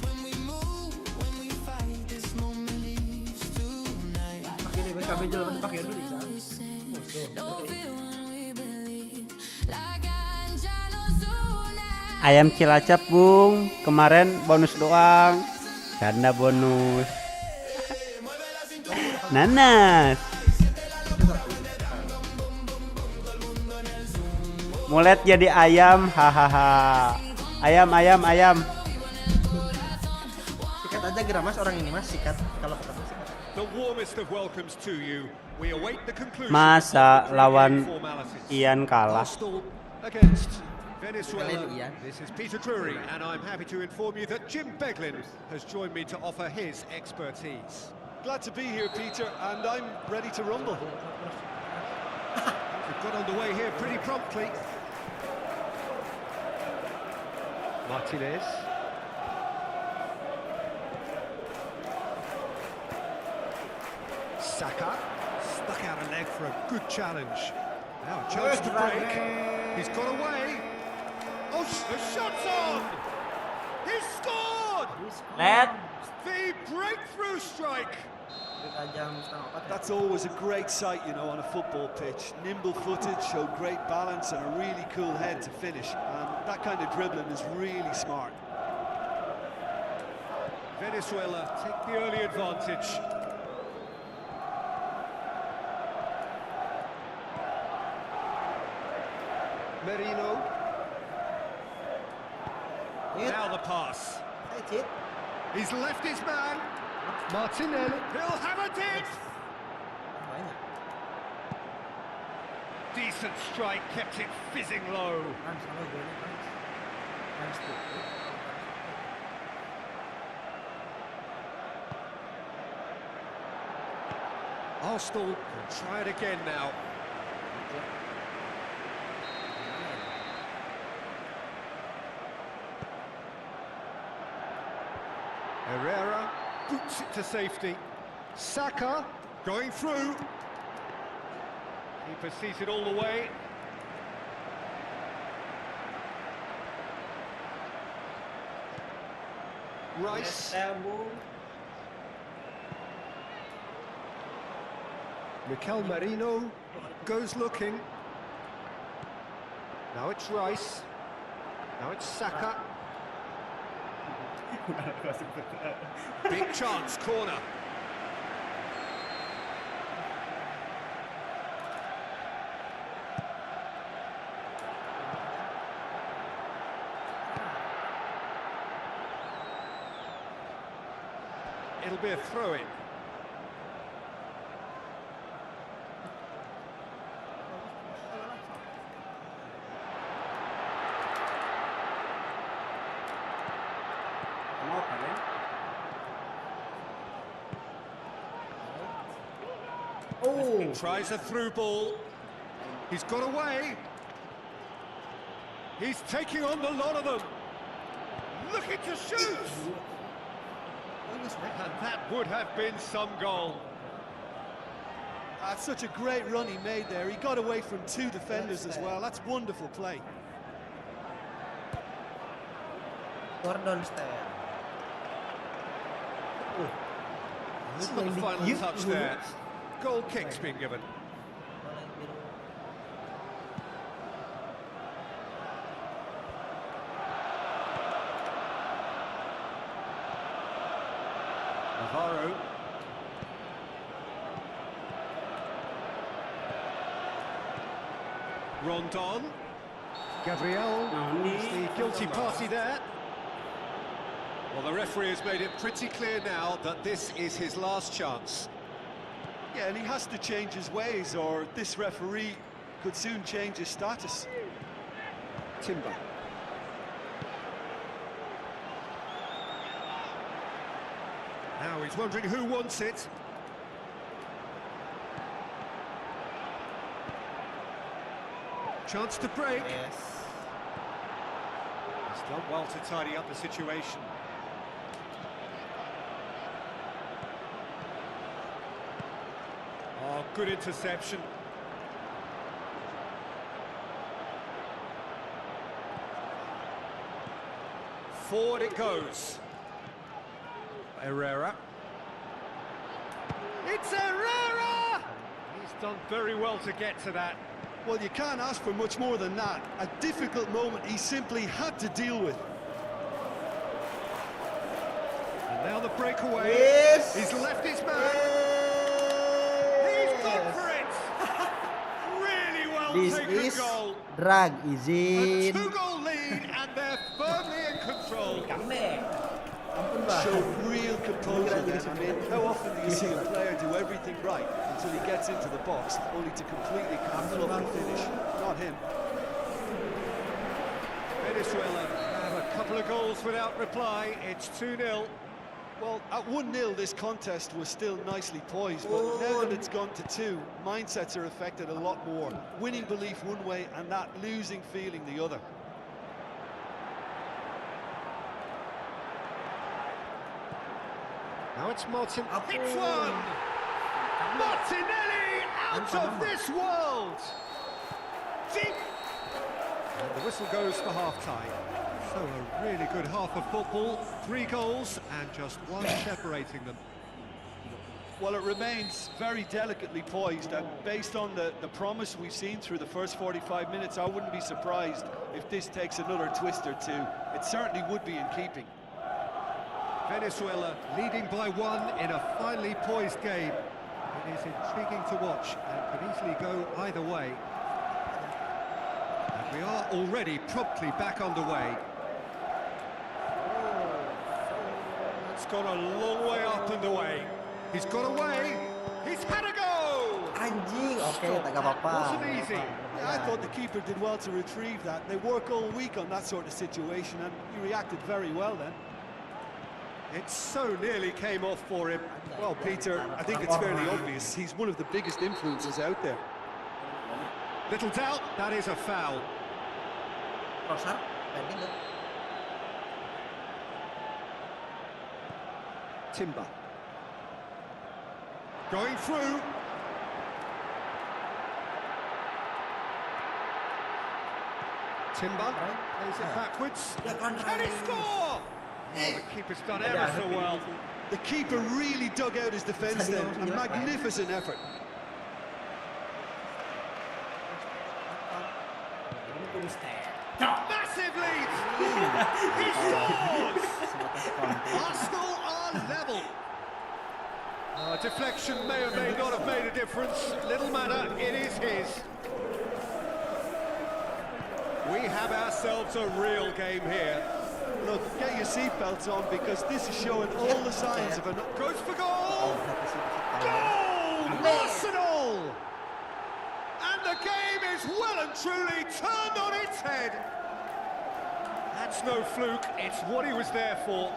When we move, when we fight, this moment leaves tonight.
Pakai ini BKB dulu, pakai dulu bisa.
Don't feel when we believe. La cancha nos une.
Ayam Cilacap, Bung. Kemarin bonus doang. Karena bonus. Nanas. Mulet jadi ayam, hahaha. Ayam, ayam, ayam.
Sikat aja Gramas orang ini Mas, sikat kalau ketemu sikat.
The warmest of welcomes to you. We await the conclusion.
Masa
of the
lawan
formalities.
Ian kalah.
Arsenal against Venezuela.
Kalian Ian.
This is Peter Drury, and I'm happy to inform you that Jim Beglin has joined me to offer his expertise.
Glad to be here, Peter, and I'm ready to rumble.
We've got underway here pretty promptly. Martinez. Saka stuck out a leg for a good challenge. Now a chance to break. He's got away. Oh, the shot's on! He scored!
Let.
The breakthrough strike.
That's always a great sight, you know, on a football pitch. Nimble footed, showed great balance and a really cool head to finish. And that kind of dribbling is really smart.
Venezuela take the early advantage. Merino. Now the pass. He's left his man. Martinelli. He'll have a dig. Decent strike, kept it fizzing low. Arsenal can try it again now. Herrera boots it to safety. Saka going through. Keeper sees it all the way. Rice. Mikel Merino goes looking. Now it's Rice. Now it's Saka. Big chance, corner. It'll be a throw-in.
Oh,
Tries a through ball. He's got away. He's taking on the lot of them. Looking to shoot. And that would have been some goal.
That's such a great run he made there. He got away from 2 defenders as well. That's wonderful play.
Gordon Stan.
It's not the final touch there. Goal kick's been given. Navarro. Rondon. Gabriel is the guilty party there. Well, the referee has made it pretty clear now that this is his last chance.
Yeah, and he has to change his ways, or this referee could soon change his status.
Timber. Now he's wondering who wants it. Chance to break.
Yes.
He's done well to tidy up the situation. Oh, good interception. Forward it goes. Herrera. It's Herrera! He's done very well to get to that.
Well, you can't ask for much more than that. A difficult moment he simply had to deal with.
And now the breakaway.
Yes!
He's left his man. He's gone for it. Really well
This
taken
is
goal.
drag
A
izin.
2-goal lead and they're firmly in control.
Showed real composure then. I mean, how often do you see a player do everything right until he gets into the box, only to completely fluff the finish? Not him.
Venezuela have a couple of goals without reply. It's 2-0.
Well, at 1-0, this contest was still nicely poised, but now that it's gone to 2, mindsets are affected a lot more. Winning belief one way and that losing feeling the other.
Now it's Martin. Hits one! Martinelli out of this world! Deep! And the whistle goes for half-time. So a really good half of football. 3 goals and just 1 separating them.
Well, it remains very delicately poised, and based on the promise we've seen through the first 45 minutes, I wouldn't be surprised if this takes another twist or 2. It certainly would be in keeping.
Venezuela leading by 1 in a finely poised game. It is intriguing to watch and could easily go either way. And we are already promptly back underway. It's gone a long way up and away. He's got away. He's had a go.
Anjing, oke, tak apa-apa.
Wasn't easy.
Yeah, I thought the keeper did well to retrieve that. They work all week on that sort of situation, and he reacted very well then.
It so nearly came off for him.
Well, Peter, I think it's fairly obvious. He's one of the biggest influences out there.
Little doubt, that is a foul.
Rosar, landing tuh.
Timber. Going through. Timber plays it backwards. Can he score? Oh, the keeper's done ever so well.
The keeper really dug out his defence then. A magnificent effort.
Massive lead! He scores! deflection may or may not have made a difference. Little matter, it is his. We have ourselves a real game here.
Look, get your seatbelts on because this is showing all the signs of an...
Goes for goal! Goal! Arsenal! And the game is well and truly turned on its head. That's no fluke, it's what he was there for.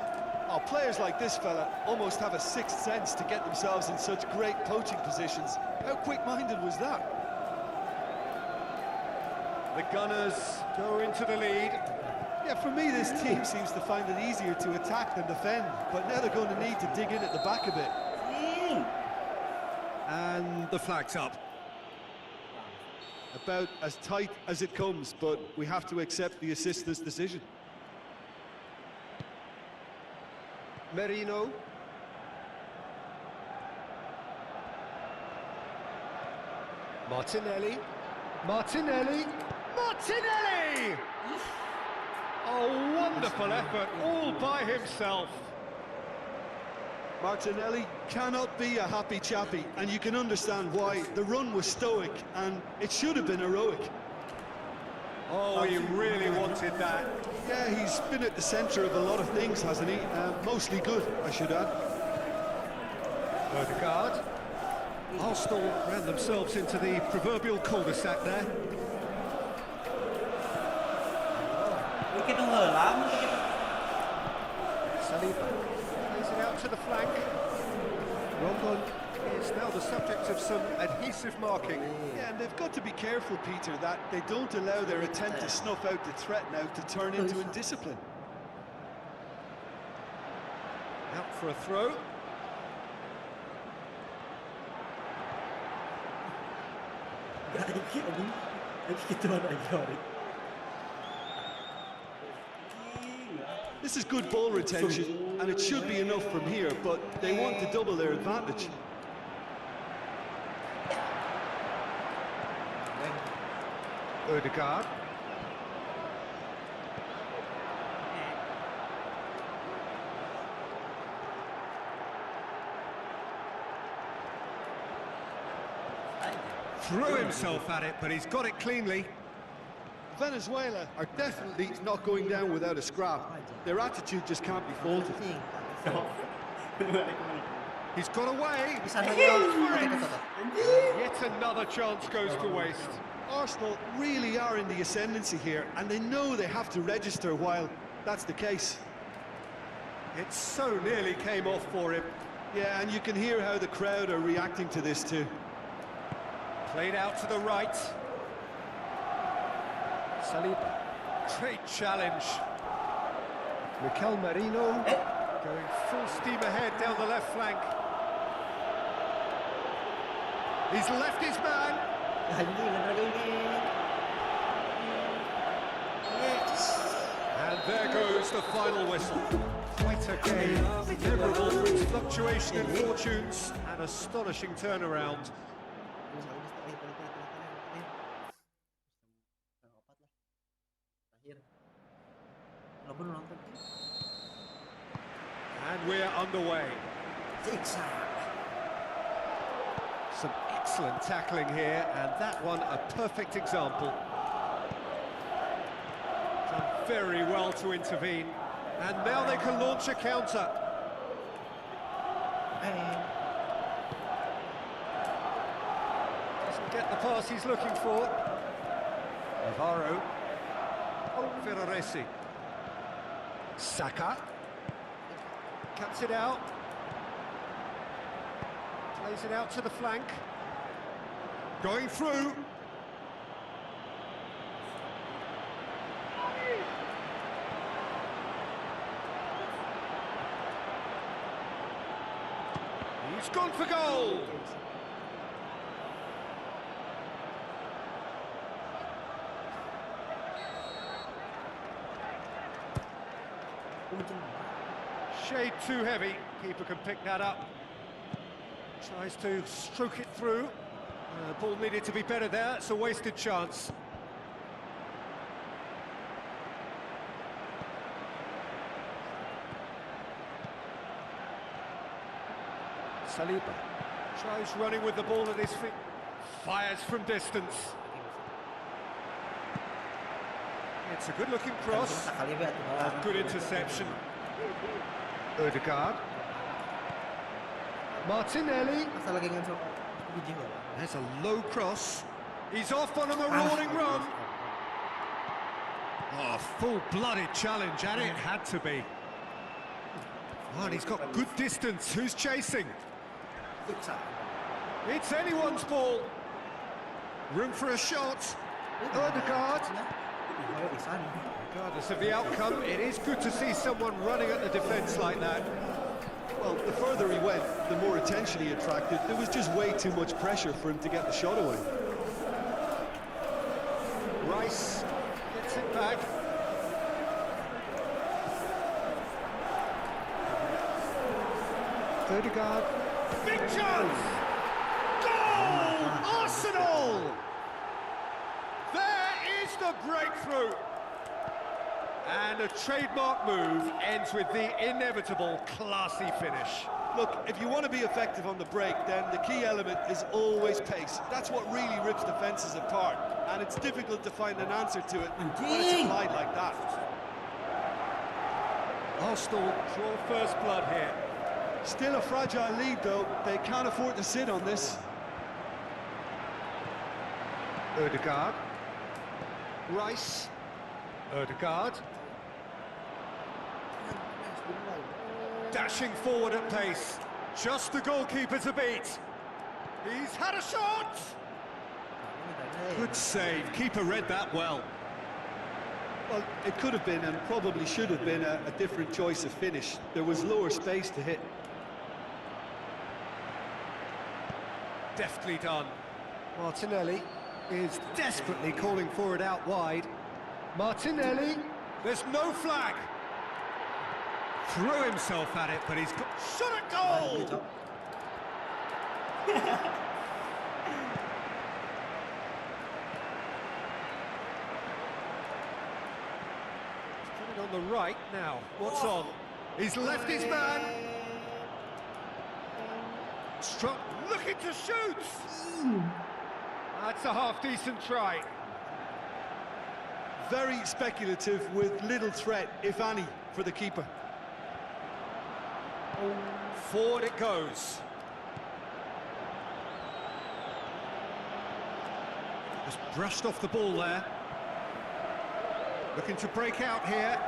Oh, players like this fella almost have a sixth sense to get themselves in such great coaching positions. How quick-minded was that?
The Gunners go into the lead.
Yeah, for me, this team seems to find it easier to attack than defend, but now they're going to need to dig in at the back a bit.
And the flag's up.
About as tight as it comes, but we have to accept the assistant's decision.
Merino. Martinelli. Martinelli. Martinelli! A wonderful effort, all by himself.
Martinelli cannot be a happy chappy, and you can understand why. The run was stoic, and it should have been heroic.
Oh, he really wanted that.
Yeah, he's been at the centre of a lot of things, hasn't he? Mostly good, I should add.
Odegaard. Arsenal ran themselves into the proverbial cul-de-sac there. Saliba plays it out to the flank. Rondon is now the subject of some adhesive marking.
Yeah, and they've got to be careful, Peter, that they don't allow their attempt to snuff out the threat now to turn into indiscipline.
Out for a throw.
This is good ball retention, and it should be enough from here, but they want to double their advantage.
Odegaard. Threw himself at it, but he's got it cleanly.
Venezuela are definitely not going down without a scrap. Their attitude just can't be faulted.
He's got away. Yet another chance goes to waste.
Arsenal really are in the ascendancy here, and they know they have to register while that's the case.
It so nearly came off for him.
Yeah, and you can hear how the crowd are reacting to this too.
Played out to the right. Saliba. Great challenge. Mikel Merino going full steam ahead down the left flank. He's left his man. And there goes the final whistle. Quite a game. Memorable for its fluctuation in fortunes and astonishing turnaround. And we're underway. Some excellent tackling here, and that one a perfect example. Done very well to intervene, and now they can launch a counter. Doesn't get the pass he's looking for. Navarro. Ferraresi. Saka. Cuts it out. Plays it out to the flank. Going through. He's gone for goal. Shade too heavy. Keeper can pick that up. Tries to stroke it through. Ball needed to be better there. It's a wasted chance. Saliba. Tries running with the ball at his feet. Fires from distance. It's a good-looking cross. Good interception. Ødegaard. Martinelli. There's a low cross. He's off on a marauding run. Oh, full-blooded challenge, and it had to be. Oh, and he's got good distance. Who's chasing? It's anyone's ball. Room for a shot. Ødegaard. Regardless of the outcome, it is good to see someone running at the defence like that.
Well, the further he went, the more attention he attracted. There was just way too much pressure for him to get the shot away.
Rice gets it back. Ødegaard. Big chance! Goal! Arsenal! There is the breakthrough! And a trademark move ends with the inevitable classy finish.
Look, if you want to be effective on the break, then the key element is always pace. That's what really rips defences apart. And it's difficult to find an answer to it when it's applied like that.
Arsenal draw first blood here.
Still a fragile lead, though. They can't afford to sit on this.
Ødegaard. Rice. Ødegaard. Dashing forward at pace. Just the goalkeeper to beat. He's had a shot! Good save. Keeper read that well.
Well, it could have been and probably should have been a different choice of finish. There was lower space to hit.
Deftly done. Martinelli is desperately calling for it out wide. Martinelli, there's no flag. Threw himself at it, but he's got shot at goal. He's on the right now. What's on? He's left his man. Struck, looking to shoot. That's a half-decent try.
Very speculative with little threat, if any, for the keeper.
Forward it goes. Just brushed off the ball there. Looking to break out here.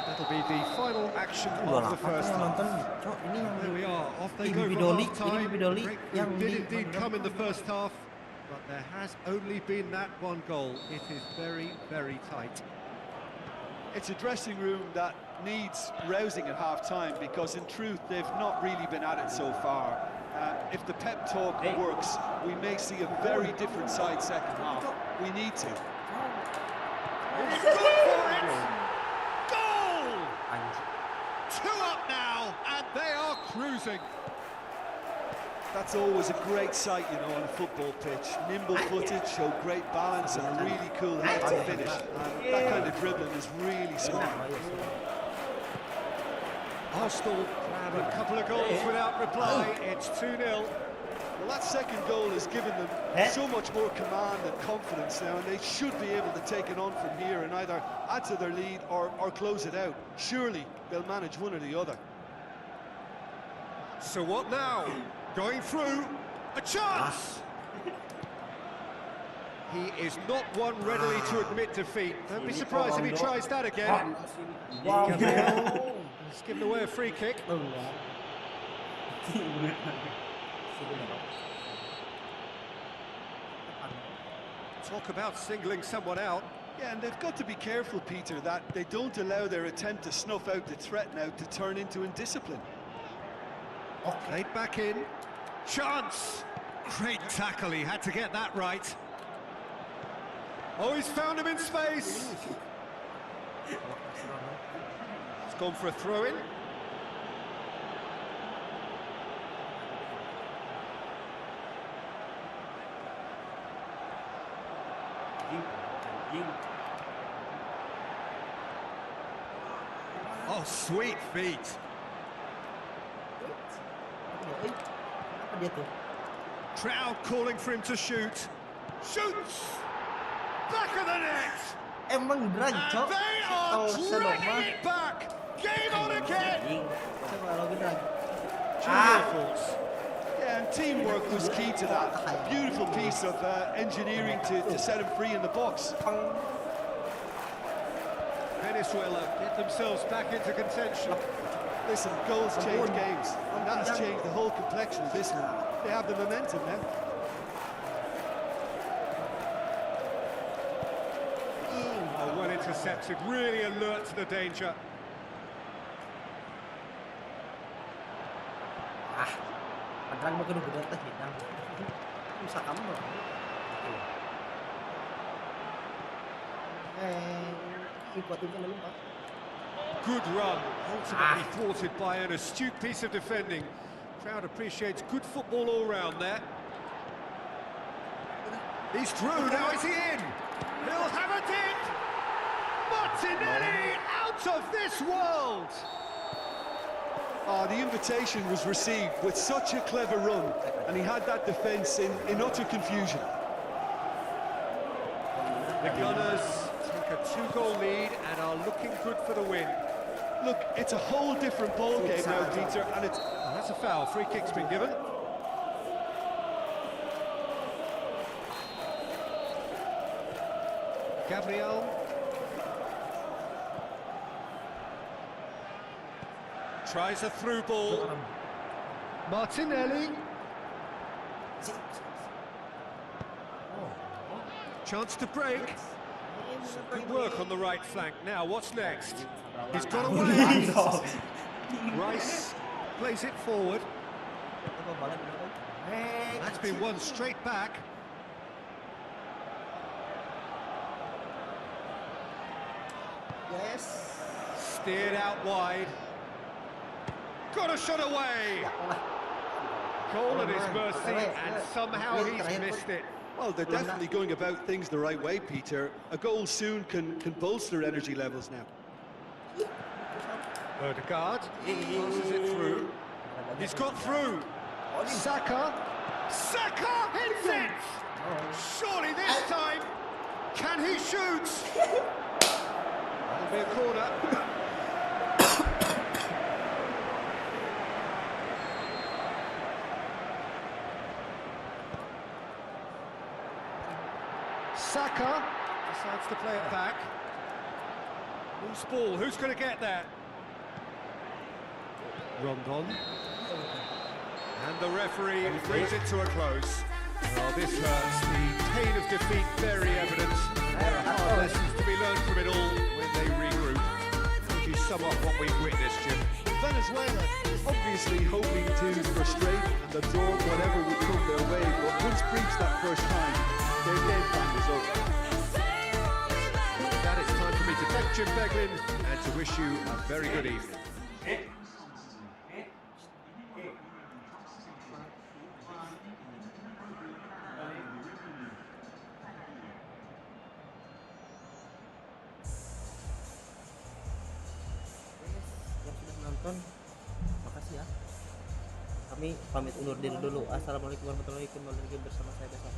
That'll be the final action of the first half. There we are, off they go for half-time. The breakthrough did indeed come in the first half, but there has only been that one goal. It is very, very tight.
It's a dressing room that needs rousing at half-time because, in truth, they've not really been at it so far. If the pep talk works, we may see a very different side second half. We need to.
He's gone for it! Goal! 2 up now, and they are cruising.
That's always a great sight, you know, on a football pitch. Nimble footed, show great balance and a really cool head to finish. And that kind of dribbling is really smart.
Arsenal grab a couple of goals without reply. It's 2-0.
Well, that second goal has given them so much more command and confidence now, and they should be able to take it on from here and either add to their lead or close it out. Surely they'll manage one or the other.
So what now? Going through, a chance! He is not one readily to admit defeat. Don't be surprised if he tries that again. He's given away a free kick. Talk about singling someone out.
Yeah, and they've got to be careful, Peter, that they don't allow their attempt to snuff out the threat now to turn into indiscipline.
Played back in. Chance! Great tackle, he had to get that right. Oh, he's found him in space. He's gone for a throw-in. Oh, sweet feet.
Apa dia tuh?
Crowd calling for him to shoot. Shoots! Back of the net!
Emang drag,
And
Cok.
they are
Kalau saya
dragging
mah
it back! Game on again!
saya kalau lagi drag.
Your thoughts?
Yeah, and teamwork was key to that. Beautiful piece of engineering to set him free in the box.
Venezuela get themselves back into contention.
Listen, goals change games, and that has changed the whole complexion of this one. They have the momentum now.
Oh, well intercepted, really alert to the danger.
Padahal mau kudu gede teh hidang. Bisa kamu loh. Ikut itu dulu, Pak.
Good run, ultimately thwarted by an astute piece of defending. Crowd appreciates good football all round there. He's through, now is he in? He'll have it in! Martinelli out of this world!
Oh, the invitation was received with such a clever run, and he had that defence in utter confusion.
The Gunners take a 2-goal lead and are looking good for the win.
Look, it's a whole different ball game now, Peter, and it's...
Oh, that's a foul, free kick's been given. Gabriel. Tries a through ball. Martinelli. Chance to break. Good work on the right flank. Now, what's next? He's got away. Rice plays it forward. That's been won straight back.
Yes.
Steered out wide. Got a shot away. Goal at his mercy, and somehow he's missed it.
Well, they're definitely going about things the right way, Peter. A goal soon can bolster energy levels now.
Odegaard passes it through. He's got through. Saka. Saka hits it! Surely this time, can he shoot? That'll be a corner. Saka decides to play it back. Loose ball, who's going to get that? Rondon. And the referee brings it to a close. Well, this hurts. The pain of defeat very evident. There are lessons to be learned from it all when they regroup. How do you sum up what we've witnessed, Jim?
Venezuela obviously hoping to frustrate and absorb whatever would come their way, but once breached that first time, their game plan was over.
With that, it's time for me to thank Jim Beglin and to wish you a very good evening.
Yang sudah menonton, makasih ya. Kami pamit undur diri dulu. Assalamualaikum warahmatullahi wabarakatuh. Bersama saya besok.